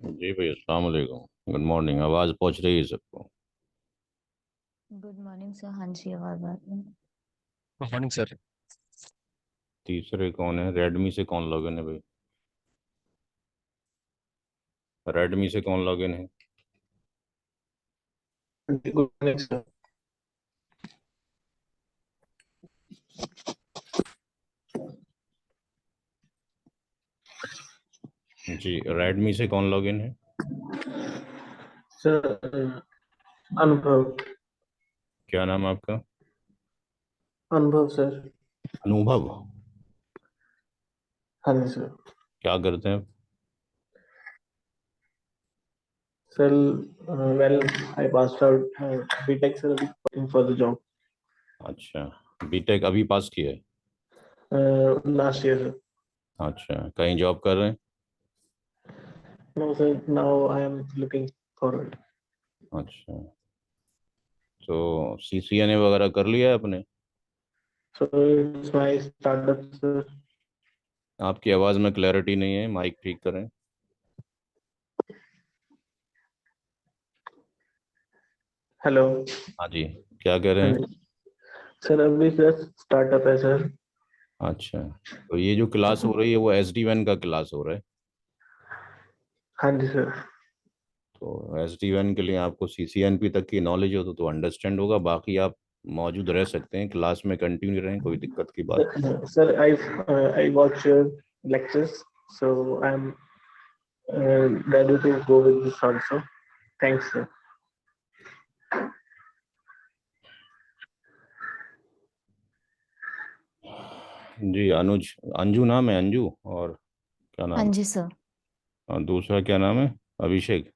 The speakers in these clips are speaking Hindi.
जी भाई, अस्सलाम वालेकुम। Good morning. आवाज़ पहुंच रही है सबको? Good morning sir. हाँ जी, आवाज आ रही है। Good morning sir. तीसरे कौन है? रेडमी से कौन लॉगिन है भाई? रेडमी से कौन लॉगिन है? Good morning sir. जी, रेडमी से कौन लॉगिन है? सर अनुभव। क्या नाम है आपका? अनुभव सर। अनुभव। हाँ जी सर। क्या करते हैं आप? Sir well I passed out B Tech sir, looking for the job अच्छा, बीटेक अभी पास किया है? Last year sir. अच्छा, कहीं जॉब कर रहे हैं? No sir, now I am looking forward. अच्छा, तो सीसीएनए वगैरह कर लिया है आपने? So it's my startup sir. आपकी आवाज़ में क्लैरिटी नहीं है, माइक ठीक करें। हेलो। हाँ जी, क्या कह रहे हाँ हैं? जी सर, अभी जस्ट स्टार्टअप है सर। अच्छा, तो ये जो क्लास हो रही है वो SD1 का क्लास हो रहा है। हाँ जी सर। तो SD1 के लिए आपको CCNP तक की नॉलेज हो तो अंडरस्टैंड होगा। बाकी आप मौजूद रह सकते हैं, क्लास में कंटिन्यू रहें, कोई दिक्कत की बात नहीं। Sir I watch your lectures, so I am ready to go with this also. Thanks sir. जी, अनुज, अंजू नाम है, अंजू। और क्या हाँ नाम जी सर। है? और दूसरा क्या नाम है? अभिषेक।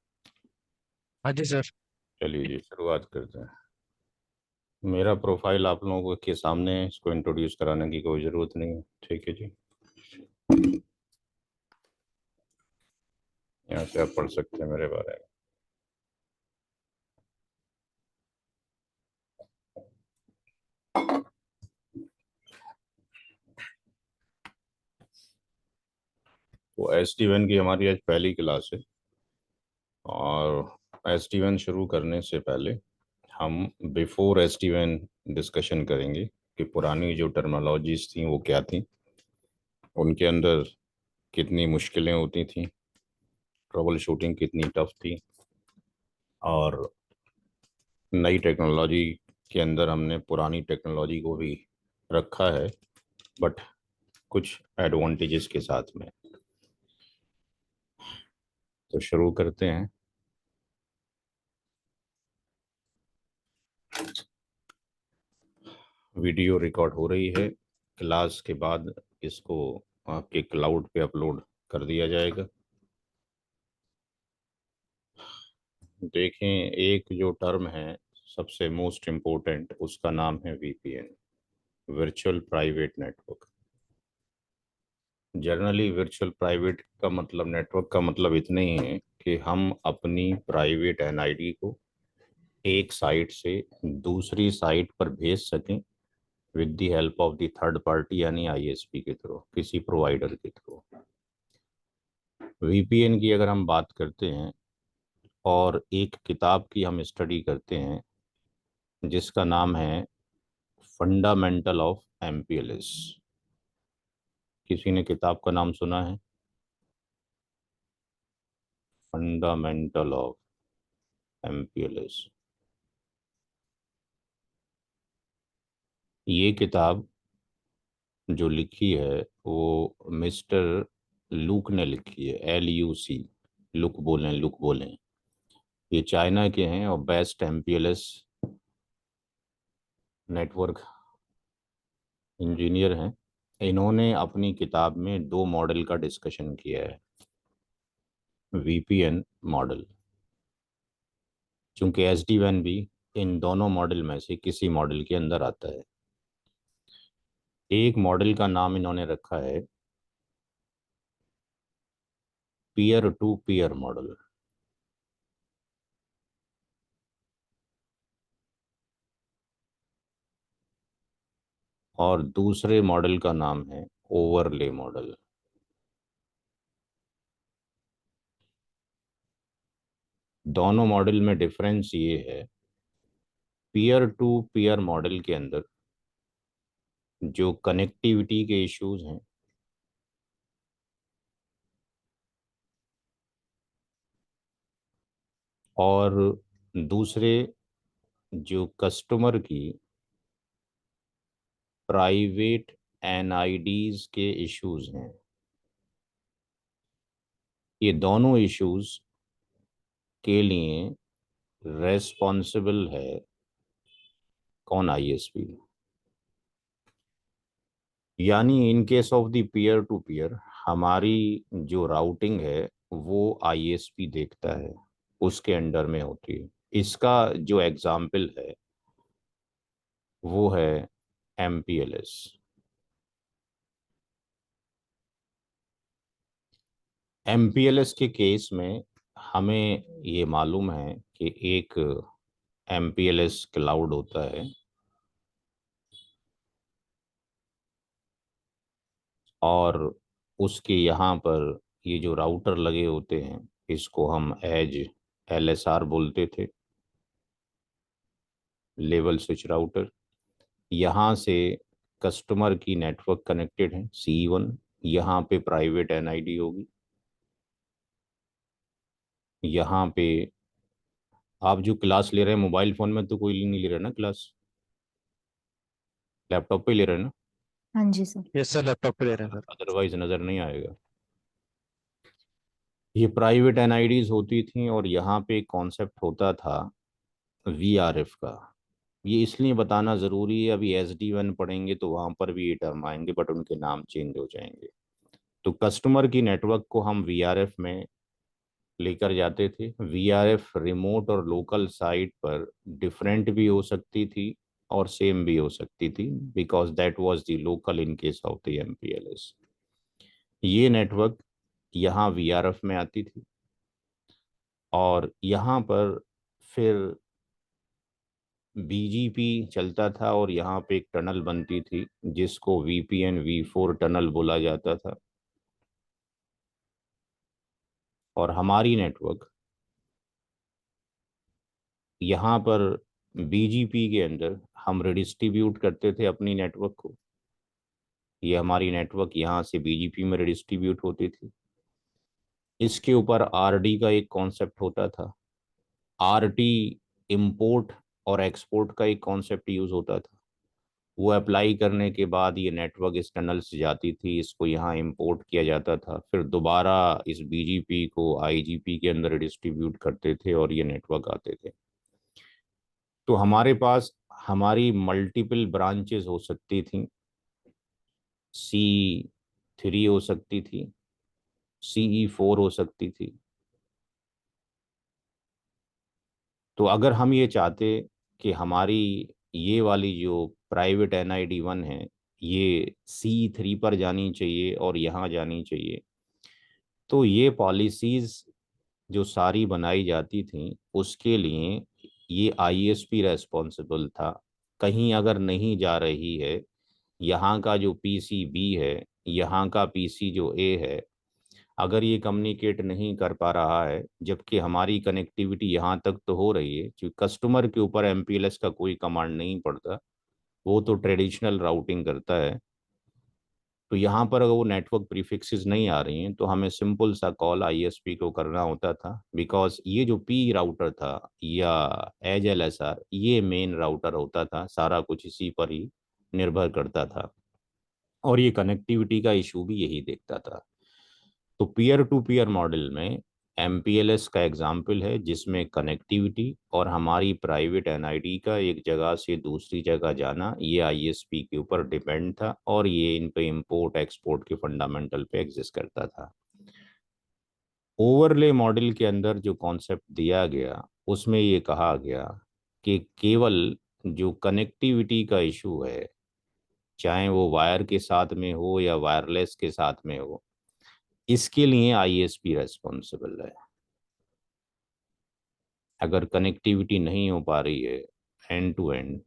हाँ जी सर। चलिए जी, शुरुआत करते हैं। मेरा प्रोफाइल आप लोगों के सामने है, इसको इंट्रोड्यूस कराने की कोई ज़रूरत नहीं है। ठीक है जी, यहाँ से आप पढ़ सकते हैं मेरे बारे में। तो SD1 की हमारी आज पहली क्लास है। और SD1 शुरू करने से पहले हम बिफोर SD1 डिस्कशन करेंगे कि पुरानी जो टर्मिनोलॉजीज थी वो क्या थी, उनके अंदर कितनी मुश्किलें होती थी, ट्रबल शूटिंग कितनी टफ थी। और नई टेक्नोलॉजी के अंदर हमने पुरानी टेक्नोलॉजी को भी रखा है, बट कुछ एडवांटेजेस के साथ में। तो शुरू करते हैं। वीडियो रिकॉर्ड हो रही है, क्लास के बाद इसको आपके क्लाउड पे अपलोड कर दिया जाएगा। देखें, एक जो टर्म है सबसे मोस्ट इम्पोर्टेंट, उसका नाम है VPN, virtual private network. Generally virtual private का मतलब, नेटवर्क का मतलब इतना ही है कि हम अपनी प्राइवेट NID को एक साइट से दूसरी साइट पर भेज सकें with the help of the third party, यानी ISP के थ्रू, किसी प्रोवाइडर के थ्रू। VPN की अगर हम बात करते हैं और एक किताब की हम स्टडी करते हैं जिसका नाम है फंडामेंटल ऑफ MPLS। किसी ने किताब का नाम सुना है? Fundamental of MPLS। ये किताब जो लिखी है वो मिस्टर लूक ने लिखी है, LUC। लुक बोलें, लुक बोलें। ये चाइना के हैं और बेस्ट MPLS नेटवर्क इंजीनियर हैं। इन्होंने अपनी किताब में दो मॉडल का डिस्कशन किया है। VPN मॉडल, चूंकि SD1 भी इन दोनों मॉडल में से किसी मॉडल के अंदर आता है। एक मॉडल का नाम इन्होंने रखा है पीयर टू पीयर मॉडल, और दूसरे मॉडल का नाम है ओवरले मॉडल। दोनों मॉडल में डिफरेंस ये है, पीयर टू पीयर मॉडल के अंदर जो कनेक्टिविटी के इश्यूज हैं और दूसरे जो कस्टमर की प्राइवेट एनआईडीज के इश्यूज हैं, ये दोनों इश्यूज के लिए रेस्पॉन्सिबल है कौन? आईएसपी। यानी in case of the peer to peer हमारी जो राउटिंग है वो आईएसपी देखता है, उसके अंडर में होती है। इसका जो एग्जाम्पल है वो है एमपीएलएस। एमपीएलएस के केस में हमें ये मालूम है कि एक एमपीएलएस क्लाउड होता है और उसके यहाँ पर ये जो राउटर लगे होते हैं इसको हम एज एलएसआर बोलते थे, लेवल स्विच राउटर। यहाँ से कस्टमर की नेटवर्क कनेक्टेड है C1, यहाँ पे प्राइवेट एनआईडी होगी। यहाँ पे आप जो क्लास ले रहे हैं मोबाइल फोन में तो कोई नहीं ले रहा ना क्लास, लैपटॉप पे ले रहे हैं ना? हाँ जी सर। यस सर, लैपटॉप पे ले रहे हैं सर। अदरवाइज नज़र नहीं आएगा। ये प्राइवेट एनआईडीज होती थी और यहाँ पे कॉन्सेप्ट होता था वीआरएफ का। ये इसलिए बताना ज़रूरी है, अभी SD1 पढ़ेंगे तो वहाँ पर भी ये टर्म आएंगे बट उनके नाम चेंज हो जाएंगे। तो कस्टमर की नेटवर्क को हम वीआरएफ में लेकर जाते थे। वीआरएफ रिमोट और लोकल साइट पर डिफरेंट भी हो सकती थी और सेम भी हो सकती थी, because that was the local in case of the MPLS. ये नेटवर्क यहाँ वीआरएफ में आती थी और यहाँ पर फिर बीजीपी चलता था और यहाँ पे एक टनल बनती थी जिसको VPN V4 टनल बोला जाता था। और हमारी नेटवर्क यहाँ पर बीजीपी के अंदर हम रिडिस्ट्रीब्यूट करते थे अपनी नेटवर्क को। ये हमारी नेटवर्क यहाँ से बीजीपी में रिडिस्ट्रीब्यूट होती थी। इसके ऊपर आरडी का एक कॉन्सेप्ट होता था। आरटी इंपोर्ट और एक्सपोर्ट का एक कॉन्सेप्ट यूज होता था। वो अप्लाई करने के बाद ये नेटवर्क इस टनल से जाती थी, इसको यहाँ इंपोर्ट किया जाता था, फिर दोबारा इस बीजीपी को आईजीपी के अंदर डिस्ट्रीब्यूट करते थे और ये नेटवर्क आते थे। तो हमारे पास हमारी मल्टीपल ब्रांचेस हो सकती थी। C3 हो सकती थी, CE4 हो सकती थी। तो अगर हम ये चाहते कि हमारी ये वाली जो प्राइवेट NID1 है ये C3 पर जानी चाहिए और यहाँ जानी चाहिए, तो ये पॉलिसीज जो सारी बनाई जाती थी उसके लिए ये ISP रेस्पॉन्सिबल था। कहीं अगर नहीं जा रही है, यहाँ का जो PCB है, यहाँ का PC जो A है, अगर ये कम्युनिकेट नहीं कर पा रहा है, जबकि हमारी कनेक्टिविटी यहाँ तक तो हो रही है, क्योंकि कस्टमर के ऊपर MPLS का कोई कमांड नहीं पड़ता, वो तो ट्रेडिशनल राउटिंग करता है। तो यहाँ पर अगर वो नेटवर्क प्रीफिक्सेस नहीं आ रही हैं तो हमें सिंपल सा कॉल ISP को करना होता था, बिकॉज ये जो P राउटर था या एज LSR ये मेन राउटर होता था, सारा कुछ इसी पर ही निर्भर करता था और ये कनेक्टिविटी का इशू भी यही देखता था। तो पीयर टू पीयर मॉडल में MPLS का एग्जाम्पल है जिसमें कनेक्टिविटी और हमारी प्राइवेट NID का एक जगह से दूसरी जगह जाना ये ISP के ऊपर डिपेंड था और ये इन पे इंपोर्ट एक्सपोर्ट के फंडामेंटल पे एग्जिस्ट करता था। ओवरले मॉडल के अंदर जो कॉन्सेप्ट दिया गया उसमें ये कहा गया कि केवल जो कनेक्टिविटी का इशू है, चाहे वो वायर के साथ में हो या वायरलेस के साथ में हो, इसके लिए ISP रेस्पॉन्सिबल है। अगर कनेक्टिविटी नहीं हो पा रही है एंड टू एंड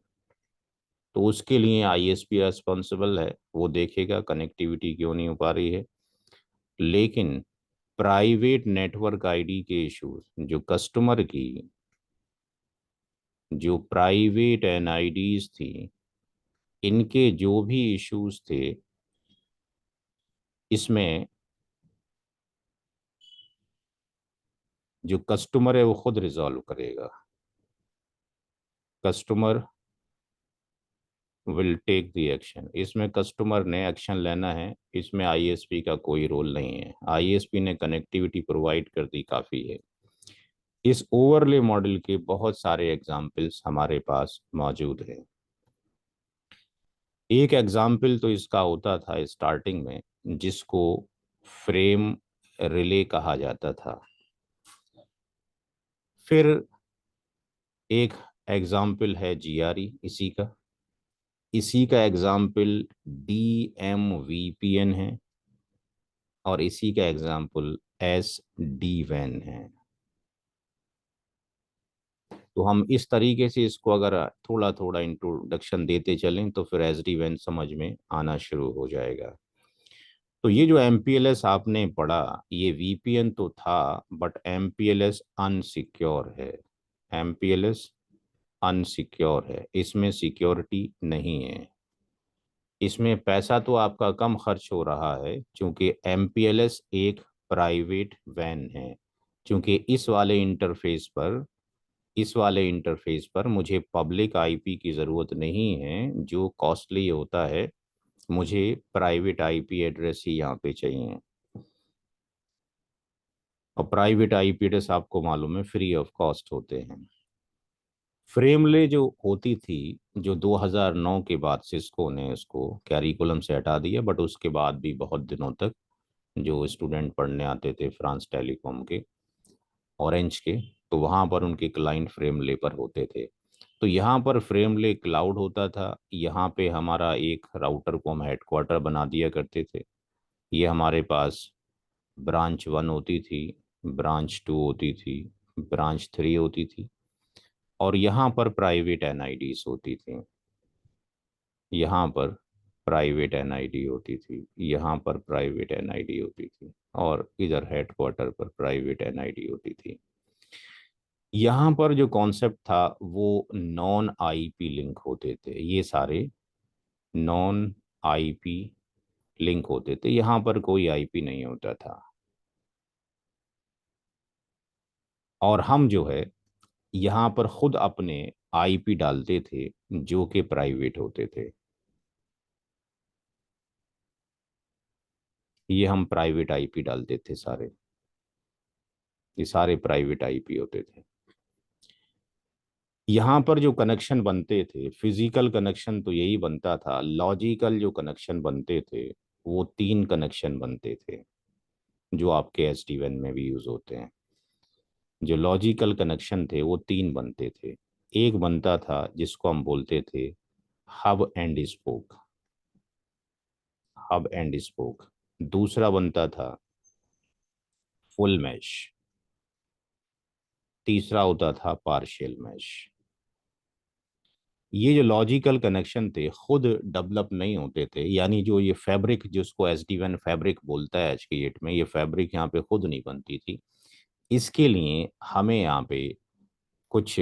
तो उसके लिए ISP रेस्पॉन्सिबल है, वो देखेगा कनेक्टिविटी क्यों नहीं हो पा रही है। लेकिन प्राइवेट नेटवर्क आईडी के इश्यूज, जो कस्टमर की जो प्राइवेट एनआईडीज थी, इनके जो भी इश्यूज थे, इसमें जो कस्टमर है वो खुद रिजॉल्व करेगा। Customer will take the action. इसमें कस्टमर ने एक्शन लेना है, इसमें आईएसपी का कोई रोल नहीं है। आईएसपी ने कनेक्टिविटी प्रोवाइड कर दी, काफ़ी है। इस ओवरले मॉडल के बहुत सारे एग्जाम्पल्स हमारे पास मौजूद हैं। एक एग्जाम्पल तो इसका होता था स्टार्टिंग में, जिसको फ्रेम रिले कहा जाता था। फिर एक एग्जाम्पल है जीआरई इसी का एग्जाम्पल डीएमवीपीएन है, और इसी का एग्जाम्पल एसडी वैन है। तो हम इस तरीके से इसको अगर थोड़ा थोड़ा इंट्रोडक्शन देते चलें तो फिर एसडी वैन समझ में आना शुरू हो जाएगा। तो ये जो एमपीएलएस आपने पढ़ा, ये वीपीएन तो था, बट एमपीएलएस अनसिक्योर है। एमपीएलएस अनसिक्योर है, इसमें सिक्योरिटी नहीं है। इसमें पैसा तो आपका कम खर्च हो रहा है, क्योंकि एमपीएलएस एक प्राइवेट वैन है। क्योंकि इस वाले इंटरफेस पर मुझे पब्लिक आईपी की ज़रूरत नहीं है, जो कॉस्टली होता है। मुझे प्राइवेट आईपी एड्रेस ही यहाँ पे चाहिए, और प्राइवेट आईपी एड्रेस आपको मालूम है फ्री ऑफ कॉस्ट होते हैं। फ्रेमले जो होती थी, जो 2009 के बाद सिस्को ने उसको कैरिकुलम से हटा दिया, बट उसके बाद भी बहुत दिनों तक जो स्टूडेंट पढ़ने आते थे फ्रांस टेलीकॉम के, ऑरेंज के, तो वहाँ पर उनके क्लाइंट फ्रेमले पर होते थे। तो यहाँ पर फ्रेमले क्लाउड होता था। यहाँ पे हमारा एक राउटर को हम हेडक्वार्टर बना दिया करते थे। ये हमारे पास ब्रांच 1 होती थी, ब्रांच 2 होती थी, ब्रांच 3 होती थी, और यहाँ पर प्राइवेट एनआईडीज होती थी। यहाँ पर प्राइवेट एनआईडी होती थी, यहाँ पर प्राइवेट एनआईडी होती थी, और इधर हेडक्वार्टर पर प्राइवेट एनआईडी होती थी। यहाँ पर जो कॉन्सेप्ट था वो नॉन आईपी लिंक होते थे। ये सारे नॉन आईपी लिंक होते थे, यहाँ पर कोई आईपी नहीं होता था। और हम जो है यहाँ पर खुद अपने आईपी डालते थे, जो कि प्राइवेट होते थे। ये हम प्राइवेट आईपी डालते थे सारे, ये सारे प्राइवेट आईपी होते थे। यहाँ पर जो कनेक्शन बनते थे, फिजिकल कनेक्शन तो यही बनता था। लॉजिकल जो कनेक्शन बनते थे, वो 3 कनेक्शन बनते थे, जो आपके एसडी वैन में भी यूज होते हैं। जो लॉजिकल कनेक्शन थे वो 3 बनते थे। एक बनता था जिसको हम बोलते थे hub and spoke, hub and spoke. दूसरा बनता था फुल मैश। तीसरा होता था पार्शियल मैश। ये जो लॉजिकल कनेक्शन थे खुद डेवलप नहीं होते थे, यानी जो ये फैब्रिक जिसको एसडी वैन फैब्रिक बोलता है आज की डेट में, ये फैब्रिक यहाँ पे खुद नहीं बनती थी। इसके लिए हमें यहाँ पे कुछ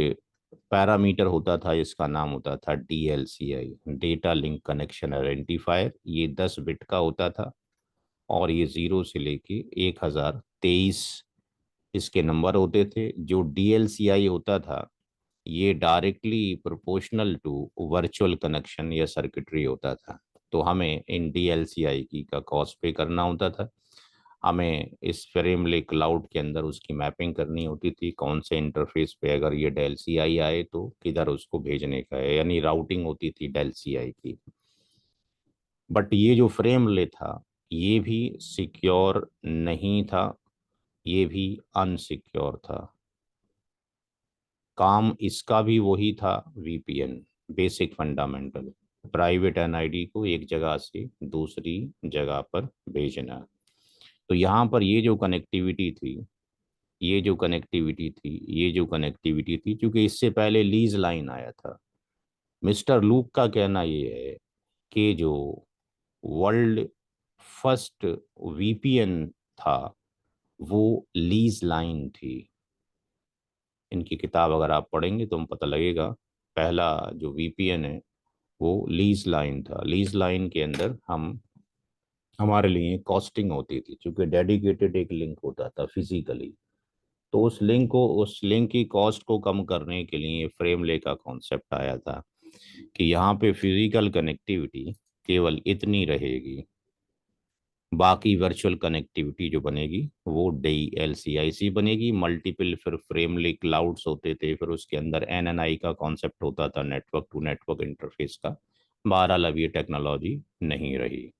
पैरामीटर होता था, इसका नाम होता था DLCI, data link connection identifier. ये 10 बिट का होता था, और ये 0 से लेके 1023 इसके नंबर होते थे। जो डीएलसीआई होता था, ये directly proportional to virtual connection या सर्किटरी होता था। तो हमें इन डीएलसीआई की का कॉस्ट पे करना होता था। हमें इस फ्रेमले क्लाउड के अंदर उसकी मैपिंग करनी होती थी, कौन से इंटरफेस पे अगर ये डेल सी आई आए तो किधर उसको भेजने का है, यानी राउटिंग होती थी डेल सी आई की। बट ये जो फ्रेमले था, ये भी सिक्योर नहीं था, ये भी अनसिक्योर था। काम इसका भी वही था, VPN, basic fundamental, private NID को एक जगह से दूसरी जगह पर भेजना। तो यहाँ पर ये जो कनेक्टिविटी थी, क्योंकि इससे पहले लीज लाइन आया था। मिस्टर लूक का कहना ये है कि जो वर्ल्ड फर्स्ट वीपीएन था, वो लीज लाइन थी। इनकी किताब अगर आप पढ़ेंगे तो पता लगेगा, पहला जो वीपीएन है वो लीज लाइन था। लीज लाइन के अंदर हम हमारे लिए कॉस्टिंग होती थी, क्योंकि डेडिकेटेड एक लिंक होता था फिजिकली। तो उस लिंक की कॉस्ट को कम करने के लिए फ्रेमले का कॉन्सेप्ट आया था कि यहाँ पे फिजिकल कनेक्टिविटी केवल इतनी रहेगी, बाकी वर्चुअल कनेक्टिविटी जो बनेगी वो DLCIC बनेगी। मल्टीपल फिर फ्रेमली क्लाउड्स होते थे, फिर उसके अंदर NNI का कॉन्सेप्ट होता था, नेटवर्क टू नेटवर्क इंटरफेस का। बहरहाल अब ये टेक्नोलॉजी नहीं रही।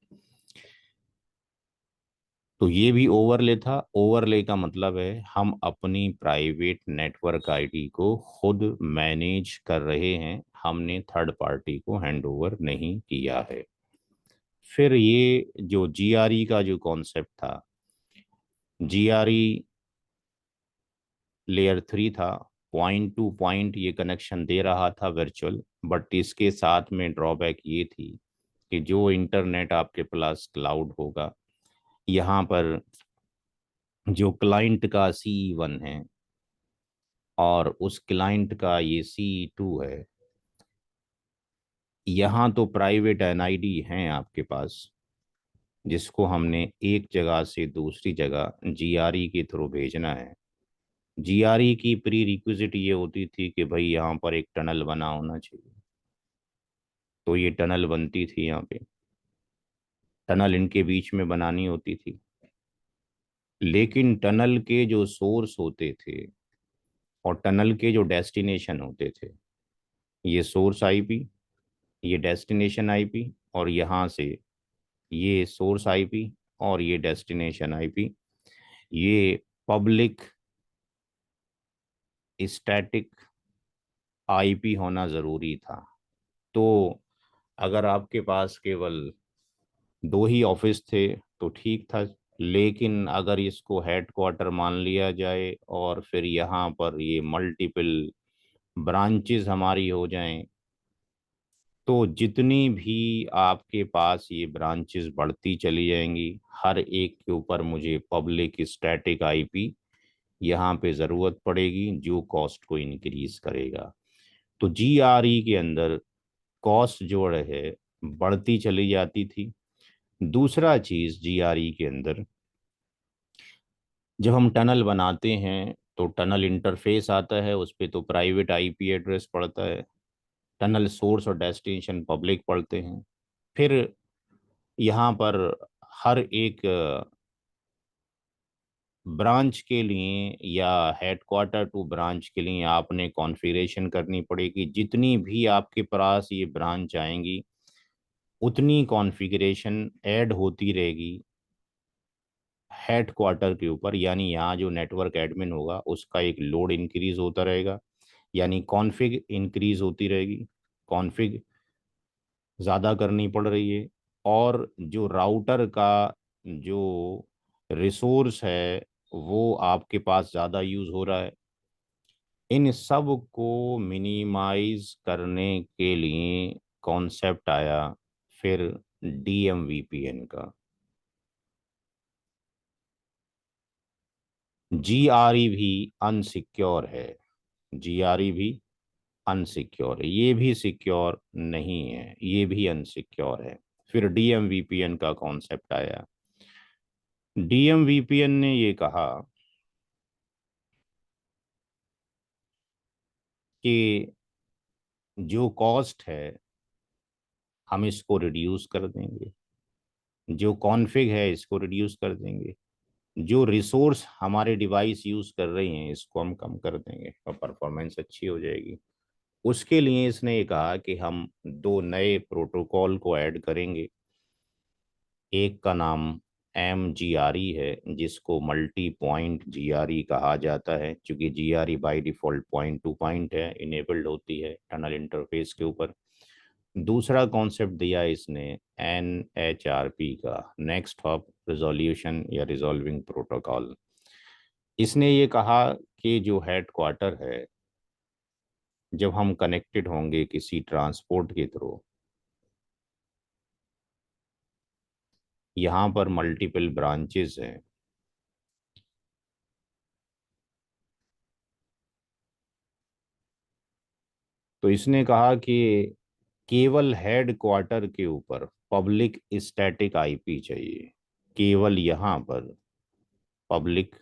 तो ये भी ओवरले था। ओवरले का मतलब है हम अपनी प्राइवेट नेटवर्क आईडी को खुद मैनेज कर रहे हैं, हमने थर्ड पार्टी को हैंड ओवर नहीं किया है। फिर ये जो GRE का जो कॉन्सेप्ट था, GRE लेयर 3 था, पॉइंट टू पॉइंट ये कनेक्शन दे रहा था वर्चुअल। बट इसके साथ में ड्रॉबैक ये थी कि जो इंटरनेट आपके पास क्लाउड होगा, यहाँ पर जो क्लाइंट का CE1 है और उस क्लाइंट का ये CE2 है, यहाँ तो प्राइवेट NID हैं आपके पास, जिसको हमने एक जगह से दूसरी जगह GRE के थ्रू भेजना है। GRE की प्री रिक्विजिट ये होती थी कि भाई यहाँ पर एक टनल बना होना चाहिए। तो ये टनल बनती थी, यहाँ पे टनल इनके बीच में बनानी होती थी। लेकिन टनल के जो सोर्स होते थे और टनल के जो डेस्टिनेशन होते थे, ये सोर्स आईपी, ये डेस्टिनेशन आईपी, और यहाँ से ये सोर्स आईपी और ये डेस्टिनेशन आईपी, ये पब्लिक स्टैटिक आईपी होना ज़रूरी था। तो अगर आपके पास केवल 2 ही ऑफिस थे तो ठीक था, लेकिन अगर इसको हेड क्वार्टर मान लिया जाए और फिर यहाँ पर ये मल्टीपल ब्रांचेस हमारी हो जाएं, तो जितनी भी आपके पास ये ब्रांचेस बढ़ती चली जाएंगी, हर एक के ऊपर मुझे पब्लिक स्टैटिक आईपी यहाँ पे ज़रूरत पड़ेगी, जो कॉस्ट को इंक्रीज करेगा। तो GRE के अंदर कॉस्ट जो है बढ़ती चली जाती थी। दूसरा चीज़ GRE के अंदर, जब हम टनल बनाते हैं तो टनल इंटरफेस आता है, उस पर तो प्राइवेट IP एड्रेस पड़ता है, टनल सोर्स और डेस्टिनेशन पब्लिक पड़ते हैं। फिर यहाँ पर हर एक ब्रांच के लिए या हेडक्वार्टर टू ब्रांच के लिए आपने कॉन्फ़िगरेशन करनी पड़ेगी। जितनी भी आपके पास ये ब्रांच आएंगी उतनी कॉन्फ़िगरेशन ऐड होती रहेगी हेड क्वार्टर के ऊपर, यानी यहाँ जो नेटवर्क एडमिन होगा उसका एक लोड इंक्रीज होता रहेगा, यानी कॉन्फ़िग इंक्रीज होती रहेगी, कॉन्फ़िग ज़्यादा करनी पड़ रही है। और जो राउटर का जो रिसोर्स है वो आपके पास ज़्यादा यूज़ हो रहा है। इन सब को मिनिमाइज करने के लिए कॉन्सेप्ट आया फिर DMVPN का। GRE भी अनसिक्योर है, GRE भी अनसिक्योर है, ये भी सिक्योर नहीं है, ये भी अनसिक्योर है। फिर DMVPN का कॉन्सेप्ट आया। DMVPN ने ये कहा कि जो कॉस्ट है हम इसको रिड्यूस कर देंगे, जो कॉन्फ़िग है इसको रिड्यूस कर देंगे, जो रिसोर्स हमारे डिवाइस यूज़ कर रही हैं इसको हम कम कर देंगे और परफॉर्मेंस अच्छी हो जाएगी। उसके लिए इसने ये कहा कि हम 2 नए प्रोटोकॉल को ऐड करेंगे। एक का नाम MGRE है, जिसको मल्टी पॉइंट GRE कहा जाता है, क्योंकि GRE by default point two point है, इनेबल्ड होती है टनल इंटरफेस के ऊपर। दूसरा कॉन्सेप्ट दिया इसने NHRP का, नेक्स्ट हॉप रिजोल्यूशन या रिजॉल्विंग प्रोटोकॉल। इसने ये कहा कि जो हेड क्वार्टर है, जब हम कनेक्टेड होंगे किसी ट्रांसपोर्ट के थ्रू, यहाँ पर मल्टीपल ब्रांचेस हैं, तो इसने कहा कि केवल हेड क्वार्टर के ऊपर पब्लिक स्टैटिक आईपी चाहिए, केवल यहां पर पब्लिक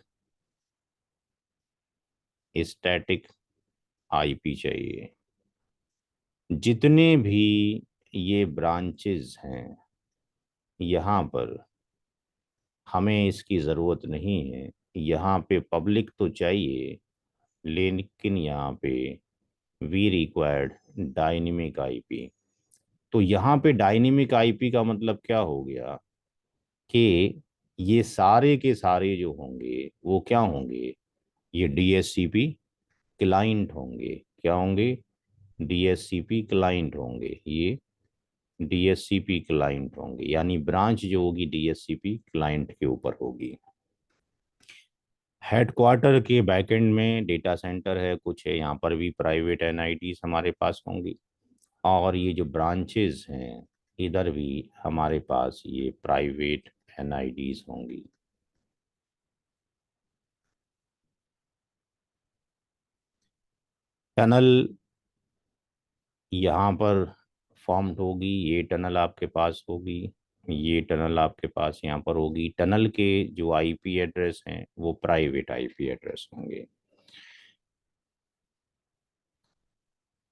स्टैटिक आईपी चाहिए। जितने भी ये ब्रांचेस हैं यहाँ पर हमें इसकी ज़रूरत नहीं है, यहाँ पे पब्लिक तो चाहिए, लेकिन यहाँ पे वी रिक्वायर्ड डायनेमिक आईपी। तो यहाँ पे डायनेमिक आईपी का मतलब क्या हो गया कि ये सारे के सारे जो होंगे वो क्या होंगे, ये डीएससीपी क्लाइंट होंगे। क्या होंगे? डीएससीपी क्लाइंट होंगे। ये डीएससीपी क्लाइंट होंगे, यानी ब्रांच जो होगी डीएससीपी क्लाइंट के ऊपर होगी। हेडक्वार्टर के बैकएंड में डेटा सेंटर है, कुछ है, यहाँ पर भी प्राइवेट एनआईटीज हमारे पास होंगी, और ये जो ब्रांचेस हैं इधर भी हमारे पास ये प्राइवेट एनआईटीज होंगी। टनल यहाँ पर फॉर्म्ड होगी, ये टनल आपके पास होगी, ये टनल आपके पास यहाँ पर होगी। टनल के जो आईपी एड्रेस हैं वो प्राइवेट आईपी एड्रेस होंगे।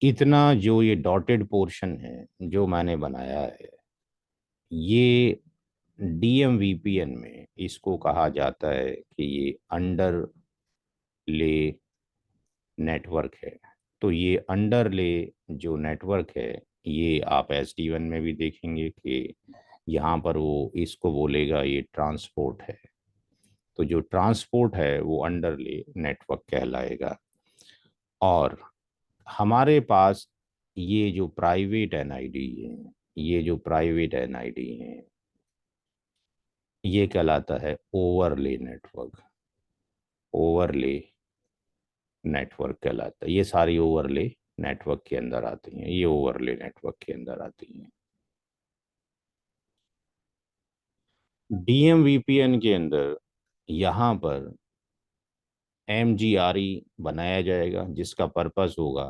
इतना जो ये डॉटेड पोर्शन है जो मैंने बनाया है, ये डीएमवीपीएन में इसको कहा जाता है कि ये अंडर ले नेटवर्क है। तो ये अंडरले जो नेटवर्क है ये आप SD1 में भी देखेंगे कि यहाँ पर वो इसको बोलेगा ये ट्रांसपोर्ट है। तो जो ट्रांसपोर्ट है वो अंडरले नेटवर्क कहलाएगा। और हमारे पास ये जो प्राइवेट एनआईडी है, ये जो प्राइवेट एनआईडी है ये कहलाता है ओवरले नेटवर्क। ओवरले नेटवर्क कहलाता है। ये सारी ओवरले नेटवर्क के अंदर आती हैं, ये ओवरले नेटवर्क के अंदर आती हैं। डीएमवीपीएन के अंदर यहाँ पर MGRE बनाया जाएगा, जिसका पर्पस होगा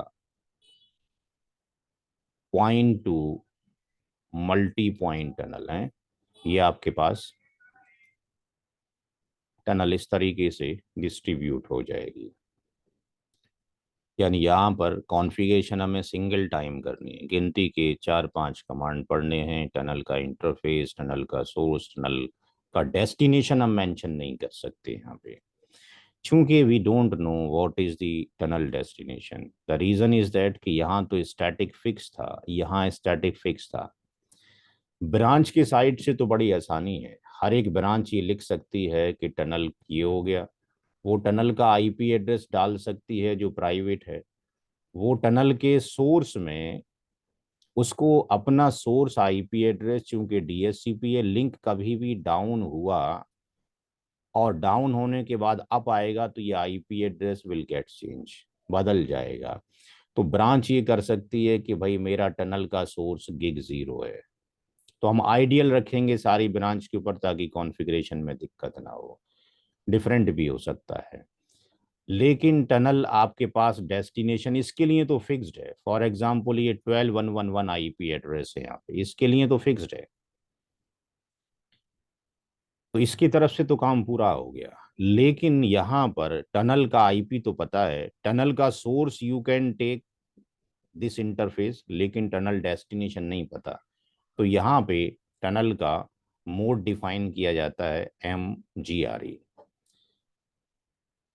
point two multi point tunnel है। ये आपके पास टनल इस तरीके से डिस्ट्रीब्यूट हो जाएगी, यानी यहाँ पर कॉन्फ़िगरेशन हमें सिंगल टाइम करनी है। गिनती के 4-5 कमांड पढ़ने हैं। टनल का इंटरफेस, टनल का सोर्स, टनल का डेस्टिनेशन हम मेंशन नहीं कर सकते यहाँ पे, क्योंकि we don't know what is the tunnel destination. The reason is that कि यहाँ तो स्टैटिक फिक्स था, यहाँ स्टैटिक फिक्स था। ब्रांच के साइड से तो बड़ी आसानी है, हर एक ब्रांच ये लिख सकती है कि टनल ये हो गया, वो टनल का आईपी एड्रेस डाल सकती है जो प्राइवेट है, वो टनल के सोर्स में उसको अपना सोर्स आईपी एड्रेस, चूंकि डीएससीपी है, लिंक कभी भी डाउन हुआ और डाउन होने के बाद अप आएगा तो ये IP address will get change, बदल जाएगा। तो ब्रांच ये कर सकती है कि भाई मेरा टनल का सोर्स गिग 0 है, तो हम आइडियल रखेंगे सारी ब्रांच के ऊपर ताकि कॉन्फ़िगरेशन में दिक्कत ना हो। डिफरेंट भी हो सकता है, लेकिन टनल आपके पास डेस्टिनेशन इसके लिए तो फिक्स्ड है। फॉर एग्जांपल ये 12111 आईपी एड्रेस है यहाँ पे, इसके लिए तो फिक्स्ड है, तो इसकी तरफ से तो काम पूरा हो गया। लेकिन यहाँ पर टनल का आईपी तो पता है, टनल का source you can take this interface, लेकिन टनल डेस्टिनेशन नहीं पता। तो यहाँ पे टनल का मोड डिफाइन किया जाता है MGRE।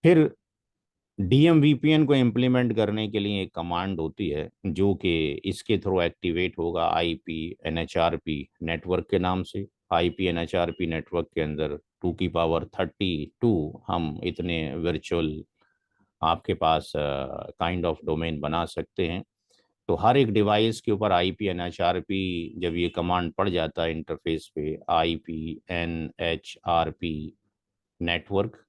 फिर डीएमवीपीएन को इम्प्लीमेंट करने के लिए एक कमांड होती है जो कि इसके थ्रू एक्टिवेट होगा, IP-NHRP नेटवर्क के नाम से। IP-NHRP नेटवर्क के अंदर 2 की पावर 32 हम इतने वर्चुअल आपके पास काइंड ऑफ डोमेन बना सकते हैं। तो हर एक डिवाइस के ऊपर IP-NHRP जब ये कमांड पड़ जाता है इंटरफेस पे, IP-NHRP नेटवर्क,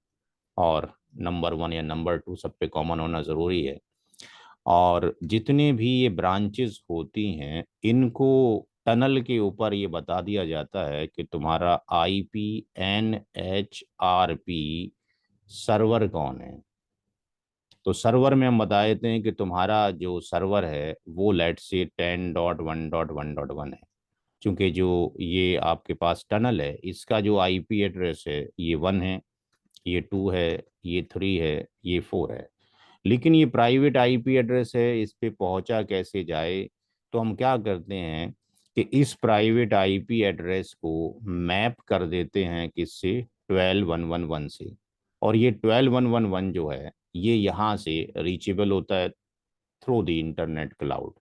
और नंबर 1 या नंबर 2 सब पे कॉमन होना ज़रूरी है। और जितने भी ये ब्रांचेस होती हैं इनको टनल के ऊपर ये बता दिया जाता है कि तुम्हारा IP-NHRP सर्वर कौन है। तो सर्वर में हम बता देते हैं कि तुम्हारा जो सर्वर है वो लेट से 10.1.1.1 है। क्योंकि जो ये आपके पास टनल है इसका जो आईपी एड्रेस है ये 1 है, ये 2 है, ये 3 है, ये 4 है। लेकिन ये प्राइवेट आईपी एड्रेस है, इस पे पहुंचा कैसे जाए? तो हम क्या करते हैं कि इस प्राइवेट आईपी एड्रेस को मैप कर देते हैं किससे, 12.1.1.1 से। और ये 12.1.1.1 जो है ये यहाँ से रीचेबल होता है थ्रू द इंटरनेट क्लाउड।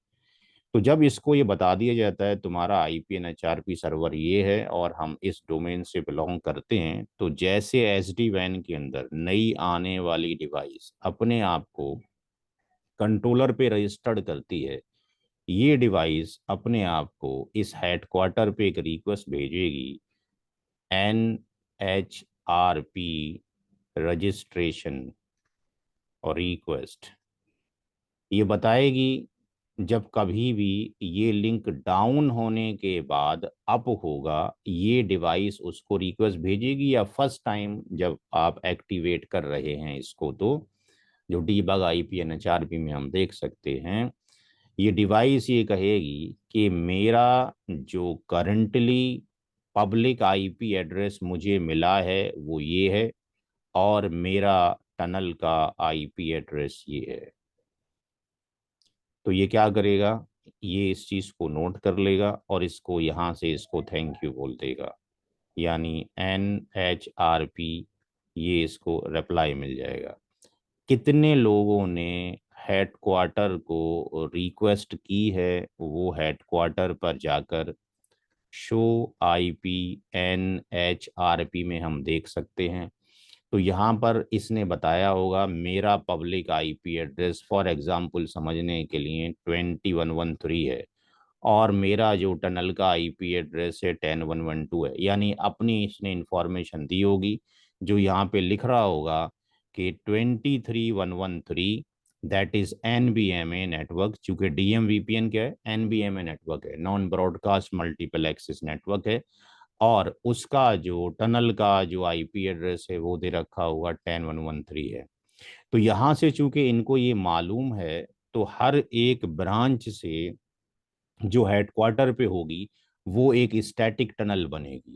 तो जब इसको ये बता दिया जाता है तुम्हारा IPNHRP सर्वर ये है और हम इस डोमेन से बिलोंग करते हैं, तो जैसे SD-WAN के अंदर नई आने वाली डिवाइस अपने आप को कंट्रोलर पे रजिस्टर्ड करती है, ये डिवाइस अपने आप को इस हेडक्वार्टर पे एक रिक्वेस्ट भेजेगी, NHRP रजिस्ट्रेशन और रिक्वेस्ट। ये बताएगी जब कभी भी ये लिंक डाउन होने के बाद अप होगा, ये डिवाइस उसको रिक्वेस्ट भेजेगी, या फर्स्ट टाइम जब आप एक्टिवेट कर रहे हैं इसको, तो जो डीबग IPNHRP में हम देख सकते हैं, ये डिवाइस ये कहेगी कि मेरा जो करंटली पब्लिक IP एड्रेस मुझे मिला है वो ये है और मेरा टनल का IP एड्रेस ये है। तो ये क्या करेगा, ये इस चीज़ को नोट कर लेगा और इसको यहाँ से इसको थैंक यू बोल देगा, यानी NHRP, ये इसको रिप्लाई मिल जाएगा। कितने लोगों ने हेडक्वार्टर को रिक्वेस्ट की है, वो हेडक्वार्टर पर जाकर शो IPNHRP में हम देख सकते हैं। तो यहाँ पर इसने बताया होगा मेरा public IP address for example समझने के लिए 2113 है और मेरा जो टनल का IP एड्रेस है 10112 है, यानी अपनी इसने इंफॉर्मेशन दी होगी। जो यहाँ पे लिख रहा होगा कि 23113 दैट इज NBMA नेटवर्क, चूंकि DMVPN क्या है, NBMA नेटवर्क है, non broadcast multiple access network है, और उसका जो टनल का जो IP एड्रेस है वो दे रखा हुआ 10113 है। तो यहाँ से चूंकि इनको ये मालूम है, तो हर एक ब्रांच से जो हेडक्वार्टर पे होगी वो एक स्टैटिक टनल बनेगी,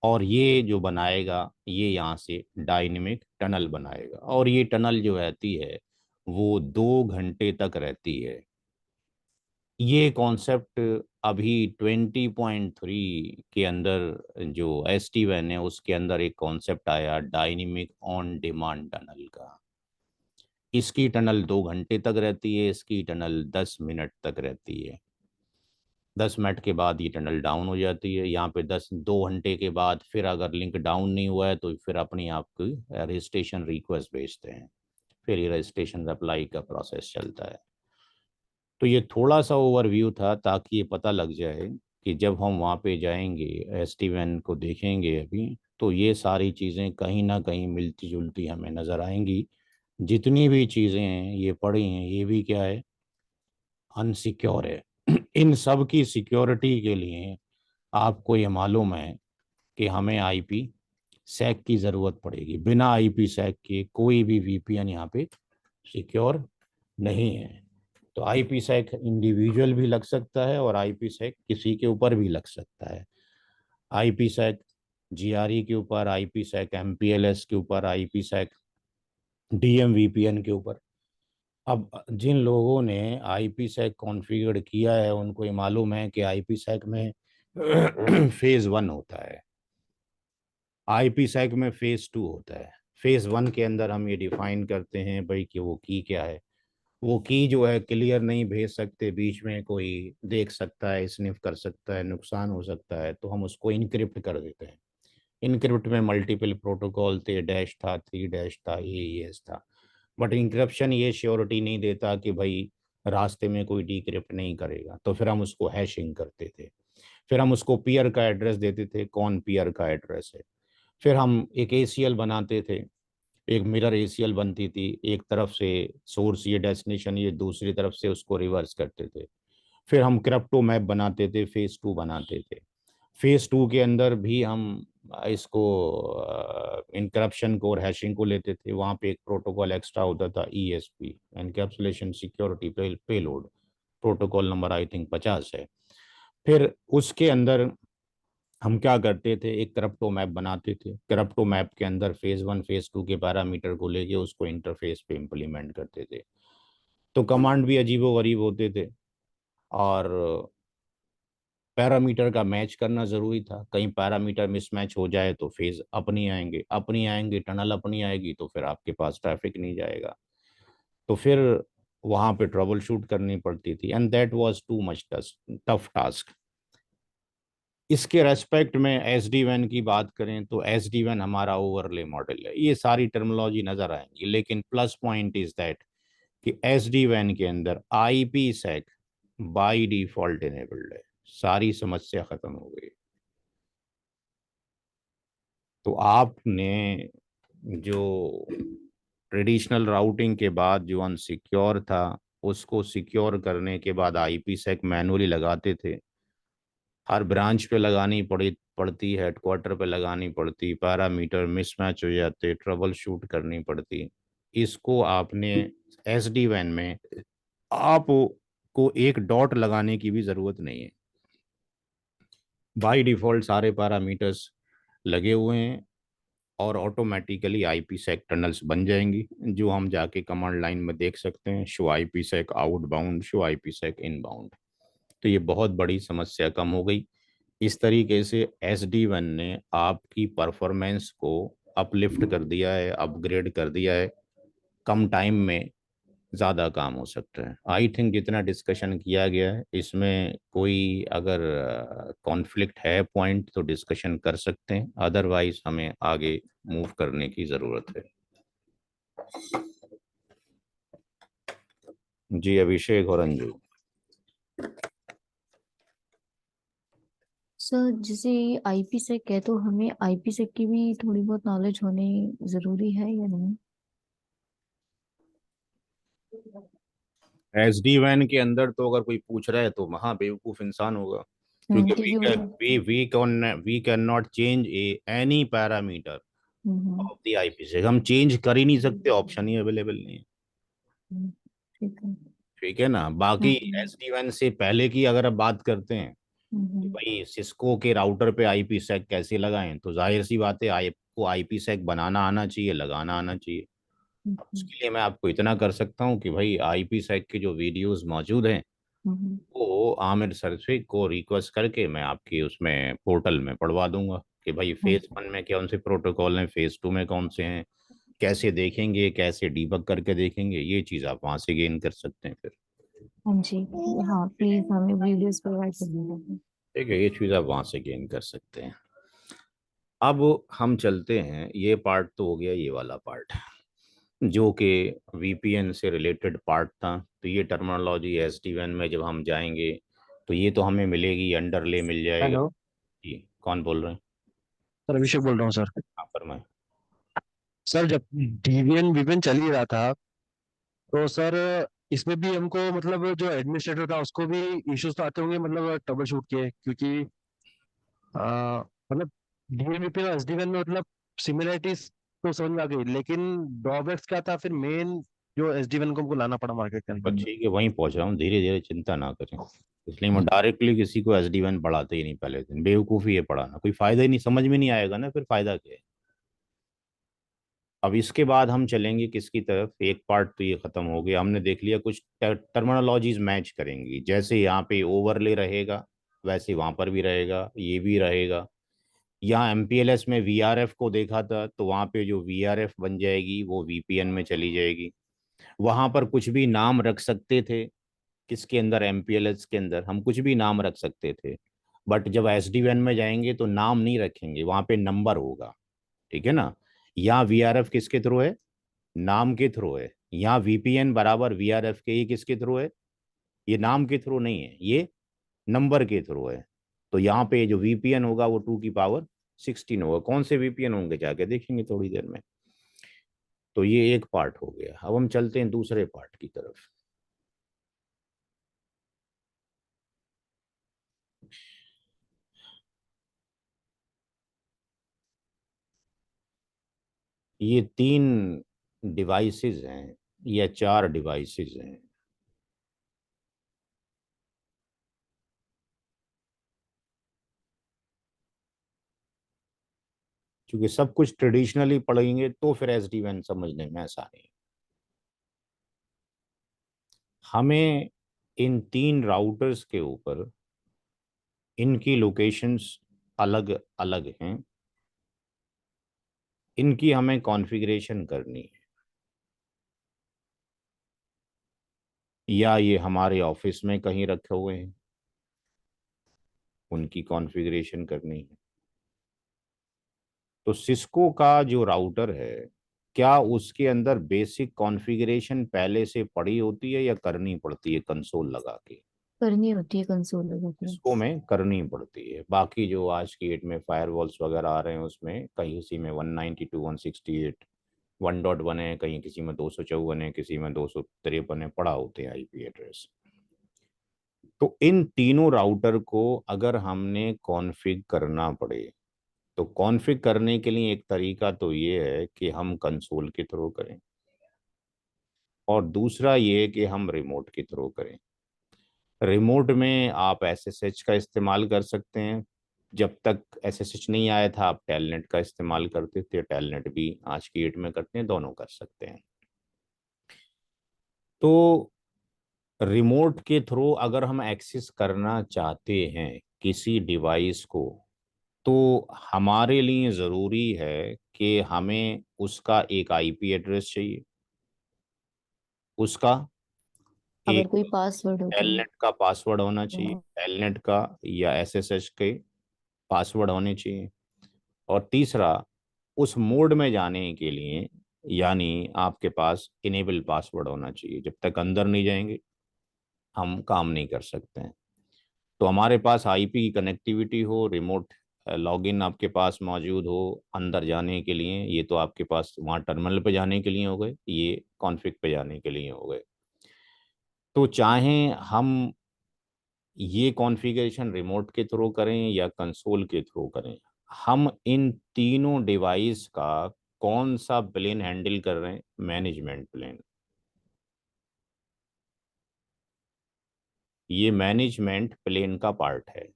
और ये जो बनाएगा ये यहाँ से डायनेमिक टनल बनाएगा, और ये टनल जो रहती है वो 2 घंटे तक रहती है। ये कॉन्सेप्ट अभी 20.3 के अंदर जो SD-WAN है उसके अंदर एक कॉन्सेप्ट आया डायनेमिक ऑन डिमांड टनल का। इसकी टनल 2 घंटे तक रहती है, इसकी टनल 10 मिनट तक रहती है। 10 मिनट के बाद ये टनल डाउन हो जाती है। यहाँ पे 2 घंटे के बाद फिर अगर लिंक डाउन नहीं हुआ है तो फिर अपनी आपकी रजिस्ट्रेशन रिक्वेस्ट भेजते हैं, फिर ये रजिस्ट्रेशन अप्लाई का प्रोसेस चलता है। तो ये थोड़ा सा ओवरव्यू था ताकि ये पता लग जाए कि जब हम वहाँ पे जाएंगे SD-WAN को देखेंगे अभी, तो ये सारी चीज़ें कहीं ना कहीं मिलती जुलती हमें नज़र आएंगी। जितनी भी चीज़ें हैं ये पड़ी हैं, ये भी क्या है, अनसिक्योर है। इन सब की सिक्योरिटी के लिए आपको ये मालूम है कि हमें IPsec की ज़रूरत पड़ेगी। बिना IPsec के कोई भी VPN यहाँ पे सिक्योर नहीं है। तो IPsec इंडिविजुअल भी लग सकता है और IPsec किसी के ऊपर भी लग सकता है। IPsec GRE के ऊपर, IPsec MPLS के ऊपर, IPsec DMVPN के ऊपर। अब जिन लोगों ने IPsec कॉन्फ़िगर किया है उनको ये मालूम है कि IPsec में फेज़ 1 होता है, IPsec में फेज़ 2 होता है। फेज़ 1 के अंदर हम ये डिफाइन करते हैं भाई कि वो की क्या है। वो की जो है क्लियर नहीं भेज सकते, बीच में कोई देख सकता है, स्निफ कर सकता है, नुकसान हो सकता है, तो हम उसको इनक्रिप्ट कर देते हैं। इनक्रिप्ट में मल्टीपल प्रोटोकॉल थे, डैश था, 3 डैश था, AES था, बट इंक्रिप्शन ये श्योरिटी नहीं देता कि भाई रास्ते में कोई डिक्रिप्ट नहीं करेगा, तो फिर हम उसको हैशिंग करते थे। फिर हम उसको पीयर का एड्रेस देते थे, कौन पीयर का एड्रेस है। फिर हम एक ACL बनाते थे, एक मिरर ACL बनती थी, एक तरफ से सोर्स ये डेस्टिनेशन, ये दूसरी तरफ से उसको रिवर्स करते थे। फिर हम क्रिप्टो मैप बनाते थे, फेज़ 2 बनाते थे। फेज 2 के अंदर भी हम इसको इनक्रप्शन को और हैशिंग को लेते थे। वहाँ पे एक प्रोटोकॉल एक्स्ट्रा होता था, ESP, encapsulation security payload, protocol number I think 50 है। फिर उसके अंदर हम क्या करते थे, एक करप्टो मैप बनाते थे। करप्टो मैप के अंदर फेज 1 फेज 2 के पैरामीटर को लेके उसको इंटरफेस पे इम्प्लीमेंट करते थे। तो कमांड भी अजीबो गरीब होते थे, और पैरामीटर का मैच करना ज़रूरी था। कहीं पैरामीटर मिसमैच हो जाए तो फेज अपनी आएंगे, अपनी आएंगे, टनल अपनी आएगी, तो फिर आपके पास ट्रैफिक नहीं जाएगा। तो फिर वहाँ पे ट्रबल शूट करनी पड़ती थी, and that was too much tough task. इसके रेस्पेक्ट में SD-WAN की बात करें तो SD-WAN हमारा ओवरले मॉडल है। ये सारी टर्मिनोलॉजी नज़र आएंगी, लेकिन प्लस पॉइंट इज़ दैट कि SD-WAN के अंदर IPsec बाय डिफॉल्ट इनेबल्ड है। सारी समस्या खत्म हो गई। तो आपने जो ट्रेडिशनल राउटिंग के बाद जो अनसिक्योर था, उसको सिक्योर करने के बाद IPsec मैनुअली लगाते थे। हर ब्रांच पे लगानी पड़ती, हेडक्वार्टर पे लगानी पड़ती, पैरामीटर मिसमैच हो जाते, ट्रबल शूट करनी पड़ती। इसको आपने SD-WAN में आपको एक डॉट लगाने की भी ज़रूरत नहीं है। बाय डिफ़ॉल्ट सारे पैरामीटर्स लगे हुए हैं, और ऑटोमेटिकली IPsec टनल्स बन जाएंगी, जो हम जाके कमांड लाइन में देख सकते हैं, show IPsec outbound, show IPsec inbound. तो ये बहुत बड़ी समस्या कम हो गई। इस तरीके से SD-WAN ने आपकी परफॉर्मेंस को अपलिफ्ट कर दिया है, अपग्रेड कर दिया है। कम टाइम में ज़्यादा काम हो सकता है। आई थिंक जितना डिस्कशन किया गया है, इसमें कोई अगर कॉन्फ्लिक्ट है पॉइंट तो डिस्कशन कर सकते हैं, अदरवाइज हमें आगे मूव करने की ज़रूरत है। जी अभिषेक और अंजू। सर जैसे IPsec है तो हमें IPsec की भी थोड़ी बहुत नॉलेज होनी जरूरी है या नहीं? SD-WAN के अंदर तो अगर कोई पूछ रहा है तो महा बेवकूफ इंसान होगा, क्योंकि क्योंकि वो तो we can not change any parameter hmm of the IPsec। हम चेंज कर ही नहीं सकते, ऑप्शन ही अवेलेबल नहीं है। हम्म, ठीक है। ठीक है ना। बाकी हम्म SD-WAN से पहले की अगर आप बात करते हैं कि हम्म भाई सिस्को के राउटर पे IPsec कैसे लगाएं, तो जाहिर सी बात है आपको IPsec बनाना आना चाहिए, लगाना आना चाहिए। हम्म उसके लिए मैं आपको इतना कर सकता हूँ कि भाई IPsec के जो वीडियोस मौजूद हैं, हम्म वो आमिर सर से को रिक्वेस्ट करके मैं आपकी उसमें पोर्टल में पढ़वा दूंगा कि भाई फेज 1 में कौन से प्रोटोकॉल हैं, फेज 2 में कौन से हैं, कैसे देखेंगे, कैसे डीबग करके देखेंगे। ये चीज़ आप वहां से गेन कर सकते हैं फिर। हाँ जी। हाँ प्लीज हमें वीडियोस प्रोवाइड कर दीजिए। ठीक है, ये चीज़ आप वहां से गेन कर सकते हैं। अब हम चलते हैं, ये पार्ट तो हो गया, ये वाला पार्ट जो कि VPN से रिलेटेड पार्ट था। तो ये टर्मिनोलॉजी SD-WAN में जब हम जाएंगे तो ये तो हमें मिलेगी, अंडरले मिल जाएगा। हेलो जी कौन बोल रहे हैं? सर, अभिषेक बोल रहा हूँ सर। हाँ फरमाएं। सर, जब डीवीएन वीपीएन चल ही रहा था तो सर इसमें भी हमको मतलब जो एडमिनिस्ट्रेटर था उसको भी इश्यूज तो आते होंगे, मतलब ट्रबल शूट के, क्योंकि मतलब डीवीएन वीपीएन और एसडीएन में मतलब सिमिलरिटीज तो समझ में आ गई, लेकिन ड्रॉबैक्स क्या था फिर मेन जो एसडीएन को हमको लाना पड़ा मार्केट के बस अंदर। ठीक है, वहीं पहुंच रहा हूँ, धीरे धीरे, चिंता ना करें। इसलिए मैं डायरेक्टली किसी को SD-WAN पढ़ाते ही नहीं पहले दिन, बेवकूफ़ी है पढ़ाना, कोई फायदा ही नहीं, समझ में नहीं आएगा ना, फिर फायदा क्या है। अब इसके बाद हम चलेंगे किसकी तरफ, एक पार्ट तो ये खत्म हो गया, हमने देख लिया कुछ टर्मिनोलॉजीज मैच करेंगी। जैसे यहाँ पे ओवरले रहेगा, वैसे वहां पर भी रहेगा, ये भी रहेगा। यहाँ MPLS में VRF को देखा था, तो वहां पे जो VRF बन जाएगी वो VPN में चली जाएगी। वहां पर कुछ भी नाम रख सकते थे, किसके अंदर, MPLS के अंदर हम कुछ भी नाम रख सकते थे। बट जब SD-WAN में जाएंगे तो नाम नहीं रखेंगे, वहां पे नंबर होगा। ठीक है ना। यहाँ VRF किसके थ्रू है, नाम के थ्रू है। यहाँ VPN बराबर VRF के ही किसके थ्रू है, ये नाम के थ्रू नहीं है, ये नंबर के थ्रू है। तो यहाँ पे जो VPN होगा वो 2 की पावर 16 होगा। कौन से VPN होंगे जाके देखेंगे थोड़ी देर में। तो ये एक पार्ट हो गया। अब हम चलते हैं दूसरे पार्ट की तरफ। ये 3 डिवाइसेस हैं या 4 डिवाइसेस हैं। क्योंकि सब कुछ ट्रेडिशनली पढ़ेंगे तो फिर एसडी वैन समझने में आसानी है। हमें इन 3 राउटर्स के ऊपर इनकी लोकेशंस अलग अलग हैं, इनकी हमें कॉन्फ़िगरेशन करनी है, या ये हमारे ऑफिस में कहीं रखे हुए हैं, उनकी कॉन्फ़िगरेशन करनी है। तो सिस्को का जो राउटर है, क्या उसके अंदर बेसिक कॉन्फ़िगरेशन पहले से पड़ी होती है या करनी पड़ती है कंसोल लगा के? करनी होती है कंसोल लगा के। इसको में करनी पड़ती है। बाकी जो आज की डेट में फायरवॉल्स वगैरह आ रहे हैं उसमें कहीं किसी में 192 168 1.1 है, कहीं किसी में 254 है, किसी में 253 है, पड़ा होते हैं आईपी एड्रेस। तो इन तीनों राउटर को अगर हमने कॉन्फ़िग करना पड़े तो कॉन्फ़िग करने के लिए एक तरीका तो ये है कि हम कंसोल के थ्रू करें, और दूसरा ये कि हम रिमोट के थ्रू करें। रिमोट में आप एसएसएच का इस्तेमाल कर सकते हैं। जब तक एसएसएच नहीं आया था आप टेलनेट का इस्तेमाल करते थे, टेलनेट भी आज की डेट में करते हैं, दोनों कर सकते हैं। तो रिमोट के थ्रू अगर हम एक्सेस करना चाहते हैं किसी डिवाइस को, तो हमारे लिए ज़रूरी है कि हमें उसका एक आईपी एड्रेस चाहिए, उसका अगर एक कोई पासवर्ड हो तो। टेलनेट का पासवर्ड होना चाहिए, हाँ, टेलनेट का या एसएसएच के पासवर्ड होने चाहिए, और तीसरा उस मोड में जाने के लिए यानी आपके पास इनेबल पासवर्ड होना चाहिए। जब तक अंदर नहीं जाएंगे हम काम नहीं कर सकते हैं। तो हमारे पास आईपी की कनेक्टिविटी हो, रिमोट लॉगिन आपके पास मौजूद हो अंदर जाने के लिए, ये तो आपके पास वहाँ टर्मिनल पे जाने के लिए हो गए, ये कॉन्फ़िग पे जाने के लिए हो गए। तो चाहें हम ये कॉन्फ़िगरेशन रिमोट के थ्रू करें या कंसोल के थ्रू करें, हम इन तीनों डिवाइस का कौन सा प्लेन हैंडल कर रहे हैं? Management plane. ये मैनेजमेंट प्लेन का पार्ट है।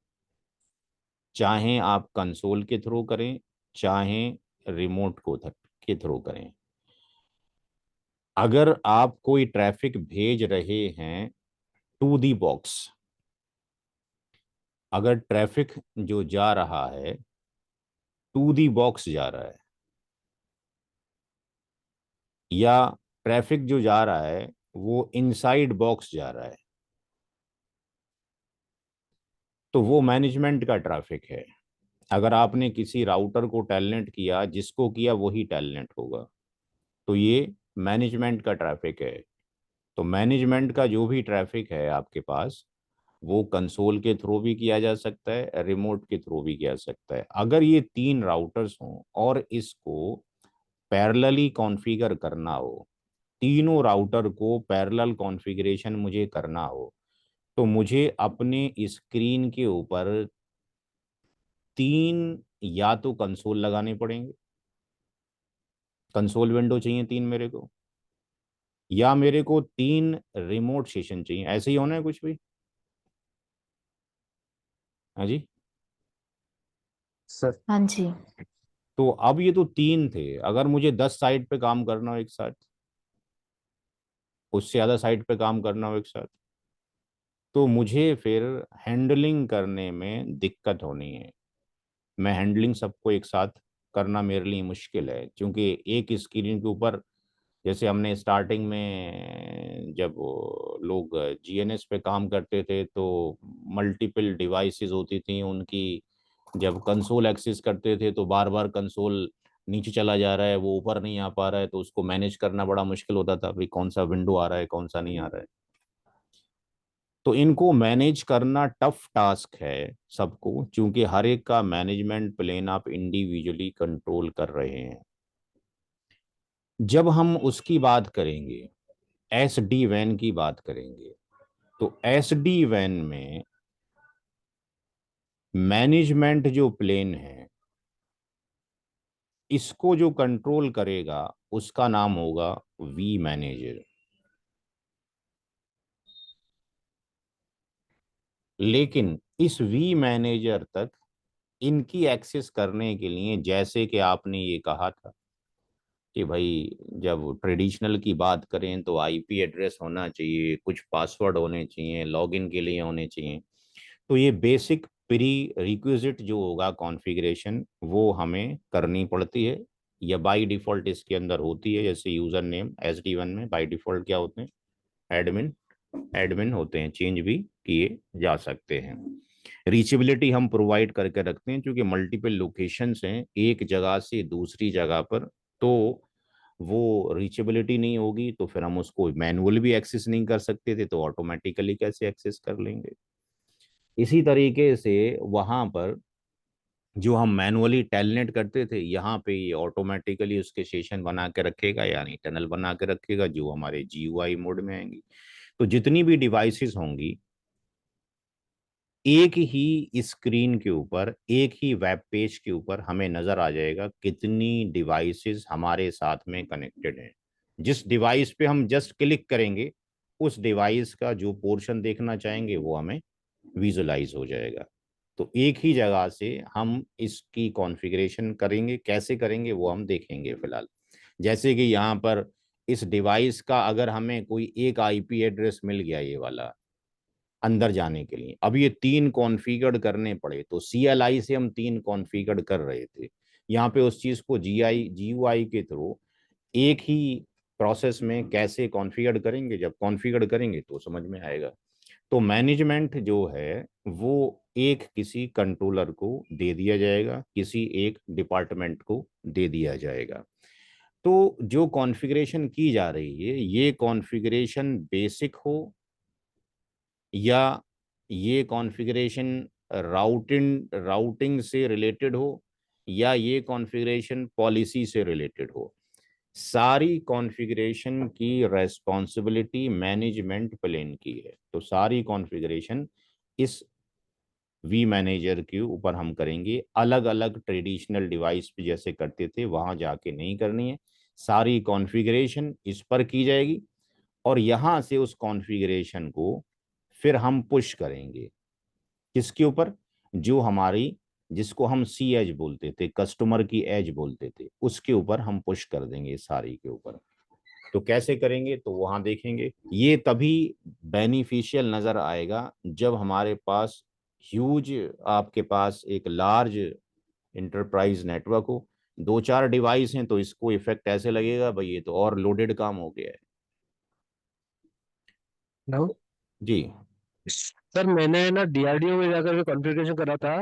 चाहें आप कंसोल के थ्रू करें, चाहें रिमोट के थ्रू करें। अगर आप कोई ट्रैफिक भेज रहे हैं टू दी बॉक्स, अगर ट्रैफिक जो जा रहा है टू दी बॉक्स जा रहा है, या ट्रैफिक जो जा रहा है वो इनसाइड बॉक्स जा रहा है, तो वो मैनेजमेंट का ट्रैफिक है। अगर आपने किसी राउटर को टेलनेट किया, जिसको किया वही टेलनेट होगा, तो ये मैनेजमेंट का ट्रैफिक है। तो मैनेजमेंट का जो भी ट्रैफिक है आपके पास, वो कंसोल के थ्रू भी किया जा सकता है, रिमोट के थ्रू भी किया जा सकता है। अगर ये 3 राउटर्स हों और इसको पैरेलली कॉन्फ़िगर करना हो, तीनों राउटर को पैरेलल कॉन्फ़िगरेशन मुझे करना हो, तो मुझे अपने स्क्रीन के ऊपर 3 या तो कंसोल लगाने पड़ेंगे, कंसोल विंडो चाहिए 3 मेरे को, या मेरे को 3 रिमोट सेशन चाहिए। ऐसे ही होना है कुछ भी? हाँ जी। सर हाँ जी। तो अब ये तो 3 थे, अगर मुझे 10 साइट पे काम करना हो एक साथ, उससे ज़्यादा साइट पे काम करना हो एक साथ, तो मुझे फिर हैंडलिंग करने में दिक्कत होनी है। मैं हैंडलिंग सबको एक साथ करना मेरे लिए मुश्किल है, क्योंकि एक स्क्रीन के ऊपर, जैसे हमने स्टार्टिंग में जब वो लोग जीएनएस पे काम करते थे तो मल्टीपल डिवाइसेस होती थी उनकी, जब कंसोल एक्सेस करते थे तो बार बार कंसोल नीचे चला जा रहा है, वो ऊपर नहीं आ पा रहा है, तो उसको मैनेज करना बड़ा मुश्किल होता था, भाई कौन सा विंडो आ रहा है कौन सा नहीं आ रहा है। तो इनको मैनेज करना टफ टास्क है सबको, क्योंकि हर एक का मैनेजमेंट प्लेन आप इंडिविजुअली कंट्रोल कर रहे हैं। जब हम उसकी बात करेंगे, एस डी वैन की बात करेंगे, तो एस डी वैन में मैनेजमेंट जो प्लेन है इसको जो कंट्रोल करेगा उसका नाम होगा वी मैनेजर। लेकिन इस वी मैनेजर तक इनकी एक्सेस करने के लिए, जैसे कि आपने ये कहा था कि भाई जब ट्रेडिशनल की बात करें तो आईपी एड्रेस होना चाहिए, कुछ पासवर्ड होने चाहिए, लॉगिन के लिए होने चाहिए, तो ये बेसिक प्री रिक्विजिट जो होगा कॉन्फ़िगरेशन वो हमें करनी पड़ती है, या बाय डिफ़ॉल्ट इसके अंदर होती है। जैसे यूज़र नेम SD1 में बाय डिफ़ॉल्ट क्या होते हैं, एडमिन एडमिन होते हैं, चेंज भी किए जा सकते हैं। रीचेबिलिटी हम प्रोवाइड करके रखते हैं, क्योंकि मल्टीपल लोकेशंस हैं एक जगह से दूसरी जगह पर, तो वो रीचेबिलिटी नहीं होगी तो फिर हम उसको मैनुअल भी एक्सेस नहीं कर सकते थे, तो ऑटोमेटिकली कैसे एक्सेस कर लेंगे। इसी तरीके से वहां पर जो हम मैनुअली टेलनेट करते थे, यहाँ पे ये ऑटोमेटिकली उसके सेशन बना के रखेगा, यानी टनल बना के रखेगा जो हमारे GUI मोड में आएंगी। तो जितनी भी डिवाइसेस होंगी एक ही स्क्रीन के ऊपर, एक ही वेब पेज के ऊपर हमें नजर आ जाएगा कितनी डिवाइसेस हमारे साथ में कनेक्टेड हैं। जिस डिवाइस पे हम जस्ट क्लिक करेंगे उस डिवाइस का जो पोर्शन देखना चाहेंगे वो हमें विजुलाइज हो जाएगा। तो एक ही जगह से हम इसकी कॉन्फ़िगरेशन करेंगे, कैसे करेंगे वो हम देखेंगे फिलहाल। जैसे कि यहाँ पर इस डिवाइस का अगर हमें कोई एक IP एड्रेस मिल गया ये वाला अंदर जाने के लिए, अब ये 3 कॉन्फ़िगर करने पड़े, तो CLI से हम 3 कॉन्फ़िगर कर रहे थे, यहाँ पे उस चीज़ को GUI के थ्रू एक ही प्रोसेस में कैसे कॉन्फ़िगर करेंगे, जब कॉन्फ़िगर करेंगे तो समझ में आएगा। तो मैनेजमेंट जो है वो एक किसी कंट्रोलर को दे दिया जाएगा, किसी एक डिपार्टमेंट को दे दिया जाएगा। तो जो कॉन्फ़िगरेशन की जा रही है ये कॉन्फ़िगरेशन बेसिक हो, या ये कॉन्फ़िगरेशन राउटिंग से रिलेटेड हो, या ये कॉन्फ़िगरेशन पॉलिसी से रिलेटेड हो, सारी कॉन्फ़िगरेशन की रेस्पॉन्सिबिलिटी मैनेजमेंट प्लेन की है। तो सारी कॉन्फ़िगरेशन इस वी मैनेजर के ऊपर हम करेंगे। अलग अलग ट्रेडिशनल डिवाइस पे जैसे करते थे वहां जाके नहीं करनी है, सारी कॉन्फ़िगरेशन इस पर की जाएगी, और यहां से उस कॉन्फ़िगरेशन को फिर हम पुश करेंगे किसके ऊपर, जो हमारी, जिसको हम सी एज बोलते थे, कस्टमर की एज बोलते थे, उसके ऊपर हम पुश कर देंगे सारी के ऊपर। तो कैसे करेंगे तो वहां देखेंगे। ये तभी बेनिफिशियल नजर आएगा जब हमारे पास ह्यूज, आपके पास एक लार्ज इंटरप्राइज नेटवर्क हो। 2-4 डिवाइस हैं तो इसको इफेक्ट ऐसे लगेगा भाई ये तो और लोडेड काम हो गया है। हेलो जी। सर, मैंने ना DRDO में जाकर कॉन्फ़िगरेशन करा था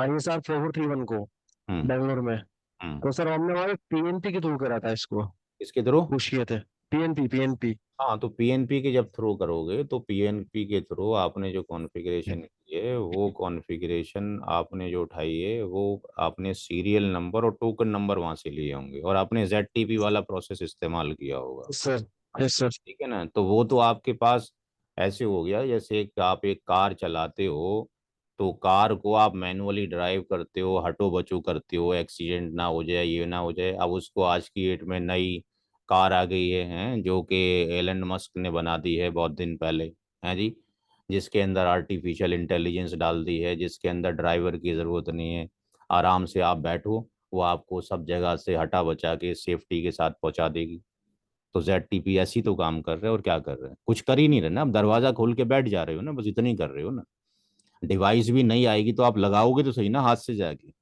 ISR 4431 को, हम्म। बेंगलोर में। हम्म। तो सर हमने वहाँ PNP के थ्रू करा था इसको, इसके थ्रू, पुश किए थे। PNP। हाँ तो PNP के जब थ्रू करोगे तो PNP के थ्रू आपने जो कॉन्फ़िगरेशन की है वो कॉन्फ़िगरेशन आपने जो उठाई है वो आपने सीरियल नंबर और टोकन नंबर वहां से लिए होंगे, और आपने ZTP वाला प्रोसेस इस्तेमाल किया होगा। Sir, yes sir. ठीक है ना, तो वो तो आपके पास ऐसे हो गया जैसे आप एक कार चलाते हो, तो कार को आप मैनुअली ड्राइव करते हो, हटो बचो करते हो, एक्सीडेंट ना हो जाए, ये ना हो जाए। अब उसको आज की डेट में नई कार आ गई है, हैं, जो कि एलन मस्क ने बना दी है बहुत दिन पहले, हैं जी, जिसके अंदर आर्टिफिशियल इंटेलिजेंस डाल दी है, जिसके अंदर ड्राइवर की ज़रूरत नहीं है, आराम से आप बैठो, वो आपको सब जगह से हटा बचा के सेफ्टी के साथ पहुंचा देगी। तो ZTP ऐसी तो काम कर रहे हैं, और क्या कर रहे हैं, कुछ कर ही नहीं रहे ना, अब दरवाजा खोल के बैठ जा रहे हो ना, बस इतना ही कर रहे हो ना। डिवाइस भी नहीं आएगी तो आप लगाओगे तो सही ना हाथ से जाके।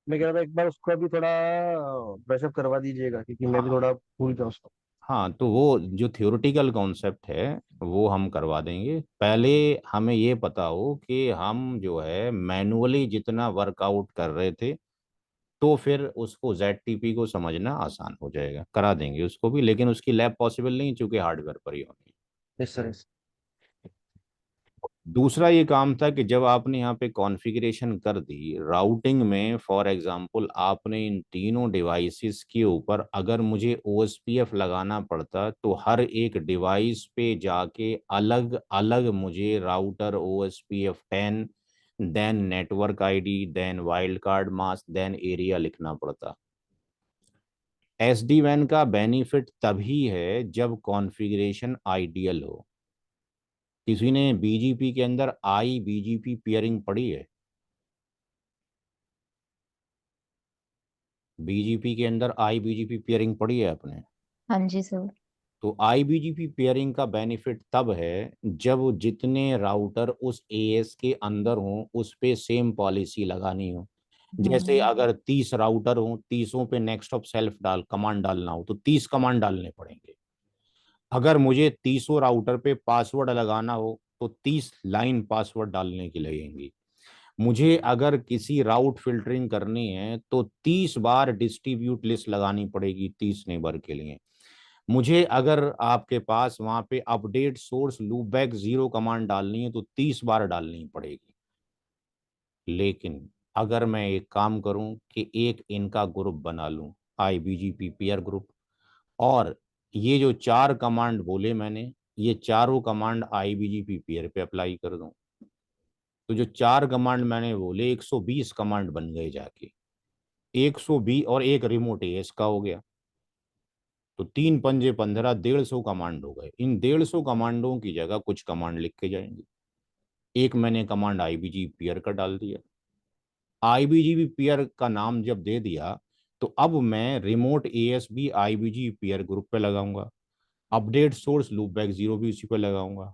मैं कह रहा था एक बार उसको भी थोड़ा ब्रशअप करवा दीजिएगा, क्योंकि मैं भी हाँ। थोड़ा भूल गया उसको। हाँ तो वो जो थियोरेटिकल कॉन्सेप्ट है वो हम करवा देंगे। पहले हमें ये पता हो कि हम जो है मैनुअली जितना वर्कआउट कर रहे थे, तो फिर उसको ZTP को समझना आसान हो जाएगा, करा देंगे उसको भी, लेकिन उसकी लैब पॉसिबल नहीं चूंकि हार्डवेयर पर ही होनी है। Yes sir, yes. दूसरा ये काम था कि जब आपने यहाँ पे कॉन्फ़िगरेशन कर दी राउटिंग में, फॉर एग्जांपल आपने इन तीनों डिवाइसेस के ऊपर अगर मुझे OSPF लगाना पड़ता तो हर एक डिवाइस पे जाके अलग अलग मुझे router OSPF 10 then network ID, then wild card mask, then area लिखना पड़ता। एसडी वैन का बेनिफिट तभी है जब कॉन्फ़िगरेशन आइडियल हो। किसी ने बीजीपी के अंदर आई बीजीपी पेयरिंग पढ़ी है? बीजीपी के अंदर आई बीजीपी पेयरिंग पढ़ी है आपने? हाँ जी सर। तो आईबीजीपी पेयरिंग का बेनिफिट तब है जब जितने राउटर उस एएस के अंदर हों उस पे सेम पॉलिसी लगानी हो। जैसे अगर 30 राउटर हो, 30 पे नेक्स्ट ऑफ सेल्फ कमांड डालना हो तो 30 कमांड डालने पड़ेंगे। अगर मुझे 30 राउटर पे पासवर्ड लगाना हो तो 30 लाइन पासवर्ड डालने की लगेंगी। मुझे अगर किसी राउट फिल्टरिंग करनी है तो 30 बार डिस्ट्रीब्यूट लिस्ट लगानी पड़ेगी 30 नेबर के लिए। मुझे अगर आपके पास वहां पे अपडेट सोर्स लूपबैक 0 कमांड डालनी है तो 30 बार डालनी पड़ेगी। लेकिन अगर मैं एक काम करूं कि एक इनका ग्रुप बना लूं, आईबीजीपी पेयर ग्रुप, और ये जो 4 कमांड बोले मैंने, ये चारों कमांड आईबीजीपी पेयर पे अप्लाई कर दूं, तो जो 4 कमांड मैंने बोले 120 कमांड बन गए जाके। 120 और एक रिमोट एएस का हो गया, तो 3 पंजे 15, 150 कमांड हो गए। इन 150 कमांडों की जगह कुछ कमांड लिख के जाएंगे। एक मैंने कमांड आईबीजी पेयर का डाल दिया। आईबीजी पेयर का नाम जब दे दिया तो अब मैं रिमोट एएस भी आईबीजी पेयर ग्रुप पे लगाऊंगा, अपडेट सोर्स लूपबैक 0 भी उसी पे लगाऊंगा,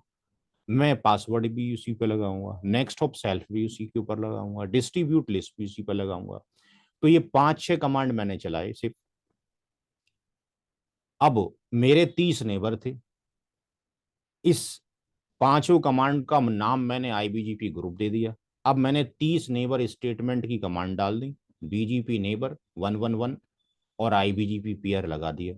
मैं पासवर्ड भी उसी पे लगाऊंगा, नेक्स्ट ऑफ सेल्फ भी उसी के ऊपर लगाऊंगा, डिस्ट्रीब्यूट लिस्ट भी उसी पे लगाऊंगा। तो ये 5-6 कमांड मैंने चलाए सिर्फ। अब मेरे 30 नेबर थे, इस पांचों कमांड का नाम मैंने आईबीजीपी ग्रुप दे दिया। अब मैंने 30 नेबर स्टेटमेंट की कमांड डाल दी, बीजीपी नेबर 111 और आईबीजीपी पेयर लगा दिया।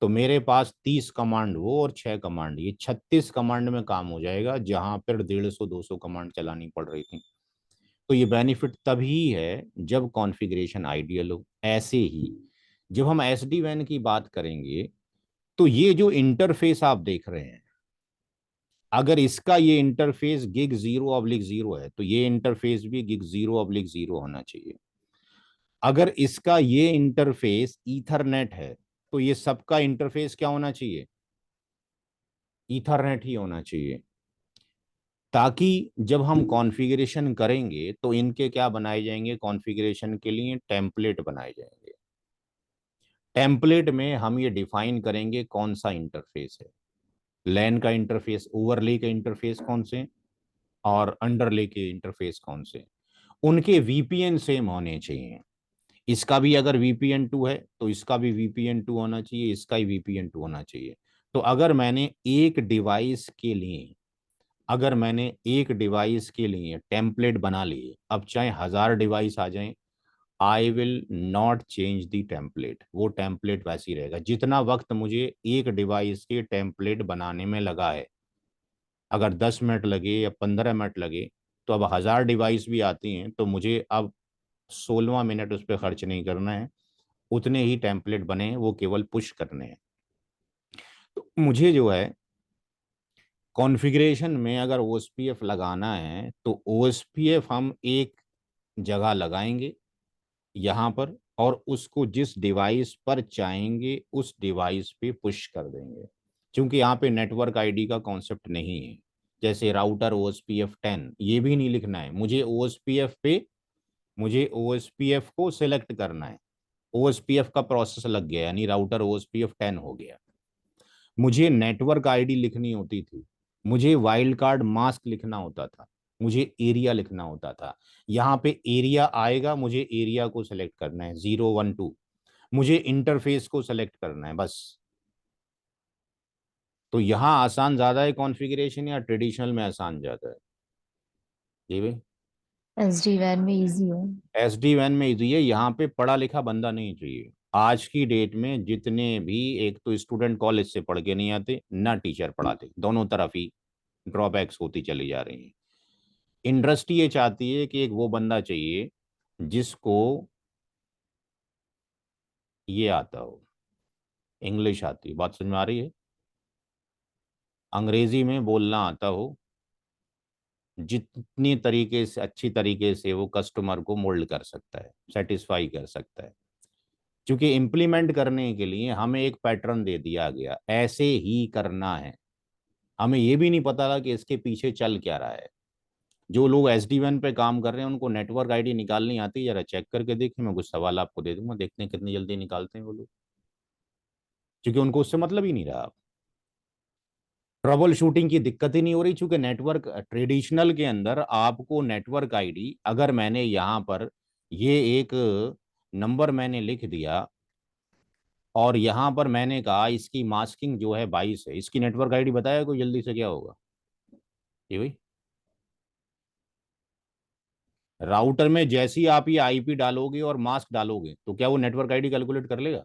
तो मेरे पास 30 कमांड वो और 6 कमांड ये, 36 कमांड में काम हो जाएगा, जहां पर 150-200 कमांड चलानी पड़ रही थी। तो ये बेनिफिट तभी है जब कॉन्फ़िगरेशन आइडियल हो। ऐसे ही जब हम एसडी वैन की बात करेंगे तो ये जो इंटरफेस आप देख रहे हैं, अगर इसका ये इंटरफेस गिग 0/0 है तो ये इंटरफेस भी गिग 0/0 होना चाहिए। अगर इसका ये इंटरफेस ईथरनेट है तो ये सबका इंटरफेस क्या होना चाहिए? ईथरनेट ही होना चाहिए, ताकि जब हम कॉन्फ़िगरेशन करेंगे तो इनके क्या बनाए जाएंगे, कॉन्फ़िगरेशन के लिए टेम्पलेट बनाए जाएंगे। टेम्पलेट में हम ये डिफाइन करेंगे कौन सा इंटरफेस है, लैन का इंटरफेस, ओवरले का इंटरफेस कौन से, और अंडरले के इंटरफेस कौन से। उनके वीपीएन सेम होने चाहिए। इसका भी अगर VPN2 है तो इसका भी VPN2 होना चाहिए, इसका ही VPN2 होना चाहिए। तो अगर मैंने एक डिवाइस के लिए टेम्पलेट बना लिए, अब चाहे 1000 डिवाइस आ जाएं, I will not change the template. वो टेम्पलेट वैसी रहेगा। जितना वक्त मुझे एक डिवाइस के टेम्पलेट बनाने में लगा है, अगर 10 मिनट लगे या 15 मिनट लगे, तो अब 1000 डिवाइस भी आती हैं तो मुझे अब 16वां मिनट उस पर खर्च नहीं करना है। उतने ही टेम्पलेट बने हैं, वो केवल पुश करने हैं। तो मुझे जो है कॉन्फ़िगरेशन में अगर ओएसपीएफ लगाना है तो ओएसपीएफ हम एक जगह लगाएंगे यहाँ पर, और उसको जिस डिवाइस पर चाहेंगे उस डिवाइस पे पुश कर देंगे। क्योंकि यहाँ पे नेटवर्क आईडी का कॉन्सेप्ट नहीं है। जैसे राउटर ओएसपीएफ 10 ये भी नहीं लिखना है मुझे ओएसपीएफ को सिलेक्ट करना है। ओएसपीएफ का प्रोसेस लग गया, यानी राउटर ओएसपीएफ 10 हो गया। मुझे नेटवर्क आईडी लिखनी होती थी, मुझे वाइल्ड कार्ड मास्क लिखना होता था, मुझे एरिया लिखना होता था। यहाँ पे एरिया आएगा, मुझे एरिया को सिलेक्ट करना है 012, मुझे इंटरफेस को सिलेक्ट करना है बस। तो यहाँ आसान ज्यादा है कॉन्फ़िगरेशन या ट्रेडिशनल में आसान ज्यादा है? जी भाई, एसडी वैन में इजी है। एसडी वैन में इजी है। यहाँ पे पढ़ा लिखा बंदा नहीं चाहिए। आज की डेट में जितने भी, एक तो स्टूडेंट कॉलेज से पढ़ के नहीं आते ना टीचर पढ़ाते, दोनों तरफ ही ड्रॉबैक्स होती चली जा रही हैं। इंडस्ट्री ये चाहती है कि एक वो बंदा चाहिए जिसको ये आता हो, इंग्लिश आती, बात समझ में आ रही है, अंग्रेजी में बोलना आता हो, जितनी तरीके से अच्छी तरीके से वो कस्टमर को मोल्ड कर सकता है, सेटिस्फाई कर सकता है। क्योंकि इम्प्लीमेंट करने के लिए हमें एक पैटर्न दे दिया गया, ऐसे ही करना है। हमें ये भी नहीं पता था कि इसके पीछे चल क्या रहा है। जो लोग SD-WAN पे काम कर रहे हैं उनको नेटवर्क आईडी निकालनी आती है, जरा चेक करके देखिए। मैं कुछ सवाल आपको दे दूंगा, देखते हैं कितनी जल्दी निकालते हैं वो लोग, क्योंकि उनको उससे मतलब ही नहीं रहा। ट्रबल शूटिंग की दिक्कत ही नहीं हो रही, क्योंकि नेटवर्क ट्रेडिशनल के अंदर आपको नेटवर्क आईडी, अगर मैंने यहाँ पर ये एक नंबर मैंने लिख दिया और यहाँ पर मैंने कहा इसकी मास्किंग जो है 22 है, इसकी नेटवर्क आईडी बताया कोई जल्दी से क्या होगा? ये भाई राउटर में जैसे ही आप ये IP डालोगे और मास्क डालोगे तो क्या वो नेटवर्क आईडी कैलकुलेट कर लेगा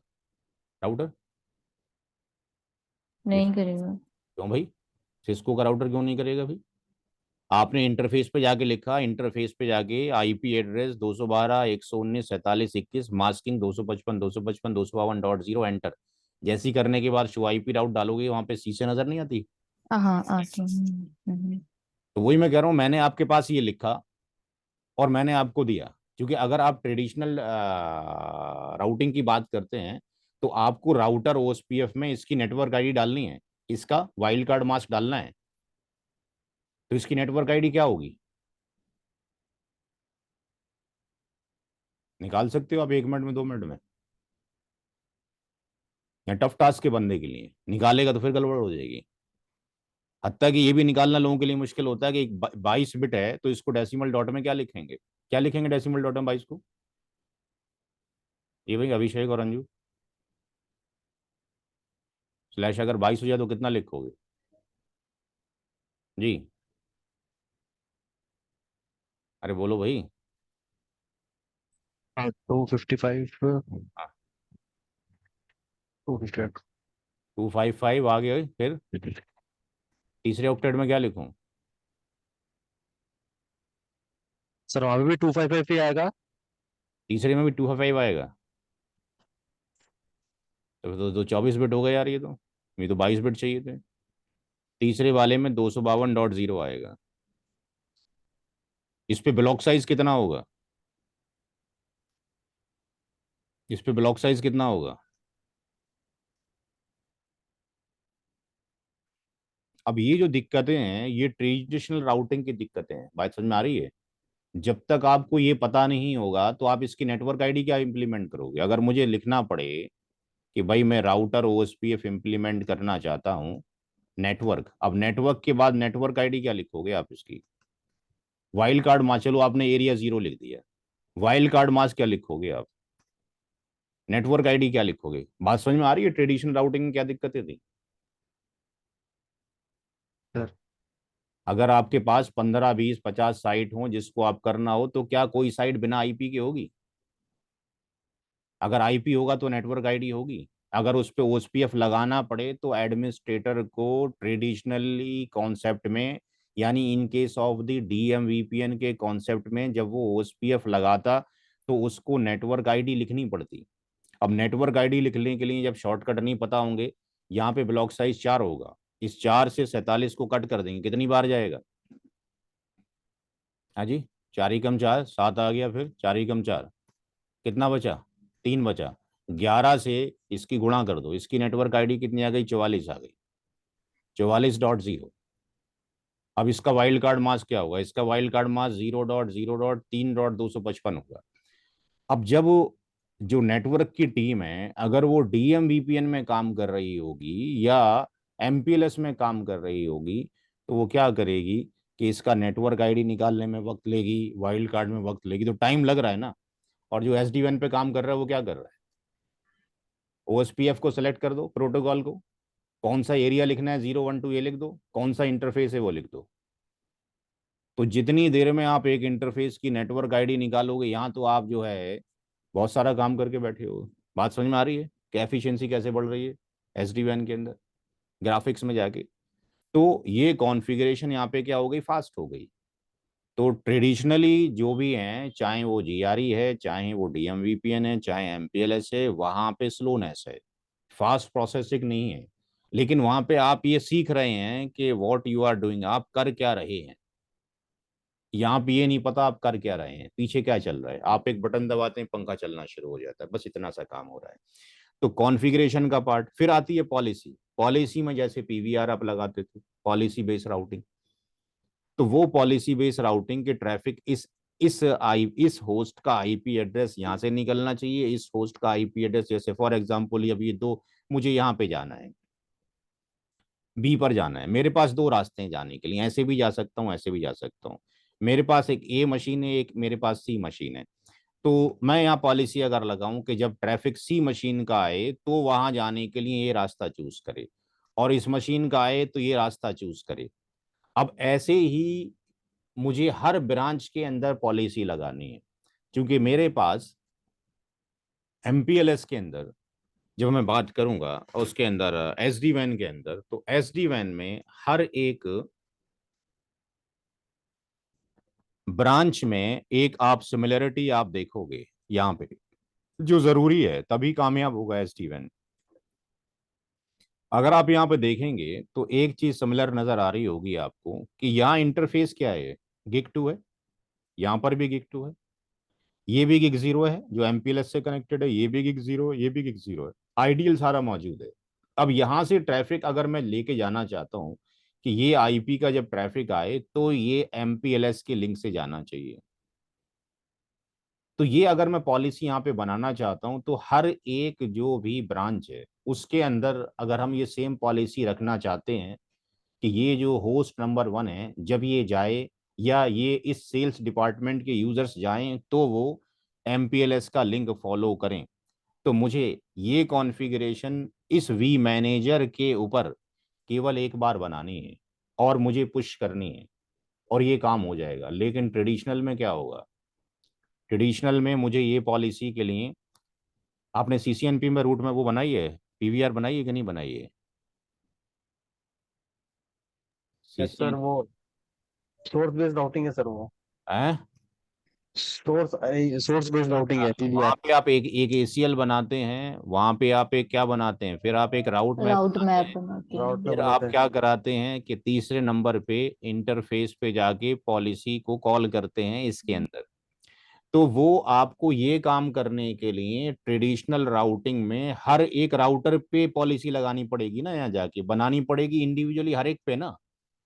राउटर? ये नहीं करेगा। क्यों भाई? सिस्को का राउटर क्यों नहीं करेगा भाई? आपने इंटरफेस पे जाके लिखा, इंटरफेस पे जाके IP एड्रेस 212.119.47.21 मास्किंग 255.255.252.0 एंटर। जैसी करने के बाद शो IP राउट डालोगे वहां पे सी से नजर नहीं आती? हाँ आती है। तो वही मैं कह रहा हूँ, मैंने आपके पास ये लिखा और मैंने आपको दिया। क्योंकि अगर आप ट्रेडिशनल राउटिंग की बात करते हैं तो आपको राउटर OSPF में इसकी नेटवर्क आईडी डालनी है, इसका वाइल्ड कार्ड मास्क डालना है। तो इसकी नेटवर्क आईडी क्या होगी? निकाल सकते हो आप 1 मिनट में, 2 मिनट में? या टफ टास्क के बंदे के लिए निकालेगा तो फिर गड़बड़ हो जाएगी। हत्ता कि ये भी निकालना लोगों के लिए मुश्किल होता है कि 22 बिट है तो इसको डेसिमल डॉट में क्या लिखेंगे? क्या लिखेंगे डेसिमल डॉट में 22 को? ये भाई अभिषेक और अंजू, स्लैश अगर 22 हो जाए तो कितना लिखोगे जी? अरे बोलो भाई। 255 हाँ, 258 255 आ गया। फिर तीसरे ऑक्टेट में क्या लिखूं? सर वहां पे भी 255 ही आएगा। तीसरे में भी 255 आएगा? तो 24 बिट हो गए यार, ये तो 22 बिट चाहिए थे। तीसरे वाले में 252.0 आएगा। इस पे ब्लॉक साइज कितना होगा? इस पे ब्लॉक साइज कितना होगा? अब ये जो दिक्कतें हैं ये ट्रेडिशनल राउटिंग की दिक्कतें हैं, बात समझ में आ रही है? जब तक आपको ये पता नहीं होगा तो आप इसकी नेटवर्क आईडी क्या इंप्लीमेंट करोगे? अगर मुझे लिखना पड़े कि भाई मैं राउटर OSPF इंप्लीमेंट करना चाहता हूँ नेटवर्क, अब नेटवर्क के बाद नेटवर्क आईडी क्या लिखोगे आप इसकी? वाइल्ड कार्ड मास, चलो आपने एरिया 0 लिख दिया, वाइल्ड कार्ड मास क्या लिखोगे आप? नेटवर्क आईडी क्या लिखोगे? बात समझ में आ रही है ट्रेडिशनल राउटिंग में क्या दिक्कतें थी? सर अगर आपके पास 15 20 50 साइट हो जिसको आप करना हो तो क्या कोई साइट बिना IP के होगी? अगर IP होगा तो नेटवर्क आईडी होगी। अगर उस पर OSPF लगाना पड़े तो एडमिनिस्ट्रेटर को ट्रेडिशनली कॉन्सेप्ट में, यानी in case of the DMVPN के कॉन्सेप्ट में, जब वो OSPF लगाता तो उसको नेटवर्क आईडी लिखनी पड़ती। अब नेटवर्क आईडी लिखने के लिए जब शॉर्टकट नहीं पता होंगे, यहाँ पे ब्लॉक साइज 4 होगा, इस 4 से 47 को कट कर देंगे, कितनी बार जाएगा? हाँ जी, 4 ही कम 4 7 आ गया, फिर 4 ही कम 4 कितना बचा? 3 बचा। 11 से इसकी गुणा कर दो, इसकी नेटवर्क आईडी कितनी आ गई? 44 आ गई, 44.0। अब इसका वाइल्ड कार्ड मास क्या होगा? इसका वाइल्ड कार्ड मास 0.0.3.255 होगा। अब जब जो नेटवर्क की टीम है अगर वो DMVPN में काम कर रही होगी या MPLS में काम कर रही होगी तो वो क्या करेगी कि इसका नेटवर्क आईडी निकालने में वक्त लेगी, वाइल्ड कार्ड में वक्त लेगी, तो टाइम लग रहा है ना। और जो SD-WAN पे काम कर रहा है वो क्या कर रहा है? OSPF को सेलेक्ट कर दो, प्रोटोकॉल को, कौन सा एरिया लिखना है 012 ये लिख दो, कौन सा इंटरफेस है वो लिख दो। तो जितनी देर में आप एक इंटरफेस की नेटवर्क आईडी निकालोगे, यहाँ तो आप जो है बहुत सारा काम करके बैठे हो। बात समझ में आ रही है कि एफिशिएंसी कैसे बढ़ रही है SD-WAN के अंदर, ग्राफिक्स में जाके? तो ये कॉन्फ़िगरेशन यहाँ पे क्या हो गई? फास्ट हो गई। तो ट्रेडिशनली जो भी हैं, चाहे वो GRE है, चाहे वो DMVPN है, चाहे MPLS है, वहाँ पे स्लोनेस है, फास्ट प्रोसेसिंग नहीं है। लेकिन वहाँ पे आप ये सीख रहे हैं कि व्हाट यू आर डूइंग, आप कर क्या रहे हैं। यहाँ पे ये नहीं पता आप कर क्या रहे हैं, पीछे क्या चल रहा है, आप एक बटन दबाते हैं पंखा चलना शुरू हो जाता है, बस इतना सा काम हो रहा है। तो कॉन्फ़िगरेशन का पार्ट। फिर आती है पॉलिसी। पॉलिसी में जैसे पीवीआर आप लगाते थे, पॉलिसी बेस्ड राउटिंग, तो वो पॉलिसी बेस्ड राउटिंग के ट्रैफिक इस होस्ट का आईपी एड्रेस यहाँ से निकलना चाहिए, इस होस्ट का आईपी एड्रेस, जैसे फॉर एग्जांपल अब ये दो, मुझे यहाँ पे जाना है, बी पर जाना है, मेरे पास दो रास्ते हैं जाने के लिए, ऐसे भी जा सकता हूँ, ऐसे भी जा सकता हूँ। मेरे पास एक ए मशीन है, एक मेरे पास सी मशीन है। तो मैं यहाँ पॉलिसी अगर लगाऊं कि जब ट्रैफिक सी मशीन का आए तो वहां जाने के लिए ये रास्ता चूज करे, और इस मशीन का आए तो ये रास्ता चूज करे। अब ऐसे ही मुझे हर ब्रांच के अंदर पॉलिसी लगानी है, क्योंकि मेरे पास एमपीएलएस के अंदर जब मैं बात करूंगा उसके अंदर एसडी वैन के अंदर, तो एसडी वैन में हर एक ब्रांच में एक आप सिमिलरिटी आप देखोगे यहाँ पे, जो जरूरी है, तभी कामयाब होगा एसडी वैन। अगर आप यहाँ पे देखेंगे तो एक चीज सिमिलर नजर आ रही होगी आपको कि यहाँ इंटरफेस क्या है, गिग 2 है, यहाँ पर भी गिग 2 है, ये भी गिग 0 है जो एमपीएलएस से कनेक्टेड है, ये भी गिग 0 है, ये भी गिग 0 है, आइडियल सारा मौजूद है। अब यहाँ से ट्रैफिक अगर मैं लेके जाना चाहता हूँ कि ये आईपी का जब ट्रैफिक आए तो ये एमपीएलएस के लिंक से जाना चाहिए, तो ये अगर मैं पॉलिसी यहाँ पे बनाना चाहता हूँ तो हर एक जो भी ब्रांच है उसके अंदर अगर हम ये सेम पॉलिसी रखना चाहते हैं कि ये जो होस्ट नंबर 1 है जब ये जाए या ये इस सेल्स डिपार्टमेंट के यूजर्स जाएं तो वो एमपीएलएस का लिंक फॉलो करें, तो मुझे ये कॉन्फ़िगरेशन इस वी मैनेजर के ऊपर केवल एक बार बनानी है और मुझे पुश करनी है और ये काम हो जाएगा। लेकिन ट्रेडिशनल में क्या होगा, ट्रेडिशनल में मुझे ये पॉलिसी के लिए, आपने सीसीएनपी में रूट में वो बनाई है, पीवीआर बनाई है कि नहीं बनाई है? यस सर, सीसीएन वो सोर्स बेस्ड राउटिंग है सर, वो है, सोर्स बेस्ड राउटिंग है वहां पीवीआर। पे आप एक एसीएल बनाते हैं, वहां पे आप एक क्या बनाते हैं, फिर आप एक राउट मैप राउट बनाते मैप हैं, बनाते राउट में हैं। फिर बनाते आप हैं। क्या कराते हैं कि तीसरे नंबर पे इंटरफेस पे जाके पॉलिसी को कॉल करते हैं इसके अंदर। तो वो आपको ये काम करने के लिए ट्रेडिशनल राउटिंग में हर एक राउटर पे पॉलिसी लगानी पड़ेगी ना, यहाँ जाके बनानी पड़ेगी इंडिविजुअली हर एक पे ना।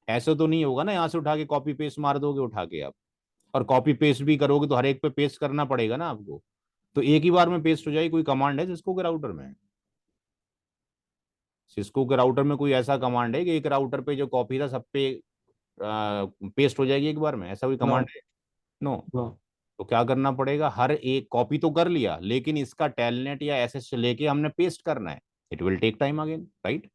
ऐसा तो नहीं होगा ना यहाँ से उठा के कॉपी पेस्ट मार दोगे उठा के आप, और कॉपी पेस्ट भी करोगे तो हर एक पे पेस्ट करना पड़ेगा ना आपको। तो एक ही बार में पेस्ट हो जाएगी। कोई कमांड है सिस्को के राउटर में, सिस्को के राउटर में कोई ऐसा कमांड है कि एक राउटर पे जो कॉपी था सब पे पेस्ट हो जाएगी एक बार में, ऐसा कोई नो। कमांड है? नो। नो। तो क्या करना पड़ेगा, हर एक कॉपी तो कर लिया लेकिन इसका टेलनेट या एसएस लेके हमने पेस्ट करना है, it will take time again, right.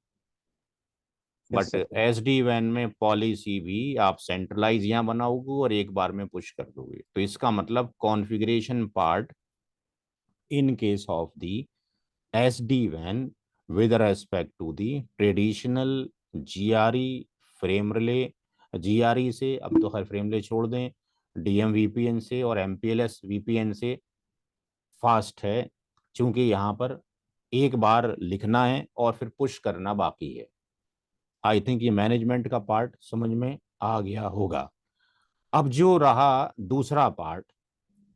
Yes but sir. SD वैन में पॉलिसी भी आप सेंट्रलाइज यहाँ बनाओगे और एक बार में पुश कर दोगे, तो इसका मतलब configuration part in case of the SD वैन with respect to the traditional GRE frame relay, GRE से अब तो खैर फ्रेम रिले छोड़ दें, डीएम वीपीएन से और एमपीएलएस वीपीएन से फास्ट है, क्योंकि यहाँ पर एक बार लिखना है और फिर पुश करना बाकी है। आई थिंक ये मैनेजमेंट का पार्ट समझ में आ गया होगा। अब जो रहा दूसरा पार्ट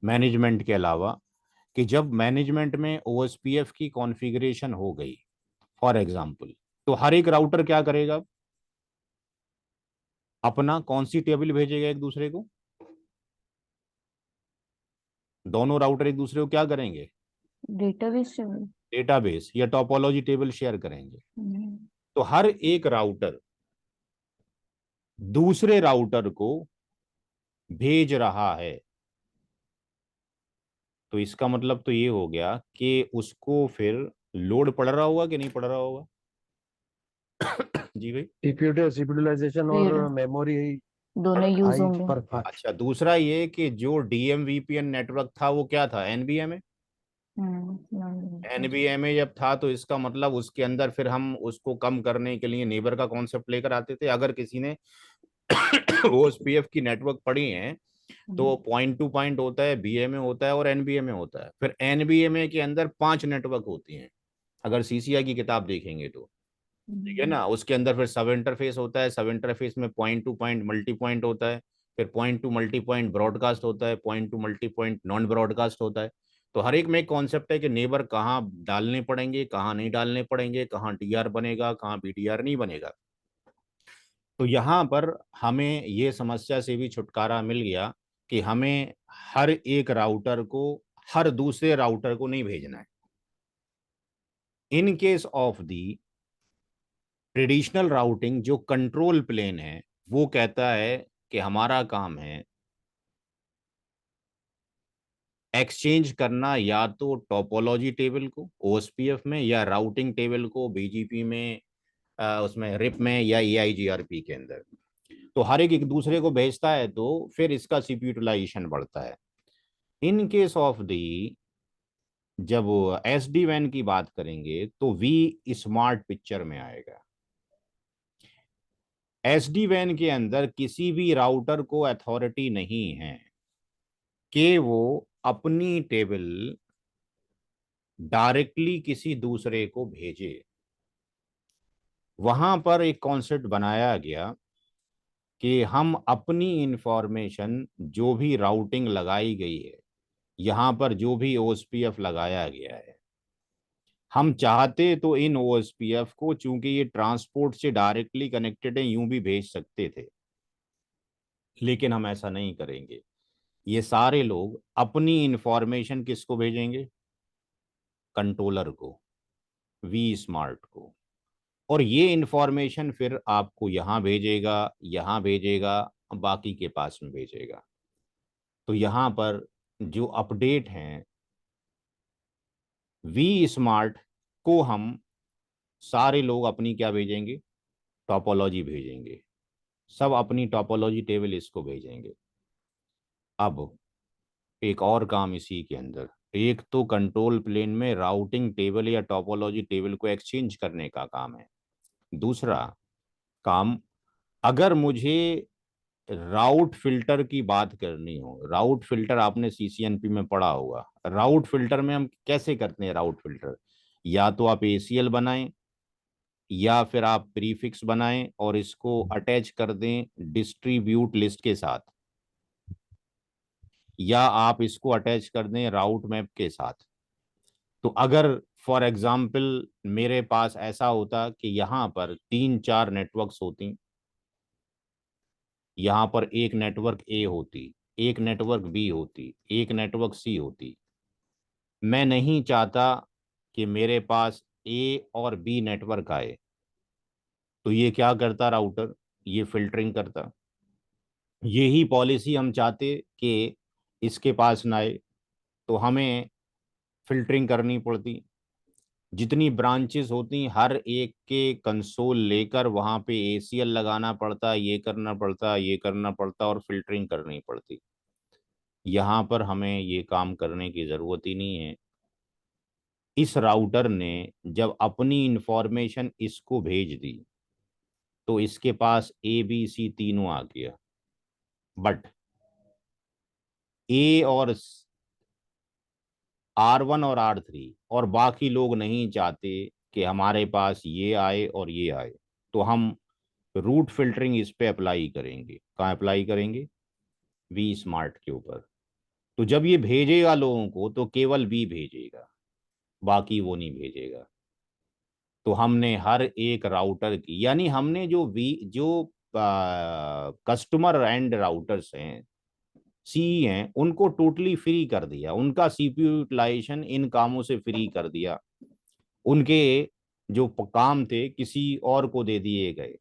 मैनेजमेंट के अलावा, कि जब मैनेजमेंट में ओएसपीएफ की कॉन्फ़िगरेशन हो गई फॉर एग्जाम्पल, तो हर एक राउटर क्या करेगा, अपना कौन सी टेबल भेजेगा एक दूसरे को, दोनों राउटर एक दूसरे को क्या करेंगे, डेटाबेस से। डेटाबेस या टोपोलॉजी टेबल शेयर करेंगे। तो हर एक राउटर दूसरे राउटर को भेज रहा है, तो इसका मतलब तो ये हो गया कि उसको फिर लोड पड़ रहा होगा कि नहीं पड़ रहा होगा? जी भाई। सीपीयू यूटिलाइजेशन और फिर मेमोरी दोनों यूज हाई होंगे। पर। अच्छा, दूसरा ये कि जो डीएम वीपीएन नेटवर्क था वो क्या था, एनबीएमए। एनबीएमए जब था तो इसका मतलब उसके अंदर फिर हम उसको कम करने के लिए नेबर का कॉन्सेप्ट लेकर आते थे। अगर किसी ने ओएसपीएफ की नेटवर्क पढ़ी है तो पॉइंट टू पॉइंट होता है, बीएमए होता है और एनबीएमए होता है। फिर एनबीएमए के अंदर 5 नेटवर्क होती हैं, अगर सीसीआई की किताब देखेंगे तो, ठीक है ना। उसके अंदर फिर सब इंटरफेस होता है, सब इंटरफेस में point two point multi point होता है, फिर point two multi point broadcast होता है, point two multi point non broadcast होता है। तो हर एक में एक कॉन्सेप्ट है कि नेबर कहाँ डालने पड़ेंगे, कहाँ नहीं डालने पड़ेंगे, कहाँ टीआर बनेगा, कहाँ बीटीआर नहीं बनेगा। तो यहाँ पर हमें ये समस्या से भी छुटकारा मिल गया कि हमें हर एक राउटर को हर दूसरे राउटर को नहीं भेजना है। इन case of the traditional routing, जो कंट्रोल प्लेन है वो कहता है कि हमारा काम है एक्सचेंज करना या तो टोपोलॉजी टेबल को ओएसपीएफ में, या राउटिंग टेबल को बीजीपी में, उसमें रिप में, या एआईजीआरपी के अंदर। तो हर एक दूसरे को भेजता है, तो फिर इसका सीपीयू यूटिलाइजेशन बढ़ता है। इन केस ऑफ दी जब एसडी वैन की बात करेंगे तो वी स्मार्ट पिक्चर में आएगा। एसडी वैन के अंदर किसी भी राउटर को अथॉरिटी नहीं है कि वो अपनी टेबल डायरेक्टली किसी दूसरे को भेजे। वहां पर एक कॉन्सेप्ट बनाया गया कि हम अपनी इंफॉर्मेशन जो भी राउटिंग लगाई गई है, यहां पर जो भी ओएसपीएफ लगाया गया है, हम चाहते तो इन ओएसपीएफ को, चूंकि ये ट्रांसपोर्ट से डायरेक्टली कनेक्टेड है, यूं भी भेज सकते थे, लेकिन हम ऐसा नहीं करेंगे। ये सारे लोग अपनी इंफॉर्मेशन किसको भेजेंगे? कंट्रोलर को, वी स्मार्ट को। और ये इंफॉर्मेशन फिर आपको यहां भेजेगा, यहां भेजेगा, बाकी के पास में भेजेगा। तो यहां पर जो अपडेट हैं वी स्मार्ट को, हम सारे लोग अपनी क्या भेजेंगे? टोपोलॉजी भेजेंगे। सब अपनी टोपोलॉजी टेबल इसको भेजेंगे। अब एक और काम इसी के अंदर, एक तो कंट्रोल प्लेन में राउटिंग टेबल या टोपोलॉजी टेबल को एक्सचेंज करने का काम है। दूसरा काम, अगर मुझे राउट फिल्टर की बात करनी हो, राउट फिल्टर आपने सीसीएनपी में पढ़ा होगा। राउट फिल्टर में हम कैसे करते हैं? राउट फिल्टर या तो आप एसीएल बनाएं, या फिर आप प्रीफिक्स बनाएं और इसको अटैच कर दें डिस्ट्रीब्यूट लिस्ट के साथ, या आप इसको अटैच कर दें राउट मैप के साथ। तो अगर फॉर एग्जाम्पल मेरे पास ऐसा होता कि यहाँ पर 3-4 नेटवर्क्स होती, यहाँ पर एक नेटवर्क ए होती, एक नेटवर्क बी होती, एक नेटवर्क सी होती। मैं नहीं चाहता कि मेरे पास ए और बी नेटवर्क आए, तो ये क्या करता राउटर? ये फिल्टरिंग करता। यही पॉलिसी हम चाहते कि इसके पास ना आए, तो हमें फिल्टरिंग करनी पड़ती। जितनी ब्रांचेस होती हर एक के कंसोल लेकर वहां पे एसीएल लगाना पड़ता, ये करना पड़ता, ये करना पड़ता, और फिल्टरिंग करनी पड़ती। यहाँ पर हमें ये काम करने की ज़रूरत ही नहीं है। इस राउटर ने जब अपनी इंफॉर्मेशन इसको भेज दी, तो इसके पास ए बी सी तीनों आ गया। बट ए और R1 और R3 और बाकी लोग नहीं चाहते कि हमारे पास ये आए और ये आए, तो हम रूट फिल्टरिंग इस पे अप्लाई करेंगे। कहाँ अप्लाई करेंगे? वी स्मार्ट के ऊपर। तो जब ये भेजेगा लोगों को, तो केवल वी भेजेगा, बाकी वो नहीं भेजेगा। तो हमने हर एक राउटर की, यानी हमने जो कस्टमर एंड राउटर्स हैं, सी हैं, उनको टोटली फ्री कर दिया। उनका सीपीयू यूटिलाइजेशन इन कामों से फ्री कर दिया। उनके जो काम थे किसी और को दे दिए गए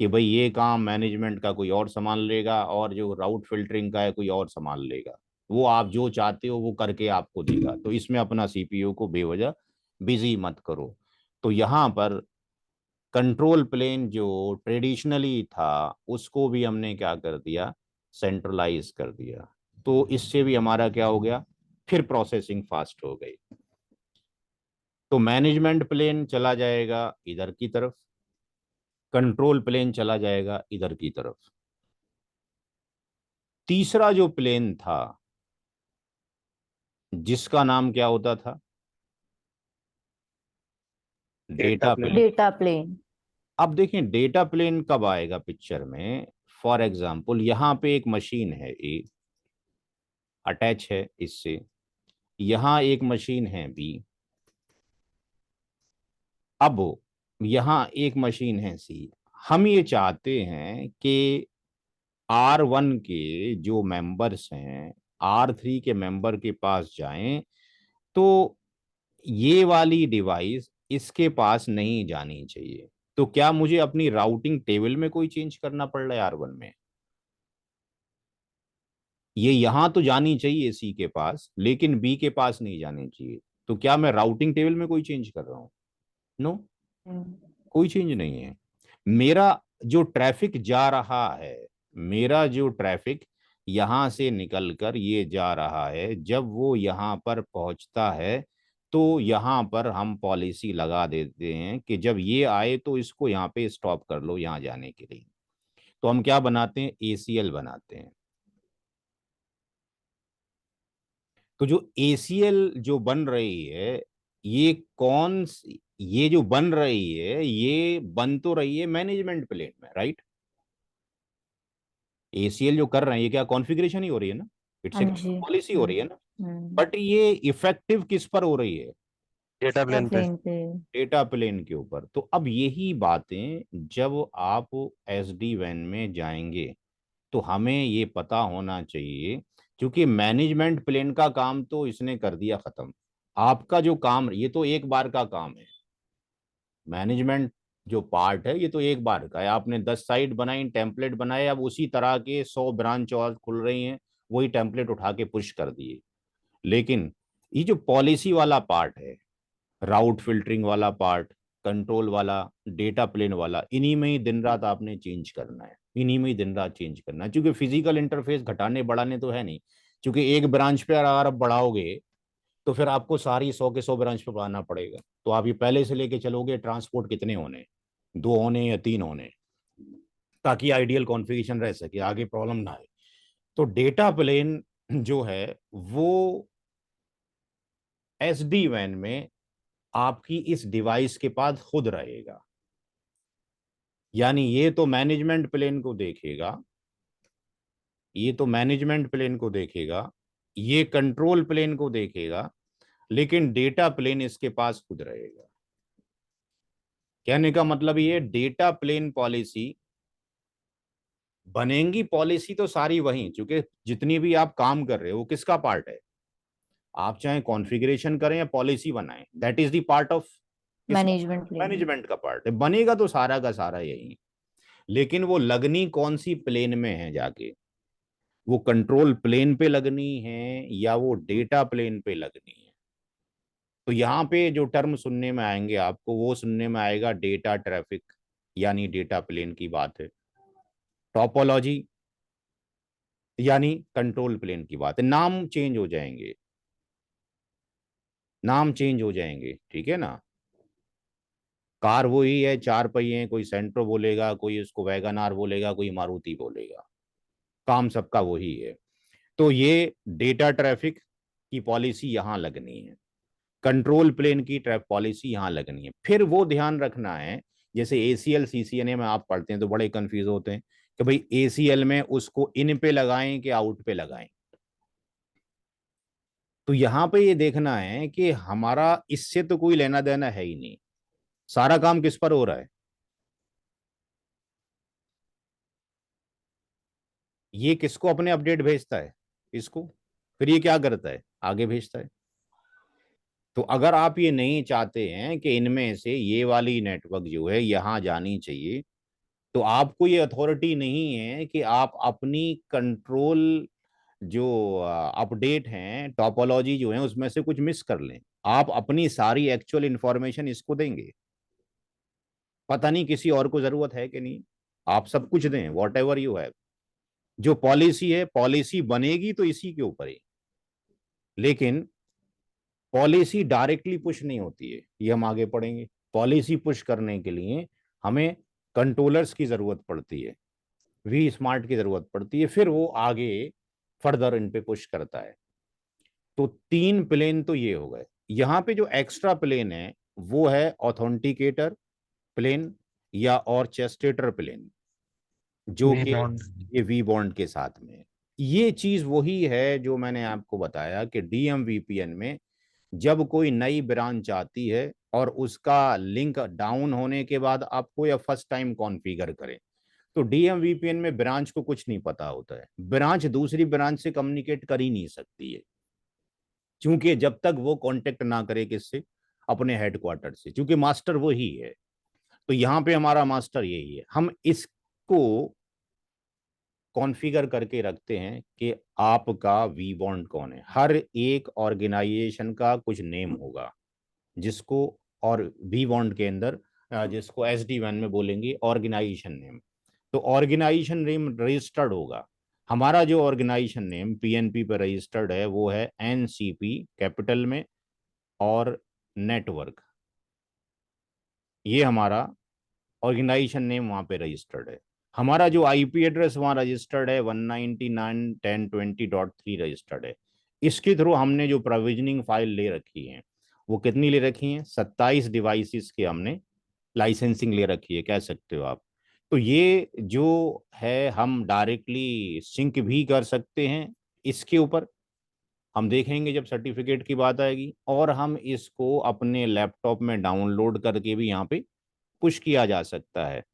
कि भाई ये काम मैनेजमेंट का कोई और संभाल लेगा, और जो राउट फिल्टरिंग का है कोई और संभाल लेगा। वो आप जो चाहते हो वो करके आपको देगा। तो इसमें अपना सीपीयू को बेवजह बिजी मत करो। तो यहाँ पर कंट्रोल प्लेन जो ट्रेडिशनली था, उसको भी हमने क्या कर दिया? सेंट्रलाइज कर दिया। तो इससे भी हमारा क्या हो गया? फिर प्रोसेसिंग फास्ट हो गई। तो मैनेजमेंट प्लेन चला जाएगा इधर की तरफ, कंट्रोल प्लेन चला जाएगा इधर की तरफ। तीसरा जो प्लेन था, जिसका नाम क्या होता था? Data plane. Data plane. अब देखें डेटा प्लेन कब आएगा पिक्चर में? फॉर एग्जाम्पल यहाँ पे एक मशीन है ए, अटैच है इससे, यहाँ एक मशीन है बी, अब यहाँ एक मशीन है सी। हम ये चाहते हैं कि R1 के जो मेंबर्स हैं R3 के मेंबर के पास जाएं, तो ये वाली डिवाइस इसके पास नहीं जानी चाहिए। तो क्या मुझे अपनी राउटिंग टेबल में कोई चेंज करना पड़ रहा है R1 में? ये यहां तो जानी चाहिए सी के पास, लेकिन बी के पास नहीं जानी चाहिए। तो क्या मैं राउटिंग टेबल में कोई चेंज कर रहा हूं? नो, कोई चेंज नहीं है। मेरा जो ट्रैफिक जा रहा है, मेरा जो ट्रैफिक यहां से निकलकर ये जा रहा है, जब वो यहां पर पहुंचता है तो यहां पर हम पॉलिसी लगा देते हैं कि जब ये आए तो इसको यहाँ पे स्टॉप कर लो यहां जाने के लिए। तो हम क्या बनाते हैं? ACL बनाते हैं। तो जो ACL जो बन रही है, ये ये जो बन रही है, ये बन तो रही है मैनेजमेंट प्लेन में, राइट? ACL जो कर रहे हैं, ये क्या कॉन्फ़िगरेशन ही हो रही है ना, इट्स हाँ ए जी। पॉलिसी हो रही है ना। बट ये इफेक्टिव किस पर हो रही है? डेटा प्लेन पे। प्लेन पे। डेटा प्लेन के ऊपर। तो अब यही बातें जब आप SD वैन में जाएंगे तो हमें ये पता होना चाहिए, क्योंकि मैनेजमेंट प्लेन का काम तो इसने कर दिया खत्म। आपका जो काम, ये तो एक बार का काम है। मैनेजमेंट जो पार्ट है ये तो एक बार का है। आपने 10 साइट बनाई, टेम्पलेट बनाए, अब उसी तरह के 100 ब्रांच और खुल रही हैं, वही टेम्पलेट उठा के पुश कर दिए। लेकिन ये जो पॉलिसी वाला पार्ट है, राउट फिल्टरिंग वाला पार्ट, कंट्रोल वाला, डेटा प्लेन वाला, इन्हीं में ही दिन रात आपने चेंज करना है, इन्हीं में ही दिन रात चेंज करना है। क्योंकि फिजिकल इंटरफेस घटाने बढ़ाने तो है नहीं, क्योंकि एक ब्रांच पे अगर आप बढ़ाओगे तो फिर आपको सारी 100 के 100 ब्रांच पे बढ़ाना पड़ेगा। तो आप ये पहले से लेके चलोगे ट्रांसपोर्ट कितने होने, 2 होने या 3 होने, ताकि आइडियल कॉन्फ़िगरेशन रह सके, आगे प्रॉब्लम ना आए। तो डेटा प्लेन जो है वो SD वैन में आपकी इस डिवाइस के पास खुद रहेगा। यानी ये तो मैनेजमेंट प्लेन को देखेगा, ये तो मैनेजमेंट प्लेन को देखेगा, ये कंट्रोल प्लेन को देखेगा, लेकिन डेटा प्लेन इसके पास खुद रहेगा। कहने का मतलब ये, डेटा प्लेन पॉलिसी बनेंगी, पॉलिसी तो सारी वही, क्योंकि जितनी भी आप काम कर रहे हो वो किसका पार्ट है? आप चाहे कॉन्फ़िगरेशन करें या पॉलिसी बनाएं, that is the part of management plane. Management का पार्ट है। बनेगा तो सारा का सारा यही, लेकिन वो लगनी कौन सी प्लेन में है जाके, वो कंट्रोल प्लेन पे लगनी है या वो डेटा प्लेन पे लगनी है? तो यहाँ पे जो टर्म सुनने में आएंगे आपको, वो सुनने में आएगा डेटा ट्रैफिक, यानी डेटा प्लेन की बात है। टोपोलॉजी यानी कंट्रोल प्लेन की बात है। नाम चेंज हो जाएंगे, नाम चेंज हो जाएंगे, ठीक है ना। कार वही है, 4 पहिए, कोई सेंट्रो बोलेगा, कोई उसको वैगन आर बोलेगा, कोई मारुति बोलेगा, काम सबका वही है। तो ये डेटा ट्रैफिक की पॉलिसी यहाँ लगनी है, कंट्रोल प्लेन की ट्रैफिक पॉलिसी यहाँ लगनी है। फिर वो ध्यान रखना है, जैसे ACL CCNA में आप पढ़ते हैं तो बड़े कंफ्यूज होते हैं कि भाई ACL में उसको इन पे लगाएं कि आउट पे लगाएं। तो यहाँ पे ये देखना है कि हमारा इससे तो कोई लेना देना है ही नहीं, सारा काम किस पर हो रहा है? ये किसको अपने अपडेट भेजता है? इसको। फिर ये क्या करता है? आगे भेजता है। तो अगर आप ये नहीं चाहते हैं कि इनमें से ये वाली नेटवर्क जो है यहां जानी चाहिए, तो आपको ये अथॉरिटी नहीं है कि आप अपनी कंट्रोल जो अपडेट हैं, टोपोलॉजी जो है, उसमें से कुछ मिस कर लें। आप अपनी सारी एक्चुअल इंफॉर्मेशन इसको देंगे, पता नहीं किसी और को जरूरत है कि नहीं। आप सब कुछ दें, वॉट एवर यू हैव। जो पॉलिसी है, पॉलिसी बनेगी तो इसी के ऊपर ही, लेकिन पॉलिसी डायरेक्टली पुश नहीं होती है, ये हम आगे पढ़ेंगे। पॉलिसी पुश करने के लिए हमें कंट्रोलर्स की जरूरत पड़ती है, वी स्मार्ट की जरूरत पड़ती है, फिर वो आगे फर्दर इन पे पुश करता है। तो 3 प्लेन तो ये हो गए। यहाँ पे जो एक्स्ट्रा प्लेन है वो है ऑथेंटिकेटर प्लेन या और चेस्टेटर प्लेन। जो वी कि बॉन्ड। ये वी बॉन्ड के साथ में। ये चीज वही है जो मैंने आपको बताया कि DMVPN में जब कोई नई ब्रांच आती है और उसका लिंक डाउन होने के बाद आपको या फर्स्ट टाइम कॉन्फ़िगर करें, तो DMVPN में ब्रांच को कुछ नहीं पता होता है, ब्रांच दूसरी ब्रांच से कम्युनिकेट कर ही नहीं सकती है, क्योंकि जब तक वो कांटेक्ट ना करे किससे, अपने हेडक्वार्टर से, क्योंकि मास्टर वही है। तो यहाँ पे हमारा मास्टर यही है। हम इसको कॉन्फ़िगर करके रखते हैं कि आपका वी बॉन्ड कौन है। हर एक ऑर्गेनाइजेशन का कुछ नेम होगा जिसको, और वी बॉन्ड के अंदर जिसको SD-WAN में बोलेंगे ऑर्गेनाइजेशन नेम। तो ऑर्गेनाइजेशन नेम रजिस्टर्ड होगा। हमारा जो ऑर्गेनाइजेशन नेम PNP पर रजिस्टर्ड है वो है NCP कैपिटल में और नेटवर्क। ये हमारा ऑर्गेनाइजेशन नेम वहाँ पे रजिस्टर्ड है। हमारा जो IP एड्रेस वहाँ रजिस्टर्ड है 199.10.20.3 रजिस्टर्ड है। इसके थ्रू हमने जो प्रोविजनिंग फाइल ले रखी है वो कितनी ले रखी है, 27 डिवाइसेस के हमने लाइसेंसिंग ले रखी है, कह सकते हो आप। तो ये जो है हम डायरेक्टली सिंक भी कर सकते हैं इसके ऊपर, हम देखेंगे जब सर्टिफिकेट की बात आएगी, और हम इसको अपने लैपटॉप में डाउनलोड करके भी यहाँ पे पुश किया जा सकता है।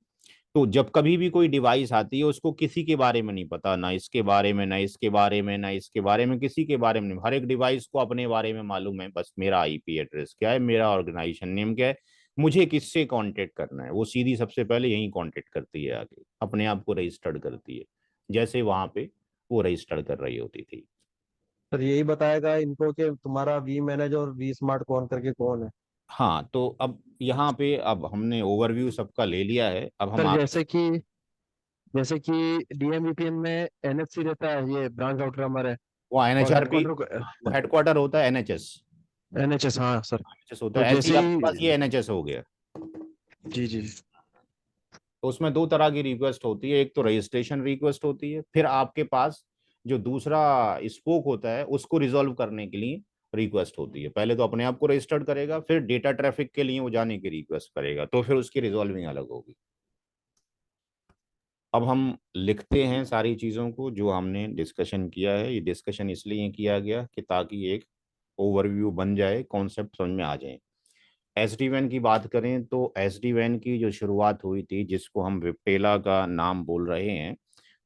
तो जब कभी भी कोई डिवाइस आती है उसको किसी के बारे में नहीं पता, ना इसके बारे में, ना इसके बारे में, ना इसके बारे में, किसी के बारे में नहीं। हर एक डिवाइस को अपने बारे में मालूम है, बस मेरा IP एड्रेस क्या है, मेरा ऑर्गेनाइजेशन नेम क्या है, मुझे किससे कांटेक्ट करना है। वो सीधी सबसे पहले यही कांटेक्ट करती है, आगे अपने आप को रजिस्टर्ड करती है, जैसे वहां पे वो रजिस्टर कर रही होती थी। सर यही बताएगा इनको कि तुम्हारा वी मैनेज और वी स्मार्ट कौन करके कौन है। हाँ, तो अब यहाँ पे अब हमने ओवरव्यू सबका ले लिया है, अब हम सर आगे। जैसे कि DMVPN में NFC रहता है, ये ब्रांच राउटर हमारे, वो और NHRP, हेडक्वार्टर हेडक्वार्टर होता है NHS। NHS। हाँ सर। NHS होता तो है, ऐसे ही जैसे आपके पास ही ये NHS हो गया। जी जी। तो उसमें दो तरह की रिक्वेस्ट होती है, एक तो रजिस्ट्रेशन रिक्वेस्ट होती है, फिर आपके पास जो दूसरा स्पोक होता है उसको रिजॉल्व करने के लिए रिक्वेस्ट होती है। पहले तो अपने आप को रजिस्टर्ड करेगा, फिर डेटा ट्रैफिक के लिए वो जाने की रिक्वेस्ट करेगा, तो फिर उसकी रिजॉल्विंग अलग होगी। अब हम लिखते हैं सारी चीज़ों को जो हमने डिस्कशन किया है। ये डिस्कशन इसलिए किया गया कि ताकि एक ओवरव्यू बन जाए, कॉन्सेप्ट समझ में आ जाए। SD-WAN की बात करें तो SD-WAN की जो शुरुआत हुई थी, जिसको हम विप्टेला का नाम बोल रहे हैं,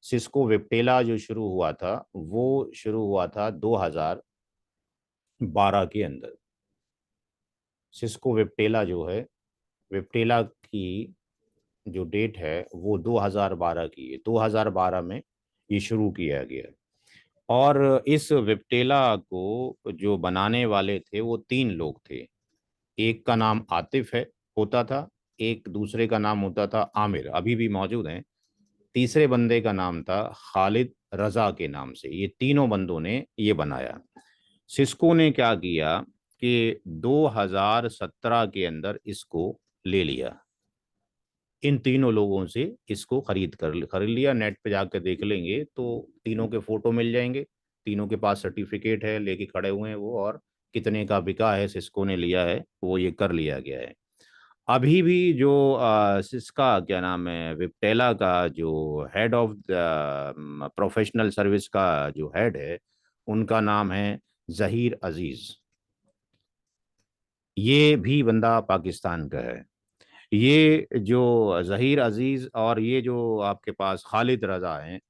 सिस्को विप्टेला जो शुरू हुआ था वो शुरू हुआ था 2012 के अंदर। सिस्को विप्टेला जो है, विप्टेला की जो डेट है वो 2012 की है, 2012 में ये शुरू किया गया। और इस विप्टेला को जो बनाने वाले थे वो तीन लोग थे। एक का नाम आतिफ है होता था, एक दूसरे का नाम होता था आमिर, अभी भी मौजूद हैं, तीसरे बंदे का नाम था खालिद रजा के नाम से। ये तीनों बंदों ने ये बनाया। सिस्को ने क्या किया कि 2017 के अंदर इसको ले लिया, इन तीनों लोगों से इसको खरीद लिया। नेट पे जाकर देख लेंगे तो तीनों के फोटो मिल जाएंगे, तीनों के पास सर्टिफिकेट है, लेके खड़े हुए हैं वो, और कितने का बिका है, सिस्को ने लिया है, वो ये कर लिया गया है। अभी भी जो सिस्का क्या नाम है, विप्टेला का जो हेड ऑफ प्रोफेशनल सर्विस का जो हेड है, उनका नाम है जहीर अजीज। ये भी बंदा पाकिस्तान का है। ये जो जहीर अजीज और ये जो आपके पास खालिद रजा हैं,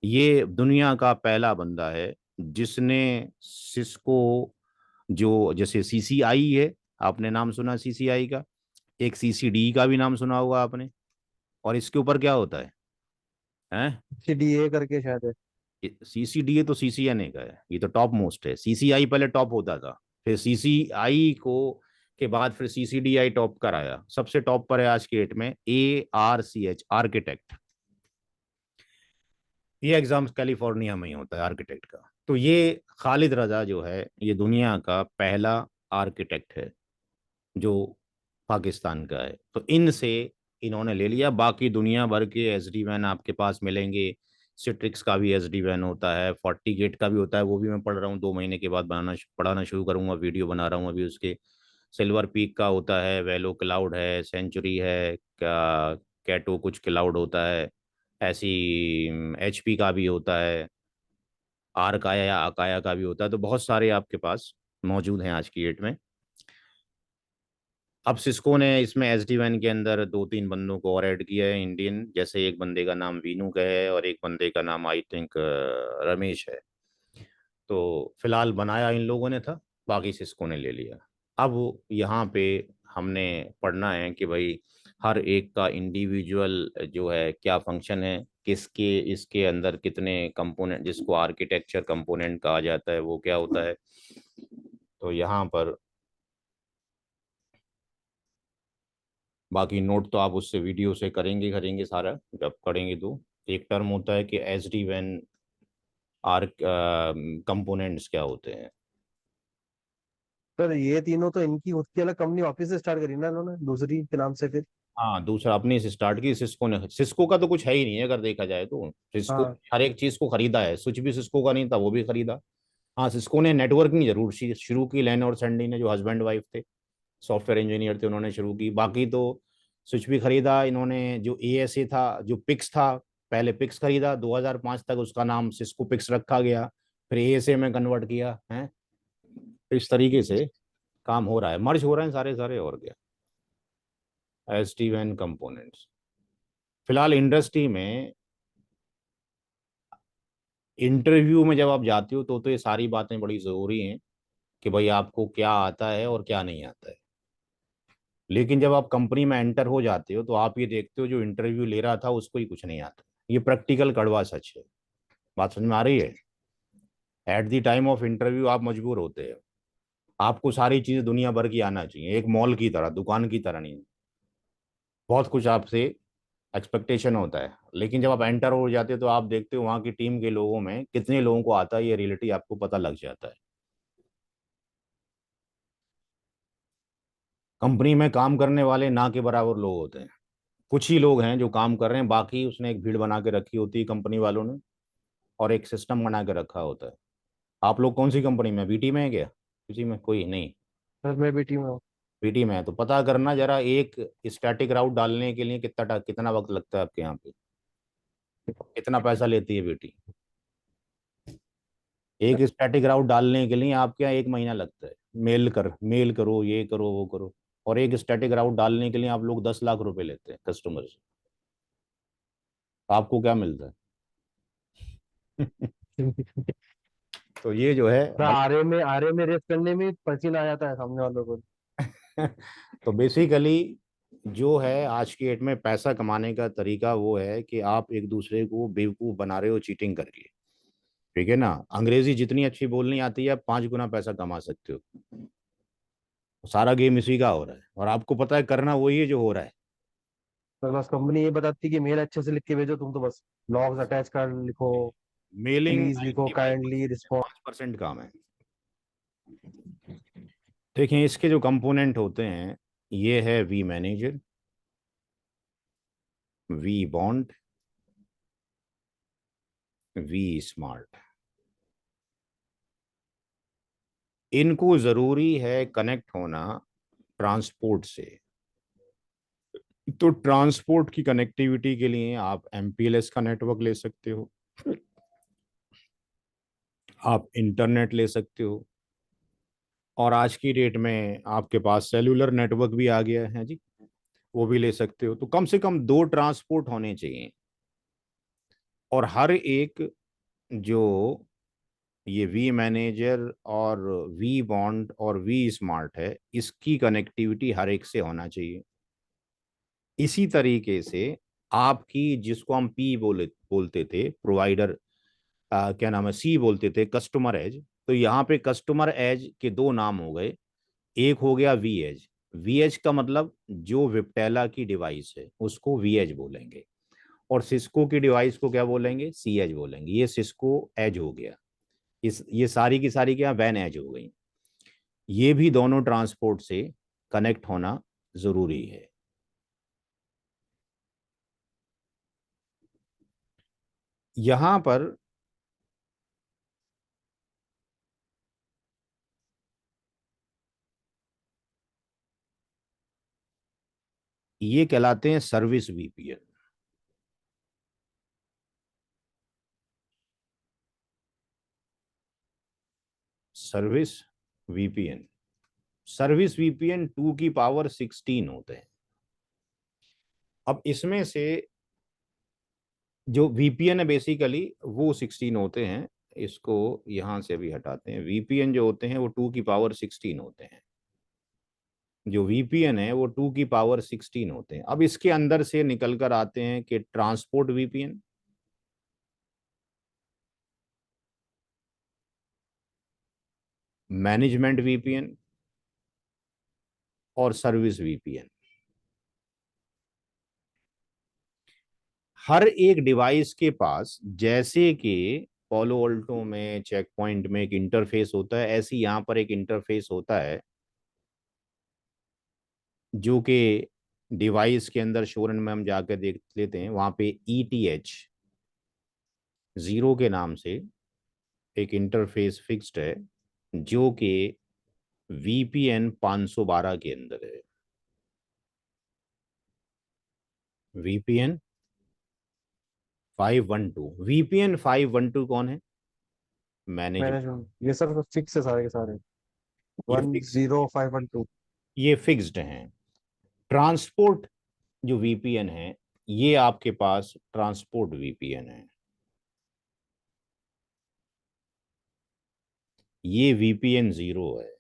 ये दुनिया का पहला बंदा है जिसने सिस्को, जो जैसे CCI है, आपने नाम सुना CCI का, एक CCD का भी नाम सुना होगा आपने, और इसके ऊपर क्या होता है? CDA करके शायद है। CCDA तो CCNA का है, ये तो टॉप मोस्ट है। CCI पहले टॉप होता था, फिर CCI को के बाद फिर CCDI टॉप कराया। सबसे टॉप पर है आज की डेट में ARCH, आर्किटेक्ट। ये एग्जाम कैलिफोर्निया में ही होता है आर्किटेक्ट का। तो ये खालिद रजा जो है ये दुनिया का पहला आर्किटेक्ट है जो पाकिस्तान का है। तो इनसे इन्होंने ले लिया। बाकी दुनिया भर के SD-WAN आपके पास मिलेंगे। सिट्रिक्स का भी SD-WAN होता है, FortiGate का भी होता है, वो भी मैं पढ़ रहा हूँ, 2 महीने के बाद पढ़ाना शुरू करूँगा, वीडियो बना रहा हूँ अभी उसके। सिल्वर पीक का होता है, वेलो क्लाउड है, सेंचुरी है, कैटो कुछ क्लाउड होता है, ऐसी HP का भी होता है, आरकाया या अकाया का भी होता है, तो बहुत सारे आपके पास मौजूद हैं आज की डेट में। अब सिस्को ने इसमें SD-WAN के अंदर 2-3 बंदों को और ऐड किया है इंडियन, जैसे एक बंदे का नाम वीनू का है और एक बंदे का नाम आई थिंक रमेश है। तो फिलहाल बनाया इन लोगों ने था, बाकी सिस्को ने ले लिया। अब यहाँ पे हमने पढ़ना है कि भाई हर एक का इंडिविजुअल जो है क्या फंक्शन है, किसके इसके अंदर कितने कंपोनेंट, जिसको आर्किटेक्चर कंपोनेंट कहा जाता है, वो क्या होता है। तो यहाँ पर बाकी नोट तो आप उससे वीडियो से करेंगे करेंगे सारा, जब करेंगे तो एक टर्म होता है कि SD-WAN आर्क कंपोनेंट्स क्या होते हैं। सर ये तीनों तो इनकी खुद की अलग कंपनी वापस से स्टार्ट करी ना इन्होंने दूसरी के नाम से फिर। हाँ, दूसरा अपने से स्टार्ट की सिस्को ने। सिस्को का तो कुछ है ही नहीं है अगर देखा जाए तो। सिस्को हाँ हर एक चीज को खरीदा है, स्विच भी सिस्को का नहीं था, वो भी खरीदा। हाँ, सिस्को ने नेटवर्किंग जरूर शुरू की, लेन और सैंडी ने, जो हस्बैंड वाइफ थे, सॉफ्टवेयर इंजीनियर थे, उन्होंने शुरू की। बाकी तो स्विच भी खरीदा इन्होंने। जो ASA था, जो पिक्स था, पहले पिक्स खरीदा 2005 तक, उसका नाम सिस्को पिक्स रखा गया, फिर ASA में कन्वर्ट किया है। इस तरीके से काम हो रहा है, मर्ज हो रहे हैं सारे सारे, और क्या। SD-WAN कंपोनेंट्स फिलहाल इंडस्ट्री में, इंटरव्यू में जब आप जाते हो तो ये सारी बातें बड़ी ज़रूरी हैं कि भाई आपको क्या आता है और क्या नहीं आता है। लेकिन जब आप कंपनी में एंटर हो जाते हो तो आप ये देखते हो जो इंटरव्यू ले रहा था उसको ही कुछ नहीं आता। ये प्रैक्टिकल कड़वा सच है। बात समझ में आ रही है। At the time of interview आप मजबूर होते हो, आपको सारी चीज़ें दुनिया भर की आना चाहिए, एक मॉल की तरह, दुकान की तरह नहीं। बहुत कुछ आपसे एक्सपेक्टेशन होता है, लेकिन जब आप एंटर हो जाते हो तो आप देखते हो वहाँ की टीम के लोगों में कितने लोगों को आता है, ये रियलिटी आपको पता लग जाता है। कंपनी में काम करने वाले ना के बराबर लोग होते हैं। कुछ ही लोग हैं जो काम कर रहे हैं, बाकी उसने एक भीड़ बना के रखी होती है कंपनी वालों ने, और एक सिस्टम बना के रखा होता है। आप लोग कौन सी कंपनी में, BT में है क्या, किसी में कोई नहीं? सर मैं भी टीम में हूँ। BT में है तो पता करना जरा, एक स्टैटिक राउट डालने के लिए कितना वक्त लगता है आपके यहाँ पे, कितना पैसा लेती है BT? एक स्टैटिक राउट डालने के लिए आपके यहाँ 1 महीना लगता है। मेल करो, ये करो, वो करो। और एक स्टैटिक राउट डालने के लिए आप लोग 10 लाख रुपए लेते हैं कस्टमर से। आपको क्या मिलता है? तो ये जो है आरे में रेस करने में पसीना आ जाता है सामने वालों को। तो बेसिकली जो है आज की डेट में पैसा कमाने का तरीका वो है कि आप एक दूसरे को बेवकूफ बना रहे हो चीटिंग करके। ठीक है ना, अंग्रेजी जितनी अच्छी बोलनी आती है, आप 5 गुना पैसा कमा सकते हो। सारा गेम इसी का हो रहा है, और आपको पता है करना वही है जो हो रहा है। तो बस कंपनी ये बताती है कि मेल अच्छे से लिख के भेजो, तुम तो बस लॉग्स अटैच कर लिखो, मेलिंग प्लीज लिखो, 95%, काइंडली रिस्पॉन्ड। 5% काम है। देखिए इसके जो कंपोनेंट होते हैं, ये है v manager, v bond, v smart. इनको जरूरी है कनेक्ट होना ट्रांसपोर्ट से। तो ट्रांसपोर्ट की कनेक्टिविटी के लिए आप MPLS का नेटवर्क ले सकते हो, आप इंटरनेट ले सकते हो, और आज की डेट में आपके पास सेलुलर नेटवर्क भी आ गया है जी, वो भी ले सकते हो। तो कम से कम 2 ट्रांसपोर्ट होने चाहिए, और हर एक जो ये वी मैनेजर और वी बॉन्ड और वी स्मार्ट है, इसकी कनेक्टिविटी हर एक से होना चाहिए। इसी तरीके से आपकी, जिसको हम P बोलते थे प्रोवाइडर, क्या नाम है, C बोलते थे कस्टमर एज, तो यहाँ पे कस्टमर एज के 2 नाम हो गए। एक हो गया वी एज। वी एज का मतलब जो विप्टेला की डिवाइस है उसको वी एज बोलेंगे, और सिस्को की डिवाइस को क्या बोलेंगे, C एज बोलेंगे। ये सिस्को एज हो गया। ये सारी की सारी क्या वैन एज हो गई। ये भी दोनों ट्रांसपोर्ट से कनेक्ट होना जरूरी है। यहां पर ये कहलाते हैं service VPN। Service VPN, service VPN 2 की पावर 16 होते हैं। अब इसमें से जो वीपीएन है बेसिकली वो 16 होते हैं, इसको यहां से भी हटाते हैं। वीपीएन जो होते हैं वो 2 की पावर 16 होते हैं, जो वीपीएन है वो 2 की पावर 16 होते हैं। अब इसके अंदर से निकल कर आते हैं कि ट्रांसपोर्ट वीपीएन, मैनेजमेंट वीपीएन और सर्विस वीपीएन। हर एक डिवाइस के पास जैसे कि पोलो अल्टो में चेक पॉइंट में एक इंटरफेस होता है, ऐसे यहां पर एक इंटरफेस होता है जो कि डिवाइस के अंदर शोरन में हम जाकर देख लेते हैं। वहां पे ETH 0 के नाम से एक इंटरफेस फिक्स्ड है जो कि VPN 512 के अंदर है। VPN 512, VPN 512 कौन है? मैनेजमेंट। मैनेजमेंट, ये सब फिक्स है सारे के सारे। ये 10512। ये फिक्स्ड हैं। ट्रांसपोर्ट जो VPN है ये आपके पास ट्रांसपोर्ट VPN है, ये VPN 0 है,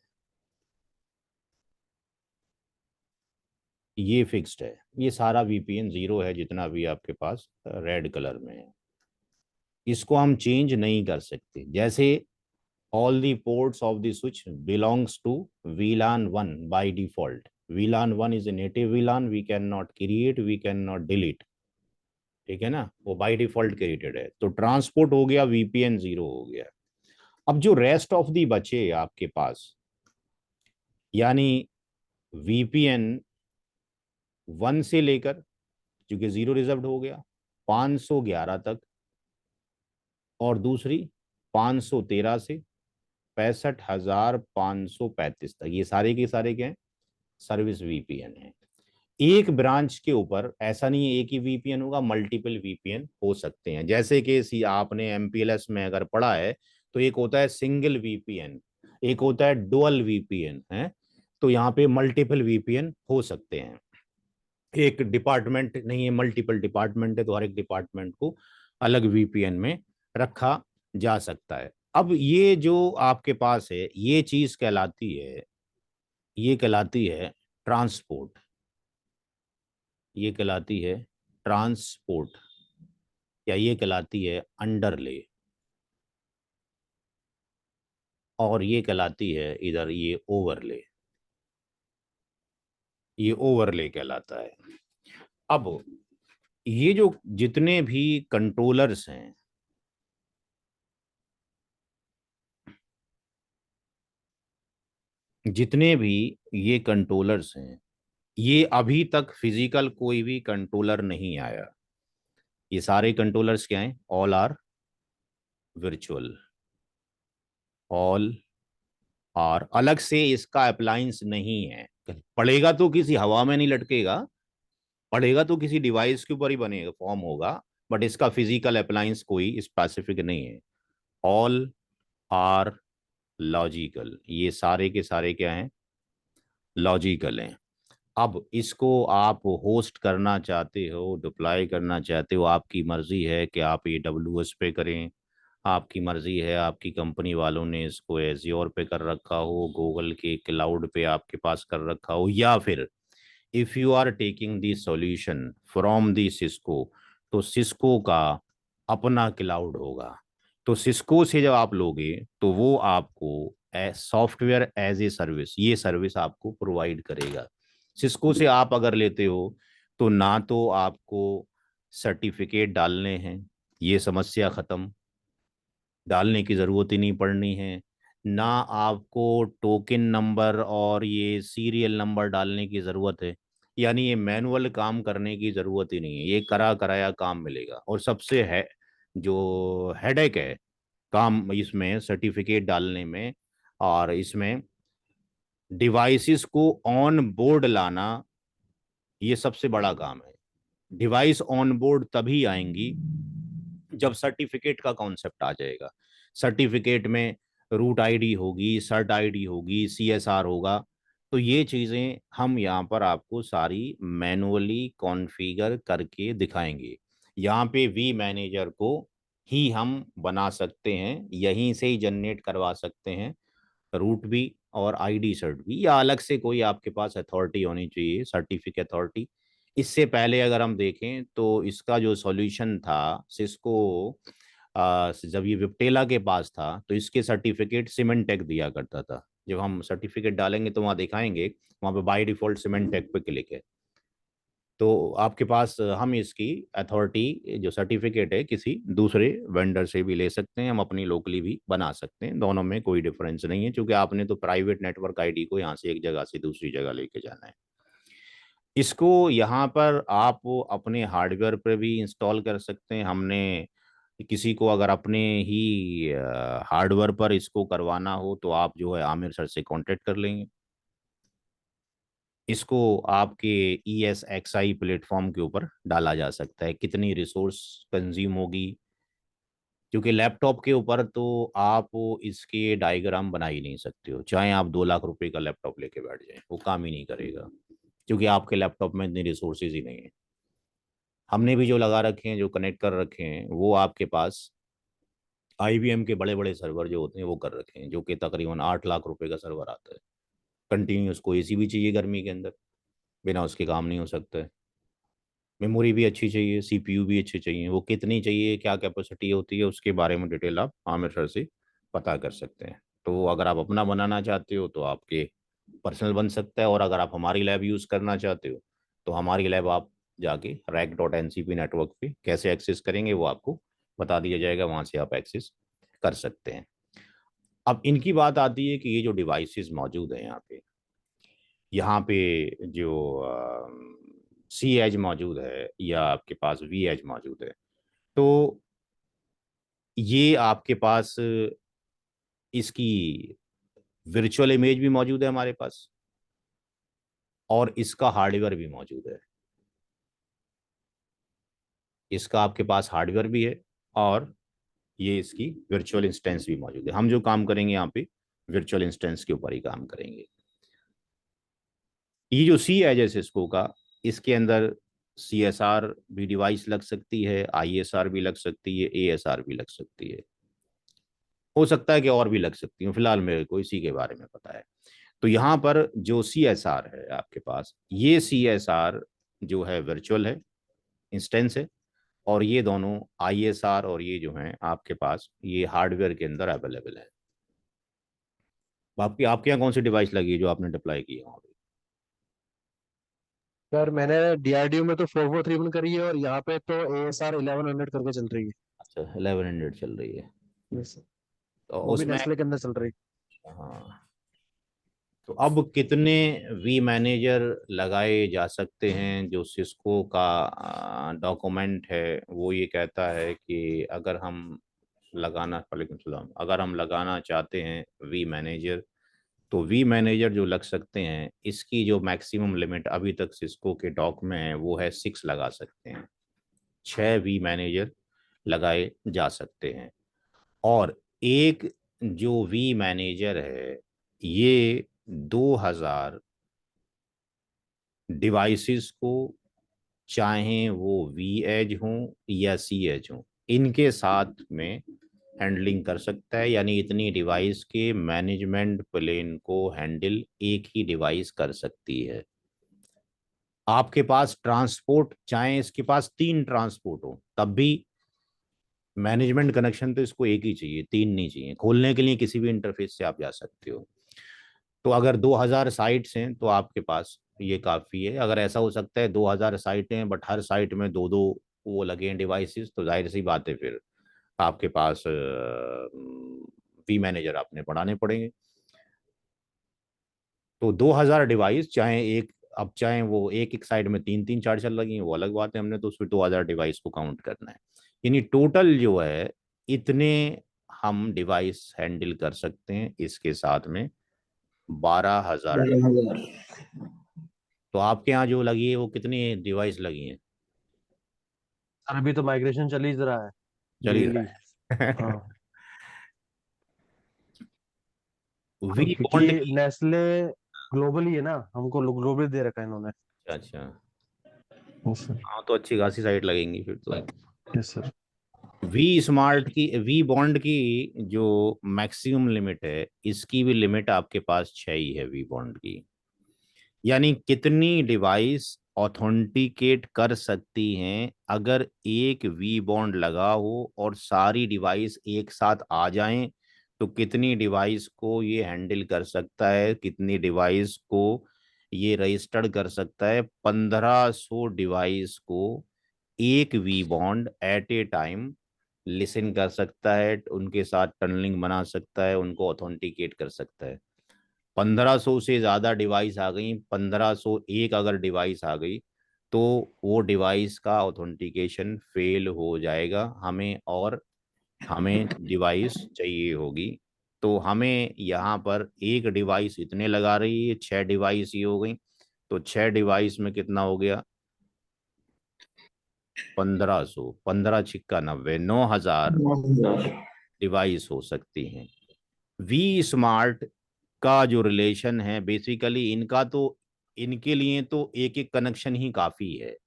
ये फिक्स्ड है। ये सारा VPN 0 है जितना भी आपके पास रेड कलर में है। इसको हम चेंज नहीं कर सकते। जैसे all the ports of the switch belongs to VLAN 1 by default. VLAN 1 is a native VLAN, we cannot create, we cannot delete, ठीक है ना, वो बाय डिफॉल्ट क्रिएटेड है। तो ट्रांसपोर्ट हो गया, VPN 0 हो गया। अब जो रेस्ट ऑफ दी बचे आपके पास, यानी VPN 1 से लेकर, क्योंकि 0 रिजर्व हो गया, 511 तक, और दूसरी 513 से 65,535 तक, ये सारे के सारे क्या हैं? सर्विस VPN है। एक ब्रांच के ऊपर ऐसा नहीं है एक ही VPN होगा, मल्टीपल VPN हो सकते हैं। जैसे कि आपने MPLS में अगर पढ़ा है तो एक होता है सिंगल VPN, एक होता है डुअल VPN है। तो यहाँ पे मल्टीपल VPN हो सकते हैं। एक डिपार्टमेंट नहीं है, मल्टीपल डिपार्टमेंट है, तो हर एक डिपार्टमेंट को अलग VPN में रखा जा सकता है। अब ये जो आपके पास है ये चीज कहलाती है, ये कहलाती है ट्रांसपोर्ट, ये कहलाती है ट्रांसपोर्ट, या ये कहलाती है अंडरले, और ये कहलाती है इधर ये ओवरले, ये ओवरले कहलाता है। अब ये जो जितने भी कंट्रोलर्स हैं, जितने भी ये कंट्रोलर्स हैं, ये अभी तक फिजिकल कोई भी कंट्रोलर नहीं आया। ये सारे कंट्रोलर्स क्या हैं? All are virtual, all are. अलग से इसका अप्लायंस नहीं है। पड़ेगा तो किसी हवा में नहीं लटकेगा, पड़ेगा तो किसी डिवाइस के ऊपर ही बनेगा, फॉर्म होगा, बट इसका फिजिकल अप्लायंस कोई स्पेसिफिक नहीं है। ऑल आर लॉजिकल, ये सारे के सारे क्या हैं? लॉजिकल हैं। अब इसको आप होस्ट करना चाहते हो, डिप्लॉय करना चाहते हो, आपकी मर्जी है कि आप AWS पे करें, आपकी मर्जी है, आपकी कंपनी वालों ने इसको एज्योर पे कर रखा हो, गूगल के क्लाउड पे आपके पास कर रखा हो, या फिर if you are taking the solution from the Cisco, तो सिस्को का अपना क्लाउड होगा। तो सिस्को से जब आप लोगे तो वो आपको सॉफ्टवेयर एज ए सर्विस, ये सर्विस आपको प्रोवाइड करेगा। सिस्को से आप अगर लेते हो तो ना तो आपको सर्टिफिकेट डालने हैं, ये समस्या खत्म, डालने की ज़रूरत ही नहीं पड़नी है। ना आपको टोकन नंबर और ये सीरियल नंबर डालने की ज़रूरत है, यानी ये मैनुअल काम करने की ज़रूरत ही नहीं है, ये करा कराया काम मिलेगा। और सबसे है जो हेडेक है काम इसमें सर्टिफिकेट डालने में, और इसमें डिवाइसेस को ऑन बोर्ड लाना, ये सबसे बड़ा काम है। डिवाइस ऑन बोर्ड तभी आएंगी जब सर्टिफिकेट का कॉन्सेप्ट आ जाएगा। सर्टिफिकेट में रूट आईडी होगी, सर्ट आईडी होगी, सीएसआर होगा। तो ये चीज़ें हम यहाँ पर आपको सारी मैनुअली कॉन्फ़िगर करके दिखाएंगे। यहाँ पे वी मैनेजर को ही हम बना सकते हैं, यहीं से ही जनरेट करवा सकते हैं, रूट भी और आईडी सर्ट भी, या अलग से कोई आपके पास अथॉरिटी होनी चाहिए, सर्टिफिकेट अथॉरिटी। इससे पहले अगर हम देखें तो इसका जो सॉल्यूशन था सिस्को, जब ये विप्टेला के पास था तो इसके सर्टिफिकेट सिमेंटेक दिया करता था। जब हम सर्टिफिकेट डालेंगे तो वहाँ दिखाएंगे, वहाँ पे बाय डिफॉल्ट सिमेंटेक पे क्लिक है। तो आपके पास हम इसकी अथॉरिटी जो सर्टिफिकेट है किसी दूसरे वेंडर से भी ले सकते हैं, हम अपनी लोकली भी बना सकते हैं, दोनों में कोई डिफरेंस नहीं है, क्योंकि आपने तो प्राइवेट नेटवर्क आईडी को यहाँ से एक जगह से दूसरी जगह लेके जाना है। इसको यहाँ पर आप अपने हार्डवेयर पर भी इंस्टॉल कर सकते हैं। हमने किसी को अगर अपने ही हार्डवेयर पर इसको करवाना हो तो आप जो है आमिर सर से कांटेक्ट कर लेंगे। इसको आपके ESXi प्लेटफॉर्म के ऊपर डाला जा सकता है। कितनी रिसोर्स कंज्यूम होगी, क्योंकि लैपटॉप के ऊपर तो आप इसके डायग्राम बना ही नहीं सकते हो, चाहे आप 2 लाख रुपए का लैपटॉप लेके बैठ जाएं, वो काम ही नहीं करेगा, क्योंकि आपके लैपटॉप में इतनी रिसोर्सेज ही नहीं है। हमने भी जो लगा रखे हैं, जो कनेक्ट कर रखे हैं, वो आपके पास IBM के बड़े बड़े सर्वर जो होते हैं वो कर रखे हैं, जो कि तकरीबन 8 लाख रुपए का सर्वर आता है। कंटिन्यूस को AC भी चाहिए गर्मी के अंदर, बिना उसके काम नहीं हो सकता है। मेमोरी भी अच्छी चाहिए, CPU भी अच्छी चाहिए। वो कितनी चाहिए, क्या कैपेसिटी होती है, उसके बारे में डिटेल आप आमिर सर से पता कर सकते हैं। तो अगर आप अपना बनाना चाहते हो तो आपके पर्सनल बन सकता है, और अगर आप हमारी लैब यूज़ करना चाहते हो तो हमारी लैब आप जाके rack.ncp नेटवर्क पे कैसे एक्सेस करेंगे वो आपको बता दिया जाएगा, वहाँ से आप एक्सेस कर सकते हैं। अब इनकी बात आती है कि ये जो डिवाइसेस मौजूद हैं यहाँ पे जो सी एज मौजूद है या आपके पास वी एज मौजूद है, तो ये आपके पास इसकी वर्चुअल इमेज भी मौजूद है हमारे पास, और इसका हार्डवेयर भी मौजूद है। इसका आपके पास हार्डवेयर भी है और ये इसकी वर्चुअल इंस्टेंस भी मौजूद है। हम जो काम करेंगे यहाँ पे वर्चुअल इंस्टेंस के ऊपर ही काम करेंगे। ये जो सी एज है सिस्को का, इसके अंदर CSR भी डिवाइस लग सकती है, ISR भी लग सकती है, ASR भी लग सकती है, हो सकता है कि और भी लग सकती हूँ, फिलहाल मेरे को इसी के बारे में पता है। तो यहाँ पर जो CSR है आपके पास, ये CSR जो है वर्चुअल है, इंस्टेंस है, और ये दोनों ISR और ये जो है आपके पास ये हार्डवेयर के अंदर अवेलेबल है। आपके यहाँ कौन सी डिवाइस लगी है जो आपने डिप्लॉय की है वहाँ पे? सर मैंने DRDO में तो 4431 करी है, और यहाँ पे तो ASR 1100 करके चल रही है। अच्छा, 1100 चल रही है। यस सर, तो वो भी उसमें, नेस्ले के अंदर चल रही हाँ, तो अब कितने वी मैनेजर लगाए जा सकते हैं? जो सिस्को का डॉक्यूमेंट है वो ये कहता है कि अगर हम वालेकुम सलाम, अगर हम लगाना चाहते हैं वी मैनेजर, तो वी मैनेजर जो लग सकते हैं, इसकी जो मैक्सिमम लिमिट अभी तक सिस्को के डॉक में है वो है 6 लगा सकते हैं। 6 वी मैनेजर लगाए जा सकते हैं। और एक जो वी मैनेजर है ये 2000 डिवाइसेस को, चाहे वो वी एज हो या सी एज हो, इनके साथ में हैंडलिंग कर सकता है। यानी इतनी डिवाइस के मैनेजमेंट प्लेन को हैंडल एक ही डिवाइस कर सकती है। आपके पास ट्रांसपोर्ट, चाहे इसके पास 3 ट्रांसपोर्ट हो तब भी मैनेजमेंट कनेक्शन तो इसको एक ही चाहिए, 3 नहीं चाहिए। खोलने के लिए किसी भी इंटरफेस से आप जा सकते हो। तो अगर 2000 साइट्स हैं तो आपके पास ये काफ़ी है। अगर ऐसा हो सकता है 2000 साइटें हैं बट हर साइट में दो दो वो लगे हैं डिवाइसेस, तो जाहिर सी बात है फिर आपके पास वी मैनेजर आपने बढ़ाने पड़ेंगे। तो 2000 डिवाइस, चाहे एक, अब चाहे वो एक एक साइड में 3 3 4 4 लगी हैं वो अलग बात है, हमने तो उसमें 2000 डिवाइस को काउंट करना है। यानी टोटल जो है इतने हम डिवाइस हैंडल कर सकते हैं इसके साथ में 12,000। 12,000। तो आपके यहाँ जो लगी है वो कितनी डिवाइस लगी हैं? सर अभी तो माइग्रेशन चल ही रहा है चल ही डेली। रहा है। हाँ वी बॉन्ड क्योंकि नेस्ले ग्लोबली है ना, हमको ग्लोबली दे रखा है इन्होंने। अच्छा, यस सर। हाँ तो अच्छी खासी साइट लगेंगी फिर तो। Yes sir. वी बॉन्ड की जो मैक्सिमम लिमिट है, इसकी भी लिमिट आपके पास 6 ही है वी बॉन्ड की। यानी कितनी डिवाइस ऑथेंटिकेट कर सकती हैं अगर एक वी बॉन्ड लगा हो और सारी डिवाइस एक साथ आ जाएं, तो कितनी डिवाइस को ये हैंडल कर सकता है, कितनी डिवाइस को ये रजिस्टर्ड कर सकता है। 1500 डिवाइस को एक v bond at a time listen कर सकता है, उनके साथ टनलिंग बना सकता है, उनको ऑथेंटिकेट कर सकता है। 1500 से ज्यादा डिवाइस आ गई, 1501 अगर डिवाइस आ गई, तो वो डिवाइस का ऑथेंटिकेशन फेल हो जाएगा हमें, और हमें डिवाइस चाहिए होगी। तो हमें यहाँ पर एक डिवाइस इतने लगा रही है, 6 डिवाइस ही हो गई, तो 6 डिवाइस में कितना हो गया, 1500, 15 छिक्का 90, 9000 डिवाइस हो सकती हैं। वी स्मार्ट का जो रिलेशन है बेसिकली इनका, तो इनके लिए तो एक एक कनेक्शन ही काफी है।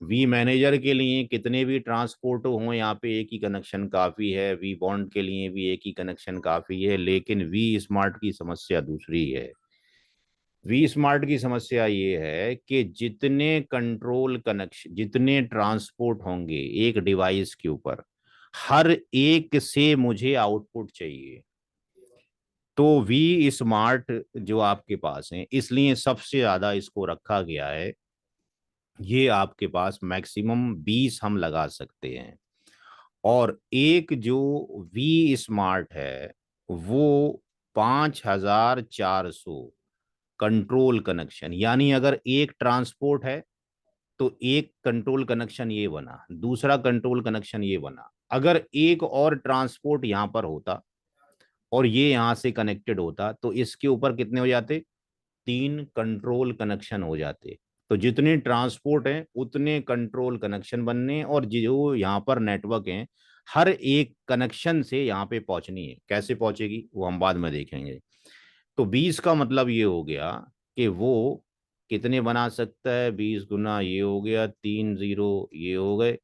वी मैनेजर के लिए कितने भी ट्रांसपोर्ट हो, यहाँ पे एक ही कनेक्शन काफी है। वी बॉन्ड के लिए भी एक ही कनेक्शन काफी है। लेकिन वी स्मार्ट की समस्या दूसरी है। वी स्मार्ट की समस्या ये है कि जितने कंट्रोल कनेक्शन, जितने ट्रांसपोर्ट होंगे एक डिवाइस के ऊपर, हर एक से मुझे आउटपुट चाहिए। तो वी स्मार्ट जो आपके पास है, इसलिए सबसे ज्यादा इसको रखा गया है। ये आपके पास मैक्सिमम 20 हम लगा सकते हैं। और एक जो वी स्मार्ट है वो 5400 कंट्रोल कनेक्शन, यानी अगर एक ट्रांसपोर्ट है तो एक कंट्रोल कनेक्शन ये बना, दूसरा कंट्रोल कनेक्शन ये बना। अगर एक और ट्रांसपोर्ट यहां पर होता और ये यहां से कनेक्टेड होता, तो इसके ऊपर कितने हो जाते, 3 कंट्रोल कनेक्शन हो जाते। तो जितने ट्रांसपोर्ट हैं उतने कंट्रोल कनेक्शन बनने, और जो यहाँ पर नेटवर्क हैं, हर एक कनेक्शन से यहाँ पे पहुंचनी है। कैसे पहुंचेगी वो हम बाद में देखेंगे। तो 20 का मतलब ये हो गया कि वो कितने बना सकता है, 20 गुना ये हो गया, 3 जीरो ये हो गए,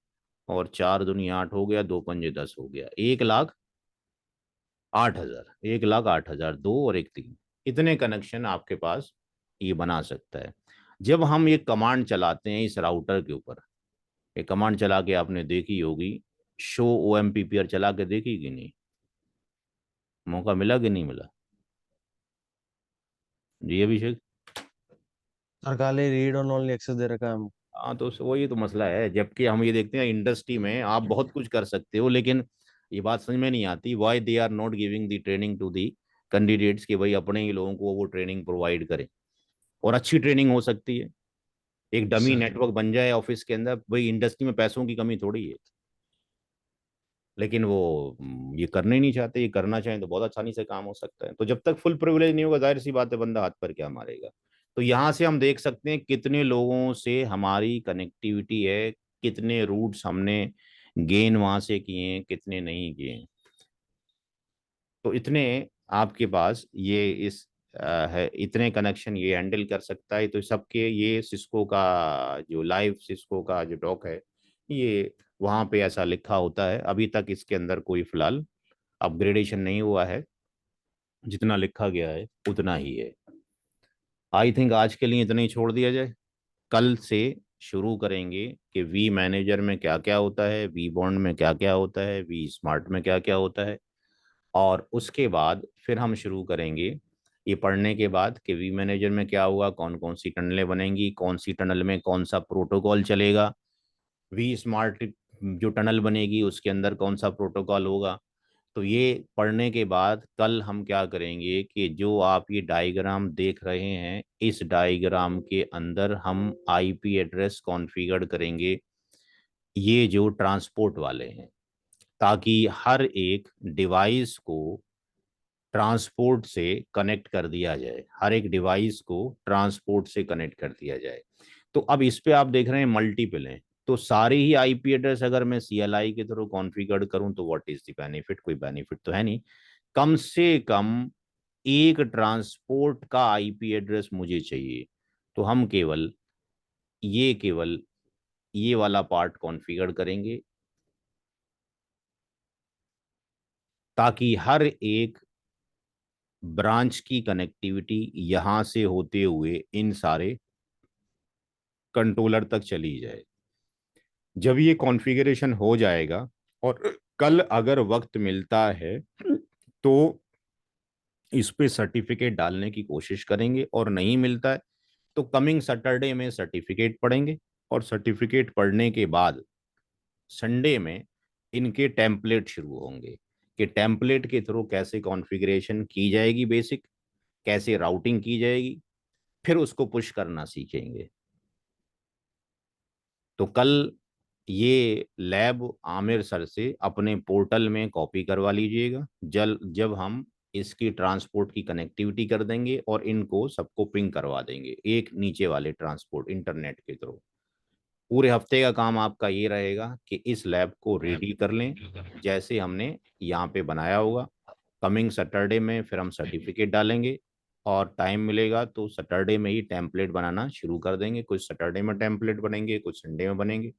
और 4 दूनी 8 हो गया, 2 पंजे 10 हो गया, 1,08,000, 1,08,000, 2 और 1 3, इतने कनेक्शन आपके पास ये बना सकता है। जब हम ये कमांड चलाते हैं इस राउटर के ऊपर, ये कमांड चला के आपने देखी होगी, शो OMPPR चला के देखी कि नहीं, मौका मिला कि नहीं मिला जी अभिषेक? सर खाली रीड ऑन ओनली एक्सेस दे रखा है हम। हाँ तो वही तो मसला है। जबकि हम ये देखते हैं इंडस्ट्री में आप बहुत कुछ कर सकते हो, लेकिन ये बात समझ में नहीं आती, why they are not giving the training to the candidates, कि भाई अपने ही लोगों को वो ट्रेनिंग प्रोवाइड करें। और अच्छी ट्रेनिंग हो सकती है, एक डमी सर नेटवर्क बन जाए ऑफिस के अंदर। भाई इंडस्ट्री में पैसों की कमी थोड़ी है, लेकिन वो ये करने ही नहीं चाहते। ये करना चाहें तो बहुत आसानी से काम हो सकता है। तो जब तक फुल प्रिविलेज नहीं होगा, जाहिर सी बात है, बंदा हाथ पर क्या मारेगा। तो यहाँ से हम देख सकते हैं कितने लोगों से हमारी कनेक्टिविटी है, कितने रूट्स हमने गेन वहां से किए हैं, कितने नहीं किए हैं। तो इतने आपके पास ये इस है, इतने कनेक्शन ये हैंडल कर सकता है। तो सबके ये सिस्को का जो लाइव सिस्को का जो डॉक है, ये वहां पे ऐसा लिखा होता है। अभी तक इसके अंदर कोई फिलहाल अपग्रेडेशन नहीं हुआ है, जितना लिखा गया है उतना ही है। आई थिंक आज के लिए इतना ही छोड़ दिया जाए। कल से शुरू करेंगे कि वी मैनेजर में क्या क्या होता है, वी बॉन्ड में क्या क्या होता है, वी स्मार्ट में क्या क्या होता है। और उसके बाद फिर हम शुरू करेंगे ये पढ़ने के बाद कि वी मैनेजर में क्या हुआ, कौन कौन सी टनलें बनेंगी, कौन सी टनल में कौन सा प्रोटोकॉल चलेगा, वी स्मार्ट जो टनल बनेगी उसके अंदर कौन सा प्रोटोकॉल होगा। तो ये पढ़ने के बाद कल हम क्या करेंगे कि जो आप ये डायग्राम देख रहे हैं, इस डायग्राम के अंदर हम आईपी एड्रेस कॉन्फ़िगर करेंगे, ये जो ट्रांसपोर्ट वाले हैं, ताकि हर एक डिवाइस को ट्रांसपोर्ट से कनेक्ट कर दिया जाए, हर एक डिवाइस को ट्रांसपोर्ट से कनेक्ट कर दिया जाए। तो अब इस पे आप देख रहे हैं मल्टीपल हैं, तो सारे ही आईपी एड्रेस अगर मैं CLI के थ्रू कॉन्फ़िगर करूं तो व्हाट इज द बेनिफिट? कोई बेनिफिट तो है नहीं। कम से कम एक ट्रांसपोर्ट का आईपी एड्रेस मुझे चाहिए, तो हम केवल ये वाला पार्ट कॉन्फ़िगर करेंगे, ताकि हर एक ब्रांच की कनेक्टिविटी यहां से होते हुए इन सारे कंट्रोलर तक चली जाए। जब ये कॉन्फ़िगरेशन हो जाएगा और कल अगर वक्त मिलता है तो इस पे सर्टिफिकेट डालने की कोशिश करेंगे, और नहीं मिलता है तो कमिंग सैटरडे में सर्टिफिकेट पढ़ेंगे, और सर्टिफिकेट पढ़ने के बाद संडे में इनके टेम्पलेट शुरू होंगे कि टेम्पलेट के थ्रू कैसे कॉन्फ़िगरेशन की जाएगी, बेसिक कैसे राउटिंग की जाएगी, फिर उसको पुश करना सीखेंगे। तो कल ये लैब आमिर सर से अपने पोर्टल में कॉपी करवा लीजिएगा, जब हम इसकी ट्रांसपोर्ट की कनेक्टिविटी कर देंगे और इनको सबको पिंग करवा देंगे एक नीचे वाले ट्रांसपोर्ट इंटरनेट के थ्रू। पूरे हफ्ते का काम आपका ये रहेगा कि इस लैब को रेडी कर लें जैसे हमने यहाँ पे बनाया होगा। कमिंग सैटरडे में फिर हम सर्टिफिकेट डालेंगे, और टाइम मिलेगा तो सैटरडे में ही टेम्पलेट बनाना शुरू कर देंगे। कुछ सैटरडे में टेम्पलेट बनेंगे, कुछ संडे में बनेंगे।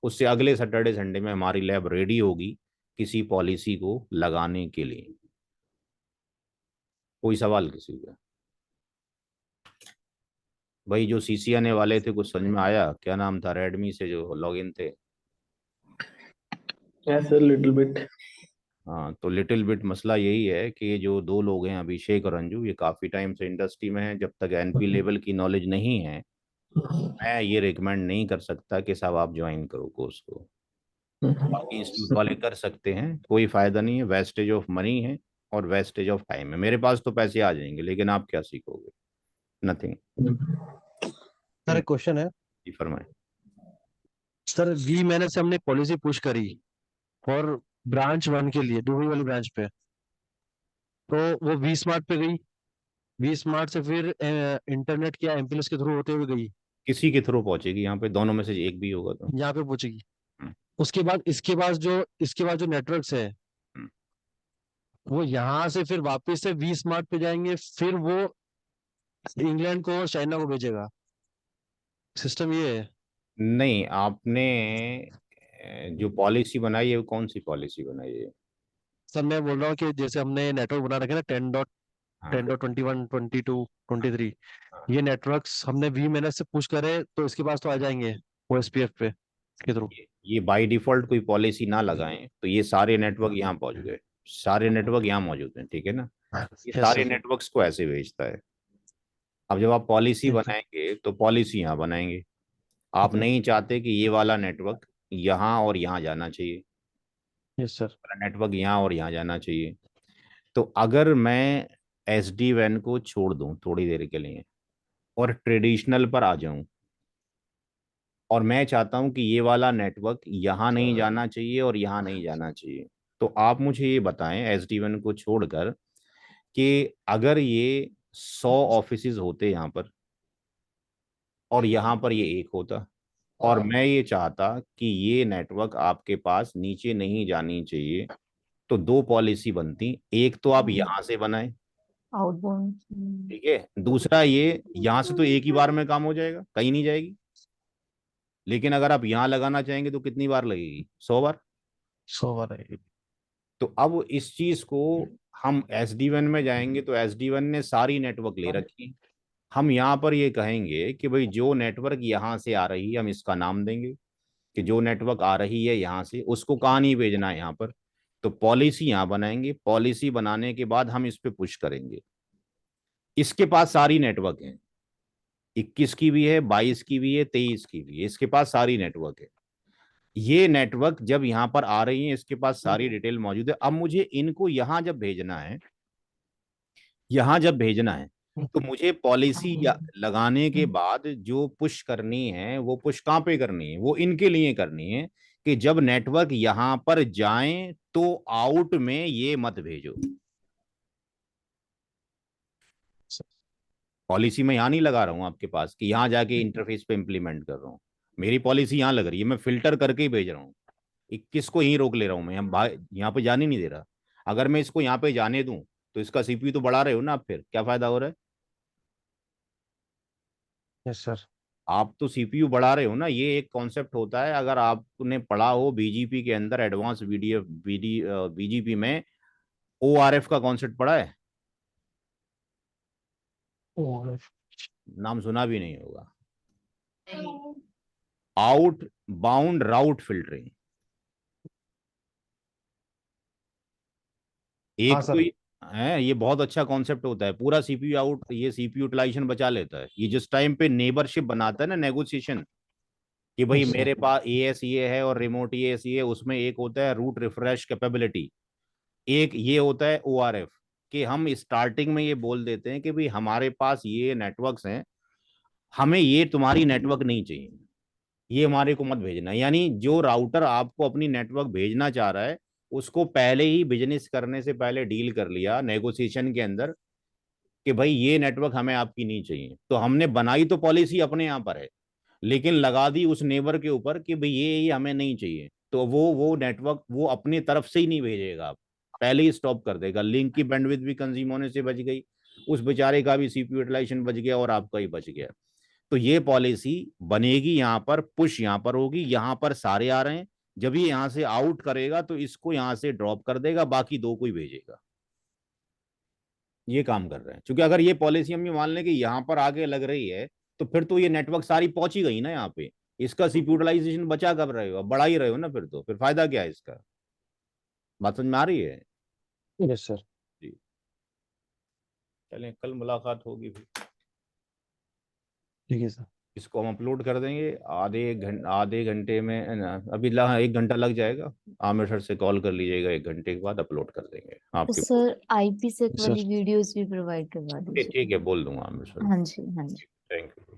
उससे अगले सैटरडे संडे में हमारी लैब रेडी होगी किसी पॉलिसी को लगाने के लिए। कोई सवाल किसी का? भाई जो सीसी आने वाले थे कुछ समझ में आया? क्या नाम था रेडमी से जो लॉगिन थे? Yes, a little bit. हाँ, तो लिटिल बिट मसला यही है कि ये जो दो लोग हैं अभिषेक और अंजू, ये काफ़ी टाइम से इंडस्ट्री में हैं। जब तक एनपी लेवल की नॉलेज नहीं है मैं ये रिकमेंड नहीं कर सकता कि साहब आप ज्वाइन करो कोर्स को। बाकी इंस्टीट्यूट वाले कर सकते हैं, कोई फ़ायदा नहीं है, वेस्टेज ऑफ मनी है और वेस्टेज ऑफ टाइम है। मेरे पास तो पैसे आ जाएंगे लेकिन आप क्या सीखोगे? नथिंग। सर एक क्वेश्चन है जी फरमाएं। सर। वी मैंने से हमने पॉलिसी पुश करी और ब्रांच 1 के लिए दुबई वाली ब्रांच पे, तो वो वी स्मार्ट पे गई। वी स्मार्ट से फिर इंटरनेट क्या एमपीएलएस के थ्रू होते हुए गई, किसी के थ्रू पहुंचेगी, यहाँ पे दोनों में से एक भी होगा तो। यहाँ पे पहुंचेगी। हम्म, उसके बाद जो नेटवर्क्स है हम्म। वो यहाँ से फिर वापस से वी स्मार्ट पे जाएंगे, फिर वो इंग्लैंड को और चाइना को भेजेगा। सिस्टम ये है। नहीं, आपने जो पॉलिसी बनाई है वो कौन सी पॉलिसी बनाई है? सर मैं बोल रहा हूँ कि जैसे हमने नेटवर्क बना रखे ना 10.21 22 23, हाँ, ये नेटवर्क्स हमने वी मैनेज से पुश करे तो इसके पास तो आ जाएंगे ओएसपीएफ पे के थ्रू। ये बाय डिफॉल्ट कोई पॉलिसी ना लगाएं तो ये सारे नेटवर्क यहाँ पहुंच गए, सारे नेटवर्क यहाँ मौजूद हैं, ठीक है ना? ये यस सारे सर। नेटवर्क्स को ऐसे भेजता है। अब जब आप पॉलिसी ठीक है। बनाएंगे तो पॉलिसी यहाँ बनाएंगे। आप नहीं चाहते कि ये वाला नेटवर्क यहाँ और यहाँ जाना चाहिए, यस सर। वाला नेटवर्क यहाँ और यहाँ जाना चाहिए। तो अगर मैं एसडी वैन को छोड़ दूं थोड़ी देर के लिए और ट्रेडिशनल पर आ जाऊं, और मैं चाहता हूं कि ये वाला नेटवर्क यहाँ नहीं जाना चाहिए और यहाँ नहीं जाना चाहिए, तो आप मुझे ये बताएं एसडी वैन को छोड़कर कि अगर ये 100 ऑफिसेज होते यहाँ पर और यहाँ पर ये एक होता, और मैं ये चाहता कि ये नेटवर्क आपके पास नीचे नहीं जानी चाहिए, तो दो पॉलिसी बनती। एक तो आप यहाँ से बनाएं, आउटबाउंड। ठीक है, दूसरा ये यहाँ से तो एक ही बार में काम हो जाएगा, कहीं नहीं जाएगी। लेकिन अगर आप यहाँ लगाना चाहेंगे तो कितनी बार लगेगी? 100 बार। 100 बार है। तो अब इस चीज को हम SD1 में जाएंगे तो SD1 ने सारी नेटवर्क ले रखी। हम यहाँ पर ये कहेंगे कि भाई जो नेटवर्क यहाँ से आ रही है हम इसका नाम देंगे कि जो नेटवर्क आ रही है यहाँ से उसको कहाँ नहीं भेजना है यहाँ पर। तो पॉलिसी यहाँ बनाएंगे, पॉलिसी बनाने के बाद हम इस पे पुश करेंगे। इसके पास सारी नेटवर्क है, 21 की भी है, 22 की भी है, 23 की भी है, इसके पास सारी नेटवर्क है। ये नेटवर्क जब यहाँ पर आ रही है इसके पास सारी डिटेल मौजूद है। अब मुझे इनको यहाँ जब भेजना है, यहाँ जब भेजना है, तो मुझे पॉलिसी लगाने के बाद जो पुश करनी है वो पुश कहाँ पे करनी है? वो इनके लिए करनी है कि जब नेटवर्क यहाँ पर जाए तो आउट में ये मत भेजो। पॉलिसी मैं यहाँ नहीं लगा रहा हूँ आपके पास कि यहाँ जाके इंटरफेस पे इंप्लीमेंट कर रहा हूँ। मेरी पॉलिसी यहाँ लग रही है, मैं फिल्टर करके ही भेज रहा हूँ। 21 को यहीं रोक ले रहा हूँ मैं, यहाँ पे जाने नहीं दे रहा। अगर मैं इसको यहाँ पे जाने दूं तो इसका सीपीयू तो बढ़ा रहे हो ना आप, फिर क्या फायदा हो रहा है? Yes sir. आप तो सीपीयू बढ़ा रहे हो ना, ये एक कॉन्सेप्ट होता है। अगर आपने पढ़ा हो बीजीपी के अंदर, एडवांस बीजीपी में ओआरएफ का कॉन्सेप्ट पढ़ा है? और नाम सुना भी नहीं होगा। आउट बाउंड राउट फिल्टरिंग, एक हाँ तो सर। ये बहुत अच्छा कॉन्सेप्ट होता है। पूरा सीपीयू आउट, ये सीपीयू यूटिलाइजेशन बचा लेता है। ये जिस टाइम पे नेबरशिप बनाता है ना, नेगोशिएशन, कि भाई यस मेरे सर। पास एएस ये है और रिमोट एएस ये है, उसमें एक होता है रूट रिफ्रेश कैपेबिलिटी, एक ये होता है ओआरएफ, कि हम स्टार्टिंग में ये बोल देते हैं कि भाई हमारे पास ये नेटवर्क्स हैं, हमें ये तुम्हारी नेटवर्क नहीं चाहिए, ये हमारे को मत भेजना। यानी जो राउटर आपको अपनी नेटवर्क भेजना चाह रहा है, उसको पहले ही बिजनेस करने से पहले डील कर लिया नेगोशिएशन के अंदर कि भाई ये नेटवर्क हमें आपकी नहीं चाहिए। तो हमने बनाई तो पॉलिसी अपने यहाँ पर है, लेकिन लगा दी उस नेबर के ऊपर कि भाई ये हमें नहीं चाहिए, तो वो नेटवर्क वो अपनी तरफ से ही नहीं भेजेगा, आप पहले ही स्टॉप कर देगा। लिंक की बैंडविड्थ भी कंज्यूम होने से बच गई, उस बेचारे का भी सीपीयू यूटिलाइजेशन बच गया और आपका ही बच गया। तो ये पॉलिसी बनेगी, यहाँ पर पुश यहाँ पर होगी, यहाँ पर सारे आ रहे हैं, जब ये यहाँ से आउट करेगा तो इसको यहाँ से ड्रॉप कर देगा, बाकी दो को ही भेजेगा। ये काम कर रहे हैं, क्योंकि अगर ये पॉलिसी हम ये मान लें कि यहाँ पर आगे लग रही है, तो फिर तो ये नेटवर्क सारी पहुंची गई ना यहाँ पे, इसका सीपीयू यूटिलाइजेशन बचा कब रहे हो, बढ़ा ही रहे हो ना, फिर तो फिर फायदा क्या है इसका? बात समझ में आ रही है? Yes sir. जी, चलें, कल मुलाकात होगी फिर। ठीक है सर। इसको हम अपलोड कर देंगे आधे घंटे में ना, अभी 1 घंटा लग जाएगा। आमिर सर से कॉल कर लीजिएगा, 1 घंटे के बाद अपलोड कर देंगे तो आपके। सर आईपी सेक सर वाली वीडियोस भी प्रोवाइड करवा दीजिए। ठीक है, बोल दूंगा आमिर सर। हाँ जी, हाँ जी। Thank you.